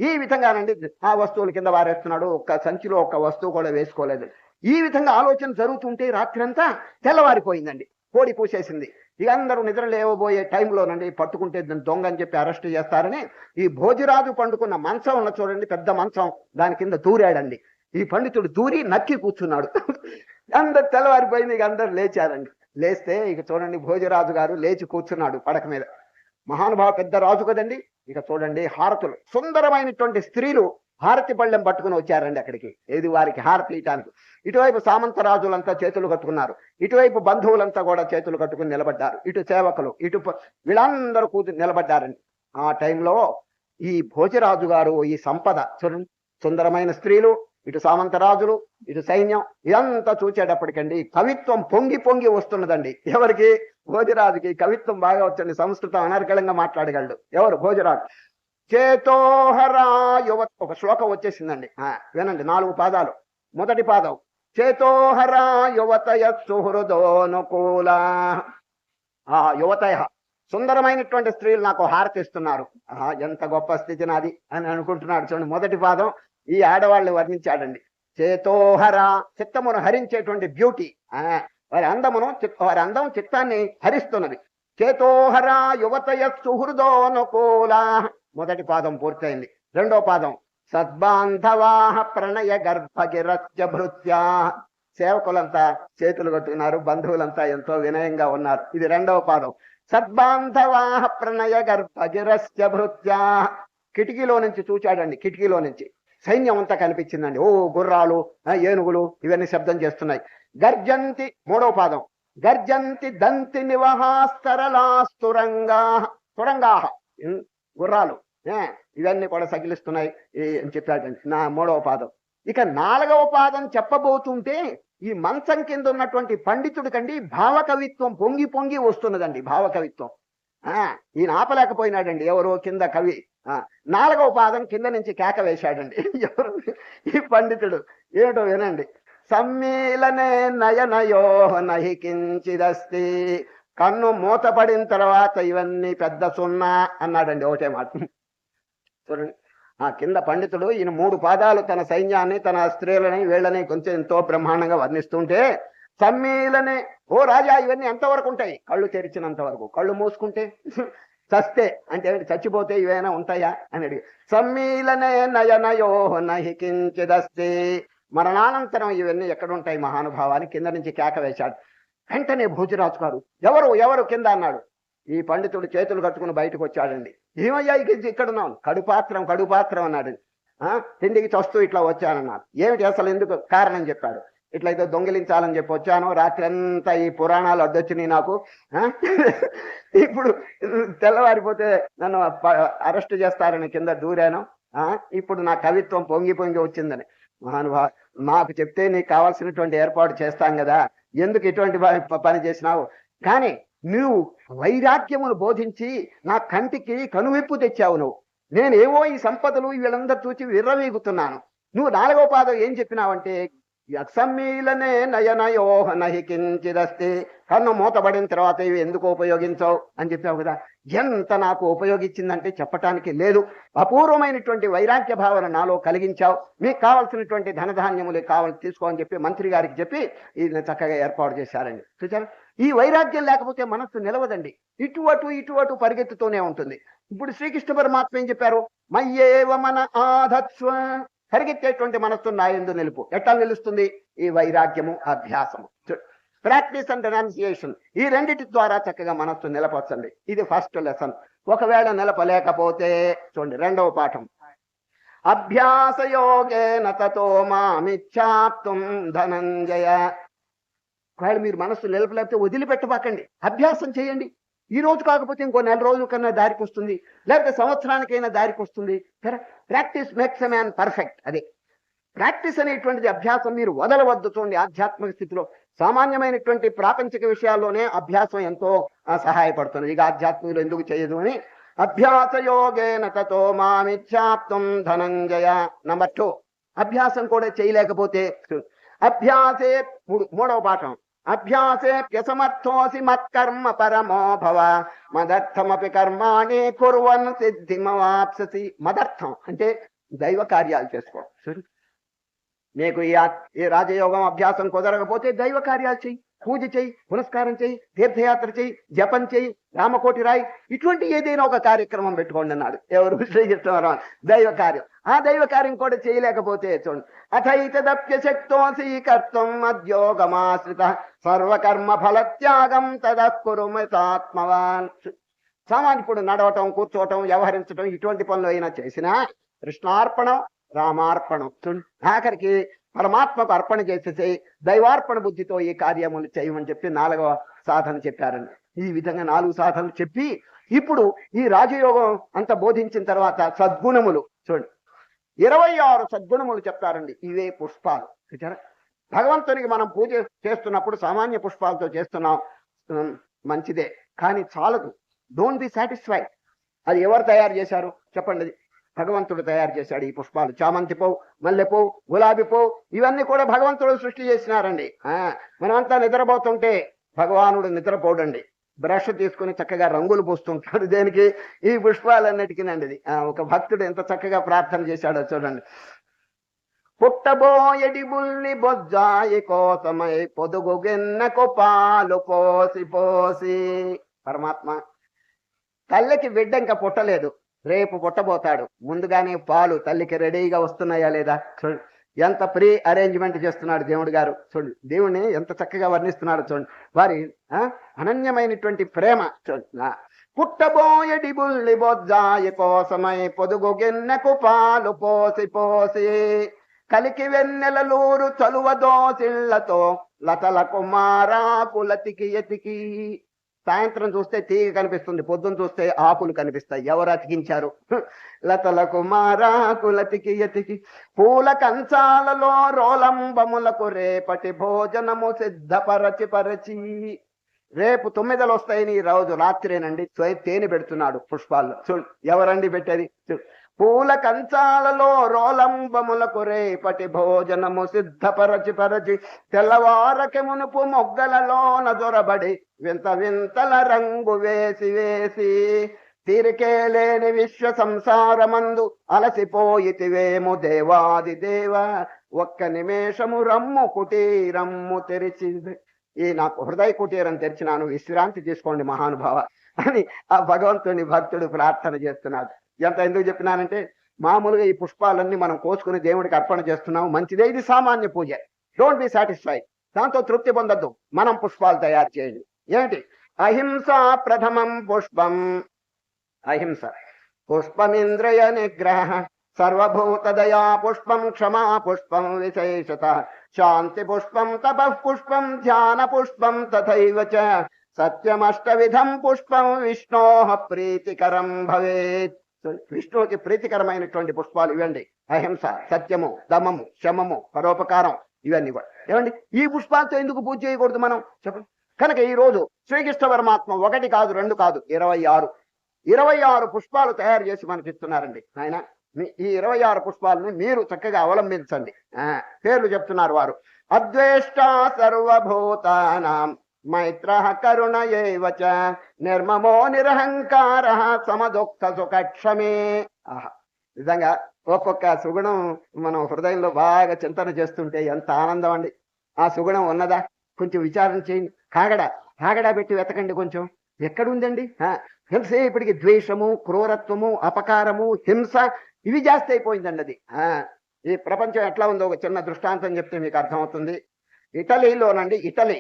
ఈ విధంగానండి ఆ వస్తువుల కింద వారేస్తున్నాడు, ఒక్క సంచిలో ఒక్క వస్తువు కూడా వేసుకోలేదు. ఈ విధంగా ఆలోచన జరుగుతుంటే రాత్రంతా తెల్లవారిపోయిందండి, కోడి పూసేసింది. ఇక అందరూ నిద్ర లేవబోయే టైంలోనండి పట్టుకుంటే దొంగ అని చెప్పి అరెస్ట్ చేస్తారని ఈ భోజరాజు పండుకున్న మంచం ఉన్న చూడండి, పెద్ద మంచం, దాని కింద దూరాడండి. ఈ పండితుడు దూరి నక్కి కూర్చున్నాడు. అందరు తెల్లవారిపోయింది, ఇక అందరు లేచారండి. లేస్తే ఇక చూడండి భోజరాజు గారు లేచి కూర్చున్నాడు పడక మీద. మహానుభావ పెద్ద రాజు కదండి. ఇక చూడండి హారతులు, సుందరమైనటువంటి స్త్రీలు హారతి పళ్ళెం పట్టుకుని వచ్చారండి అక్కడికి, ఏది వారికి హారతి ఇయటానికి. ఇటువైపు సామంత రాజులంతా చేతులు కట్టుకున్నారు, ఇటువైపు బంధువులంతా కూడా చేతులు కట్టుకుని నిలబడ్డారు, ఇటు సేవకులు, ఇటు వీళ్ళందరూ కూతురు నిలబడ్డారండి. ఆ టైంలో ఈ భోజరాజు గారు ఈ సంపద చూడండి, సుందరమైన స్త్రీలు, ఇటు సామంతరాజులు, ఇటు సైన్యం, ఇదంతా చూచేటప్పటికండి కవిత్వం పొంగి పొంగి వస్తున్నదండి. ఎవరికి? భోజరాజుకి కవిత్వం బాగా వచ్చండి, సంస్కృతం అనర్గళంగా మాట్లాడగలడు. ఎవరు? భోజరాజు. చేతోహరా యువ, ఒక శ్లోకం వచ్చేసిందండి, వినండి, 4 పాదాలు. మొదటి పాదం చేతోహరా యువతయ సుహృదోనుకూల. ఆ యువతయ, సుందరమైనటువంటి స్త్రీలు నాకు హారతిస్తున్నారు. ఎంత గొప్ప స్థితి నాది అని అనుకుంటున్నాడు. చూడండి మొదటి పాదం ఈ ఆడవాళ్ళని వర్ణించాడండి. చేతోహర, చిత్తమును హరించేటువంటి బ్యూటీ, వారి అందం చిత్తాన్ని హరిస్తున్నది. చేతోహర యువతయ సుహృదోనుకూల, మొదటి పాదం పూర్తయింది. రెండో పాదం సద్బాంధవాహ ప్రణయ గర్భగిరస్య భృత్యా, సేవకులంతా చేతులు కట్టుకున్నారు, బంధువులంతా ఎంతో వినయంగా ఉన్నారు. ఇది రెండవ పాదం. సద్బాంధవాహ ప్రణయ గర్భగిరస్య భృత్యా, కిటికీలో నుంచి చూచాడండి, కిటికీలో నుంచి సైన్యం అంతా కనిపించిందండి. ఓ గుర్రాలు, ఏనుగులు ఇవన్నీ శబ్దం చేస్తున్నాయి. గర్జంతి, మూడవ పాదం, గర్జంతి దంతి నివహాస్తరలాస్తురంగా, తురంగా గుర్రాలు ఇవన్నీ కూడా సగిలిస్తున్నాయి అని చెప్పాడండి నా మూడవ పాదం. ఇక 4వ పాదం చెప్పబోతుంటే ఈ మంచం కింద ఉన్నటువంటి పండితుడి కండి భావకవిత్వం పొంగి పొంగి వస్తున్నదండి. భావకవిత్వం ఈయన ఆపలేకపోయినాడండి. ఎవరో కింద కవి 4వ పాదం కింద నుంచి కేక వేశాడండి. ఎవరు? ఈ పండితుడు. ఏమిటో వినండి. సమ్మీలనే నయనయో నహి కించిదస్తి, కన్ను మూతపడిన తర్వాత ఇవన్నీ పెద్ద సున్నా అన్నాడండి ఒకటే మాట. చూడండి కింద పండితుడు ఈయన 3 పాదాలు తన సైన్యాన్ని, తన స్త్రీలని, వీళ్ళని కొంచెం ఎంతో బ్రహ్మాండంగా వర్ణిస్తుంటే, సమ్మీలనే, ఓ రాజా ఇవన్నీ ఎంతవరకు ఉంటాయి? కళ్ళు తెరిచినంత వరకు. కళ్ళు మూసుకుంటే చస్తే అంటే చచ్చిపోతే ఇవైనా ఉంటాయా అని అడిగి, సమ్మీలనే నయనయో నహి కించిదస్తి, మరణానంతరం ఇవన్నీ ఎక్కడుంటాయి మహానుభావాన్ని కింద నుంచి కేక వేశాడు. వెంటనే భోజరాజు గారు ఎవరు ఎవరు కింద అన్నాడు. ఈ పండితుడు చేతులు కట్టుకుని బయటకు వచ్చాడండి. ఏమయ్యా ఇక్కడున్నాను? కడుపాత్రం అన్నాడు. తిండికి చస్తూ ఇట్లా వచ్చానన్నాడు. ఏమిటి అసలు, ఎందుకు కారణం చెప్పాడు. ఇట్లయితే దొంగిలించాలని చెప్పి వచ్చాను, రాత్రి అంతా ఈ పురాణాలు అడ్డొచ్చినాయి నాకు, ఇప్పుడు తెల్లవారిపోతే నన్ను అరెస్ట్ చేస్తారని కింద దూరాను, ఇప్పుడు నా కవిత్వం పొంగి పొంగి వచ్చిందని. మహానుభావ, మాకు చెప్తే నీకు కావాల్సినటువంటి ఏర్పాటు చేస్తాం కదా, ఎందుకు ఇటువంటి పని చేసినావు? కానీ నువ్వు వైరాగ్యమును బోధించి నా కంటికి కనువిప్పు తెచ్చావు. నేనేవో ఈ సంపదలు వీళ్ళందరూ చూచి విర్రవీగుతున్నాను. నువ్వు 4వ పాదం ఏం చెప్పినావంటే, యత్సమ్మీలనే నయనయోహ నహి కించిదస్తి, కన్ను మూతబడిన తర్వాత ఇవి ఎందుకు ఉపయోగించావు అని చెప్పావు కదా. ఎంత నాకు ఉపయోగించిందంటే చెప్పటానికి లేదు. అపూర్వమైనటువంటి వైరాగ్య భావన నాలో కలిగించావు. మీకు కావాల్సినటువంటి ధనధాన్యములు తీసుకో అని చెప్పి మంత్రి గారికి చెప్పి ఇది చక్కగా ఏర్పాటు చేశారండి. చూచారా, ఈ వైరాగ్యం లేకపోతే మనస్సు నిలవదండి, ఇటు అటు పరిగెత్తుతూనే ఉంటుంది. ఇప్పుడు శ్రీకృష్ణ పరమాత్మ ఏం చెప్పారు? మయ్యేవ మన ఆధత్స్వ, పరిగెత్తేటువంటి మనస్సు నా యందు నిలుపు. ఎట్లా నిలుస్తుంది? ఈ వైరాగ్యము, అభ్యాసము, ప్రాక్టీస్ అండ్ రెనౌన్సియేషన్, ఈ రెండిటి ద్వారా చక్కగా మనస్సు నిలపచ్చండి. ఇది ఫస్ట్ లెసన్. ఒకవేళ నిలపలేకపోతే చూడండి 2వ పాఠం, అభ్యాసయోగేన తతో మామిచ్ఛాప్తుం ధనంజయ. ఒకవేళ మీరు మనస్సు నిలపలేకపోతే వదిలిపెట్టబాకండి, అభ్యాసం చేయండి. ఈ రోజు కాకపోతే ఇంకో 4 రోజుల కన్నా దారికి వస్తుంది, లేకపోతే సంవత్సరానికైనా దారికి వస్తుంది. Practice makes a man perfect. అదే ప్రాక్టీస్ అనేటువంటిది, అభ్యాసం మీరు వదలవద్దు. చూడండి ఆధ్యాత్మిక స్థితిలో, సామాన్యమైనటువంటి ప్రాపంచిక విషయాల్లోనే అభ్యాసం ఎంతో సహాయపడుతుంది. ఇక ఆధ్యాత్మికలో ఎందుకు చేయదు అని అభ్యాసయోగేన తతో మామిచ్ఛాప్తుం ధనంజయ. నంబర్ 2, అభ్యాసం కూడా చేయలేకపోతే అభ్యాసే, 3వ పాఠం, అభ్యాసేప్యసమర్థోసి మత్కర్మ పరమో భవ మదర్థమపి కర్మాణి కుర్వన్ సిద్ధిమవాప్ససి. మదర్థం అంటే దైవ కార్యాలు చేసుకోవడం. సరే, నీకు ఈ రాజయోగం అభ్యాసం కుదరకపోతే దైవ కార్యాలు చెయ్యి, పూజ చెయ్యి, పునస్కారం చెయ్యి, తీర్థయాత్ర చెయ్యి, జపం చెయ్యి, రామకోటి రాయి, ఇటువంటి ఏదైనా ఒక కార్యక్రమం పెట్టుకోండి అన్నాడు ఎవరు? శ్రీకృష్ణవరం. దైవ కార్యం. ఆ దైవ కార్యం కూడా చేయలేకపోతే చూడండి, అథైతదప్యశక్తోసి కర్తుం మద్యోగమాశ్రిత సర్వకర్మ ఫలత్యాగం తదకురుమతాత్మవాన్. సామాన్యుడు నడవటం, కూర్చోవటం, వ్యవహరించడం ఇటువంటి పనులు అయినా చేసినా కృష్ణార్పణం, రామార్పణం. ఆఖరికి పరమాత్మకు అర్పణ చేసేసి దైవార్పణ బుద్ధితో ఈ కార్యములు చేయమని చెప్పి 4వ సాధన చెప్పారండి. ఈ విధంగా 4 సాధనలు చెప్పి ఇప్పుడు ఈ రాజయోగం అంత బోధించిన తర్వాత సద్గుణములు చూడండి, 26 సద్గుణములు చెప్తారండి. ఇవే పుష్పాలు. భగవంతునికి మనం పూజ చేస్తున్నప్పుడు సామాన్య పుష్పాలతో చేస్తున్నాం, మంచిదే, కానీ చాలదు. Don't be satisfied. అది ఎవరు తయారు చేశారు చెప్పండి? భగవంతుడు తయారు చేశాడు ఈ పుష్పాలు. చామంతి పువ్వు, మల్లెపువ్వు, గులాబీ పువ్వు ఇవన్నీ కూడా భగవంతుడు సృష్టి చేసినారండి. మనమంతా నిద్రపోతుంటే భగవానుడు నిద్రపోడండి, బ్రష్ తీసుకుని చక్కగా రంగులు పూస్తుంటాడు. దేనికి? ఈ పుష్పాలన్నిటికీనండి. ఇది ఒక భక్తుడు ఎంత చక్కగా ప్రార్థన చేశాడో చూడండి. పుట్టబోయడి బుల్లి బొజ్జాయి కోసమై పొదుగు గిన్నెకు పాలు పోసి పోసి. పరమాత్మ తల్లికి బిడ్డ ఇంకా పుట్టలేదు, రేపు పుట్టబోతాడు, ముందుగానే పాలు తల్లికి రెడీగా వస్తున్నాయా లేదా? చూడండి, ఎంత ప్రీ అరేంజ్మెంట్ చేస్తున్నాడు దేవుడు గారు. చూడండి, దేవుని ఎంత చక్కగా వర్ణిస్తున్నాడు చూడండి, వారి అనన్యమైనటువంటి ప్రేమ చూడండి. పుట్టబోయడి బుల్లి బొజ్జాయి కోసమై పొదుగు గిన్నెకు పాలు పోసి పోసి కలికి వెన్నెలలూరు చలువ దోసిళ్లతో లతల కుమారాకులతికి ఎతికి. సాయంత్రం చూస్తే తీగ కనిపిస్తుంది, పొద్దున్న చూస్తే ఆకులు కనిపిస్తాయి. ఎవరు అతికించారు? లతల కుమారాకులతికి ఎతికి పూల కంచాలలో రోలంబములకు రేపటి భోజనము సిద్ధపరచి పరచి. రేపు 9 వస్తాయని ఈ రోజు రాత్రేనండి తేనె పెడుతున్నాడు పుష్పాల్లో. చూడు, ఎవరండి పెట్టేది? పూల కంచాలలో రోలంబములకు రేపటి భోజనము సిద్ధపరచి పరచి తెల్లవారకి మునుపు మొగ్గలలోన జొరబడి వింత వింతల రంగు వేసి వేసి తీరికే లేని విశ్వ సంసారమందు అలసిపోయితివేము దేవాది దేవ ఒక్క నిమేషము రమ్ము కుటీరమ్ము తెరిచి. ఈ నాకు హృదయ కుటీరం తెరిచినాను, విశ్రాంతి తీసుకోండి మహానుభావ అని ఆ భగవంతుని భక్తుడు ప్రార్థన చేస్తున్నాడు. ఎంత ఎందుకు చెప్పినానంటే, మామూలుగా ఈ పుష్పాలన్నీ మనం కోసుకుని దేవుడికి అర్పణ చేస్తున్నాం, మంచిదే, ఇది సామాన్య పూజ. డోంట్ బి సాటిస్ఫైడ్, దాంతో తృప్తి పొందొద్దు. మనం పుష్పాలు తయారు చేయండి. ఏంటి? అహింస ప్రథమం పుష్పం. అహింస పుష్పమింద్రియ నిగ్రహ సర్వభూత దయా పుష్పం క్షమా పుష్పం విశేషత శాంతి పుష్పం తపః పుష్పం ధ్యాన పుష్పం తథైవ చ సత్యమష్టవిధం పుష్పం విష్ణోః ప్రీతికరం భవేత్. విష్ణువుకి ప్రీతికరమైనటువంటి పుష్పాలు ఇవ్వండి. అహింస, సత్యము, దమము, శమము, పరోపకారం ఇవన్నీ కూడా ఏమండి. ఈ పుష్పాలతో ఎందుకు పూజ చేయకూడదు మనం చెప్పండి? కనుక ఈ రోజు శ్రీకృష్ణ పరమాత్మ 1 కాదు 2 కాదు 26 పుష్పాలు తయారు చేసి మనకి ఇస్తున్నారండి. ఆయన ఈ 26 పుష్పాలని మీరు చక్కగా అవలంబించండి. పేర్లు చెప్తున్నారు వారు. అద్వేష్ట సర్వభూతానాం మైత్రః కరుణ ఏవ చ నిర్మమో నిరహంకార సమదుఃఖ సుఖక్షమే. నిజంగా ఒక్కొక్క సుగుణం మనం హృదయంలో బాగా చింతన చేస్తుంటే ఎంత ఆనందం అండి. ఆ సుగుణం ఉన్నదా? కొంచెం విచారణ చేయండి. కాగడా పెట్టి వెతకండి. కొంచెం ఎక్కడుందండి? ఎంతసేపటికి ద్వేషము, క్రూరత్వము, అపకారము, హింస ఇవి జాస్తి అయిపోయిందండి. అది ఈ ప్రపంచం ఎట్లా ఉందో ఒక చిన్న దృష్టాంతం చెప్తే మీకు అర్థమవుతుంది. ఇటలీలోనండి, ఇటలీ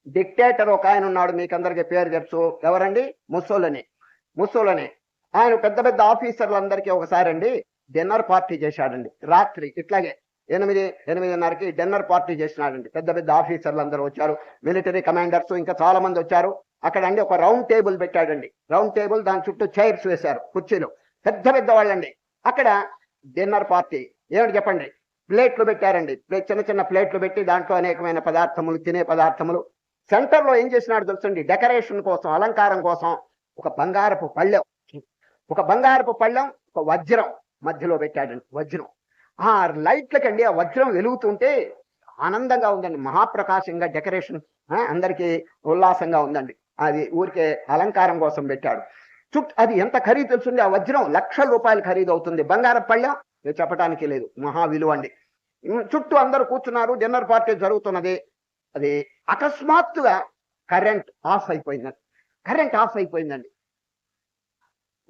డిక్టేటర్ ఒక ఆయన ఉన్నాడు, మీకు అందరికీ పేరు తెలుసు. ఎవరండి? ముస్సోలిని. ఆయన పెద్ద పెద్ద ఆఫీసర్లందరికీ ఒకసారి అండి డిన్నర్ పార్టీ చేశాడండి. రాత్రి ఇట్లాగే 8:30కి డిన్నర్ పార్టీ చేసినాడండి. పెద్ద పెద్ద ఆఫీసర్లు అందరూ వచ్చారు, మిలిటరీ కమాండర్స్ ఇంకా చాలా మంది వచ్చారు. అక్కడ అండి ఒక రౌండ్ టేబుల్ పెట్టాడండి. రౌండ్ టేబుల్, దాని చుట్టూ చైర్స్ వేశారు, కుర్చీలు, పెద్ద పెద్ద వాళ్ళండి. అక్కడ డిన్నర్ పార్టీ ఏమిటి చెప్పండి? ప్లేట్లు పెట్టారండి. చిన్న చిన్న ప్లేట్లు పెట్టి దాంట్లో అనేకమైన పదార్థములు, తినే పదార్థములు. సెంటర్లో ఏం చేసినాడు తెలుసండి? డెకరేషన్ కోసం, అలంకారం కోసం ఒక బంగారపు పళ్ళెం, ఒక వజ్రం మధ్యలో పెట్టాడండి. వజ్రం ఆ లైట్లకండి ఆ వజ్రం వెలుగుతుంటే ఆనందంగా ఉందండి, మహాప్రకాశంగా డెకరేషన్, అందరికీ ఉల్లాసంగా ఉందండి. అది ఊరికే అలంకారం కోసం పెట్టాడు. అది ఎంత ఖరీదు తెలుసుంది, ఆ వజ్రం ₹1,00,000 ఖరీదు అవుతుంది. బంగారం పళ్ళెం చెప్పటానికి లేదు, మహా విలువ అండి. చుట్టూ అందరూ కూర్చున్నారు, డిన్నర్ పార్టీ జరుగుతున్నది. అది అకస్మాత్తుగా కరెంట్ ఆఫ్ అయిపోయిందండి. కరెంట్ ఆఫ్ అయిపోయిందండి.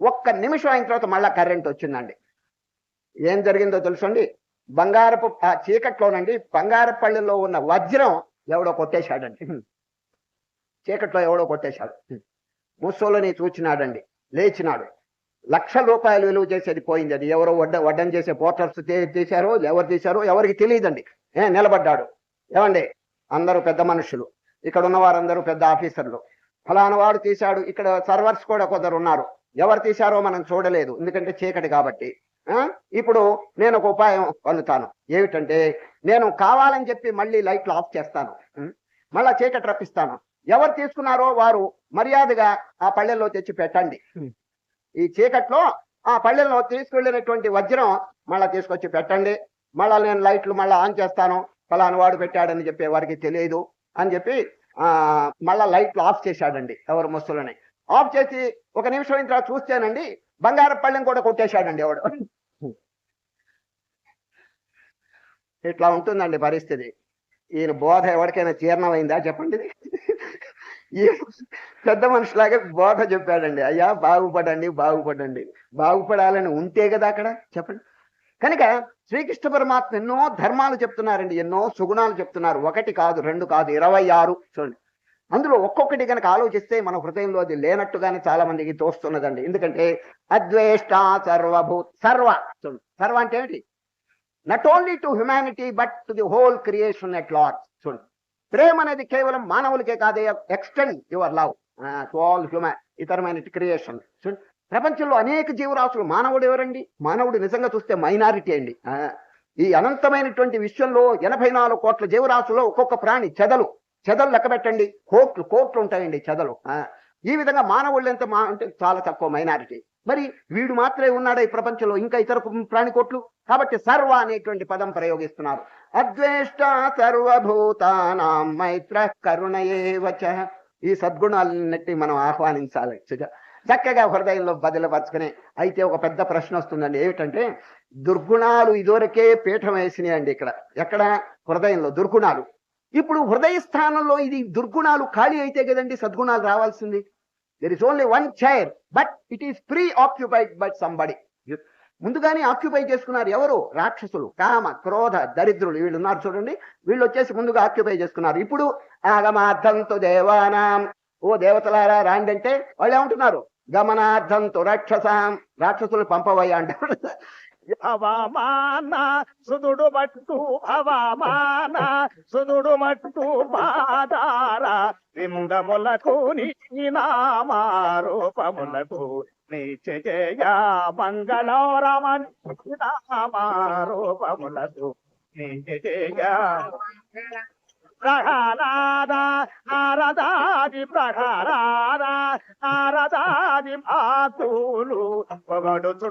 ఒక్క నిమిషం అయిన తర్వాత మళ్ళా కరెంట్ వచ్చిందండి. ఏం జరిగిందో తెలుసండి, బంగారపు ఆ చీకట్లోనండి బంగారపల్లిలో ఉన్న వజ్రం ఎవడో కొట్టేశాడండి. చీకట్లో ఎవడో కొట్టేశాడు. ముస్సోలని చూచినాడండి, లేచినాడు. ₹1,00,000 విలువ చేసేది పోయింది. అది ఎవరో వడ్డం చేసే పోర్టర్స్ చేశారో, ఎవరు చేశారో ఎవరికి తెలియదండి. నిలబడ్డాడు. ఏమండి, అందరూ పెద్ద మనుషులు, ఇక్కడ ఉన్న వారందరూ పెద్ద ఆఫీసర్లు. ఫలానా వాడు తీశాడు, ఇక్కడ సర్వర్స్ కూడా కొందరు ఉన్నారు. ఎవరు తీశారో మనం చూడలేదు, ఎందుకంటే చీకటి కాబట్టి. ఇప్పుడు నేను ఒక ఉపాయం పన్నుతాను. ఏమిటంటే, నేను కావాలని చెప్పి మళ్ళీ లైట్లు ఆఫ్ చేస్తాను, మళ్ళా చీకటి రప్పిస్తాను. ఎవరు తీసుకున్నారో వారు మర్యాదగా ఆ పళ్ళెల్లో తెచ్చి పెట్టండి. ఈ చీకట్లో ఆ పళ్ళెల్లో తీసుకెళ్ళినటువంటి వజ్రం మళ్ళా తీసుకొచ్చి పెట్టండి. మళ్ళా నేను లైట్లు మళ్ళా ఆన్ చేస్తాను, ఫలానా వాడు పెట్టాడని చెప్పి వారికి తెలియదు అని చెప్పి మళ్ళా లైట్లు ఆఫ్ చేశాడండి. ఎవరు ముస్సులని ఆఫ్ చేసి ఒక నిమిషం అయిన తర్వాత చూస్తేనండి బంగారం పళ్ళెం కూడా కొట్టేశాడండి ఎవడు. ఇట్లా ఉంటుందండి పరిస్థితి. ఈయన బోధ ఎవరికైనా జీర్ణమైందా చెప్పండి. ఈ పెద్ద మనుషులాగా బోధ చెప్పాడండి. అయ్యా బాగుపడండి, బాగుపడండి. బాగుపడాలని ఉంటే కదా అక్కడ చెప్పండి. కనుక శ్రీకృష్ణ పరమాత్మ ఎన్నో ధర్మాలు చెప్తున్నారండి, ఎన్నో సుగుణాలు చెప్తున్నారు. 1 కాదు, 2 కాదు, 26 చూడండి. అందులో ఒక్కొక్కటి కనుక ఆలోచిస్తే మన హృదయంలో అది లేనట్టుగానే చాలా మందికి తోస్తున్నదండి. ఎందుకంటే అద్వేష్ట సర్వ చూడండి. సర్వ అంటే ఏమిటి? Not only to humanity but to the whole creation at large. చూడండి, ప్రేమ అనేది కేవలం మానవులకే కాదే, extend your love to all ఇతరమైన క్రియేషన్. చూడండి, ప్రపంచంలో అనేక జీవరాశులు. మానవుడు ఎవరండి? మానవుడు నిజంగా చూస్తే మైనారిటీ అండి. ఈ అనంతమైనటువంటి విశ్వంలో 84 కోట్ల జీవరాశుల్లో ఒక్కొక్క ప్రాణి చెదలు లెక్క పెట్టండి, కోట్లు ఉంటాయండి చెదలు. ఈ విధంగా మానవుళ్ళు ఎంత అంటే చాలా తక్కువ మైనారిటీ. మరి వీడు మాత్రమే ఉన్నాడా ఈ ప్రపంచంలో, ఇంకా ఇతర ప్రాణి కోట్లు? కాబట్టి సర్వ అనేటువంటి పదం ప్రయోగిస్తున్నారు. అద్వేష్ట సర్వభూతానాం మైత్ర కరుణయేవచ. ఈ సద్గుణాలన్నిటి మనం ఆహ్వానించాలి, చక్కగా హృదయంలో బదిలపరచుకుని. అయితే ఒక పెద్ద ప్రశ్న వస్తుందండి, ఏమిటంటే దుర్గుణాలు ఇదివరకే పీఠం వేసినాయండి ఇక్కడ. ఎక్కడ? హృదయంలో దుర్గుణాలు. ఇప్పుడు హృదయ స్థానంలో ఇది దుర్గుణాలు ఖాళీ అయితే కదండి సద్గుణాలు రావాల్సింది. There is only 1 chair but it is pre occupied by somebody. ముందుగానే ఆక్యుపై చేసుకున్నారు. ఎవరు? రాక్షసులు, కామ, క్రోధ, దరిద్రులు వీళ్ళు ఉన్నారు చూడండి. వీళ్ళు వచ్చేసి ముందుగా ఆక్యుపై చేసుకున్నారు. ఇప్పుడు ఆగమార్థంతో దేవానాం, ఓ దేవతలారా రాండి అంటే వాళ్ళు ఏమంటున్నారు? గమనార్థంతో రాక్షసాం, రాక్షసులు పంపవయ్యా అంటారు. అవమాన సుదుడు మట్టు అవమాన సుదుడు మట్టు బాధార విముడములకు నీ నామారూపములకు నిత్య మంగళరమణ నామారూపములకు నిత్య ప్రహ్లాద ఆరదాది ప్రహ్లాద ఆరదాది మాతులు పొగడుతు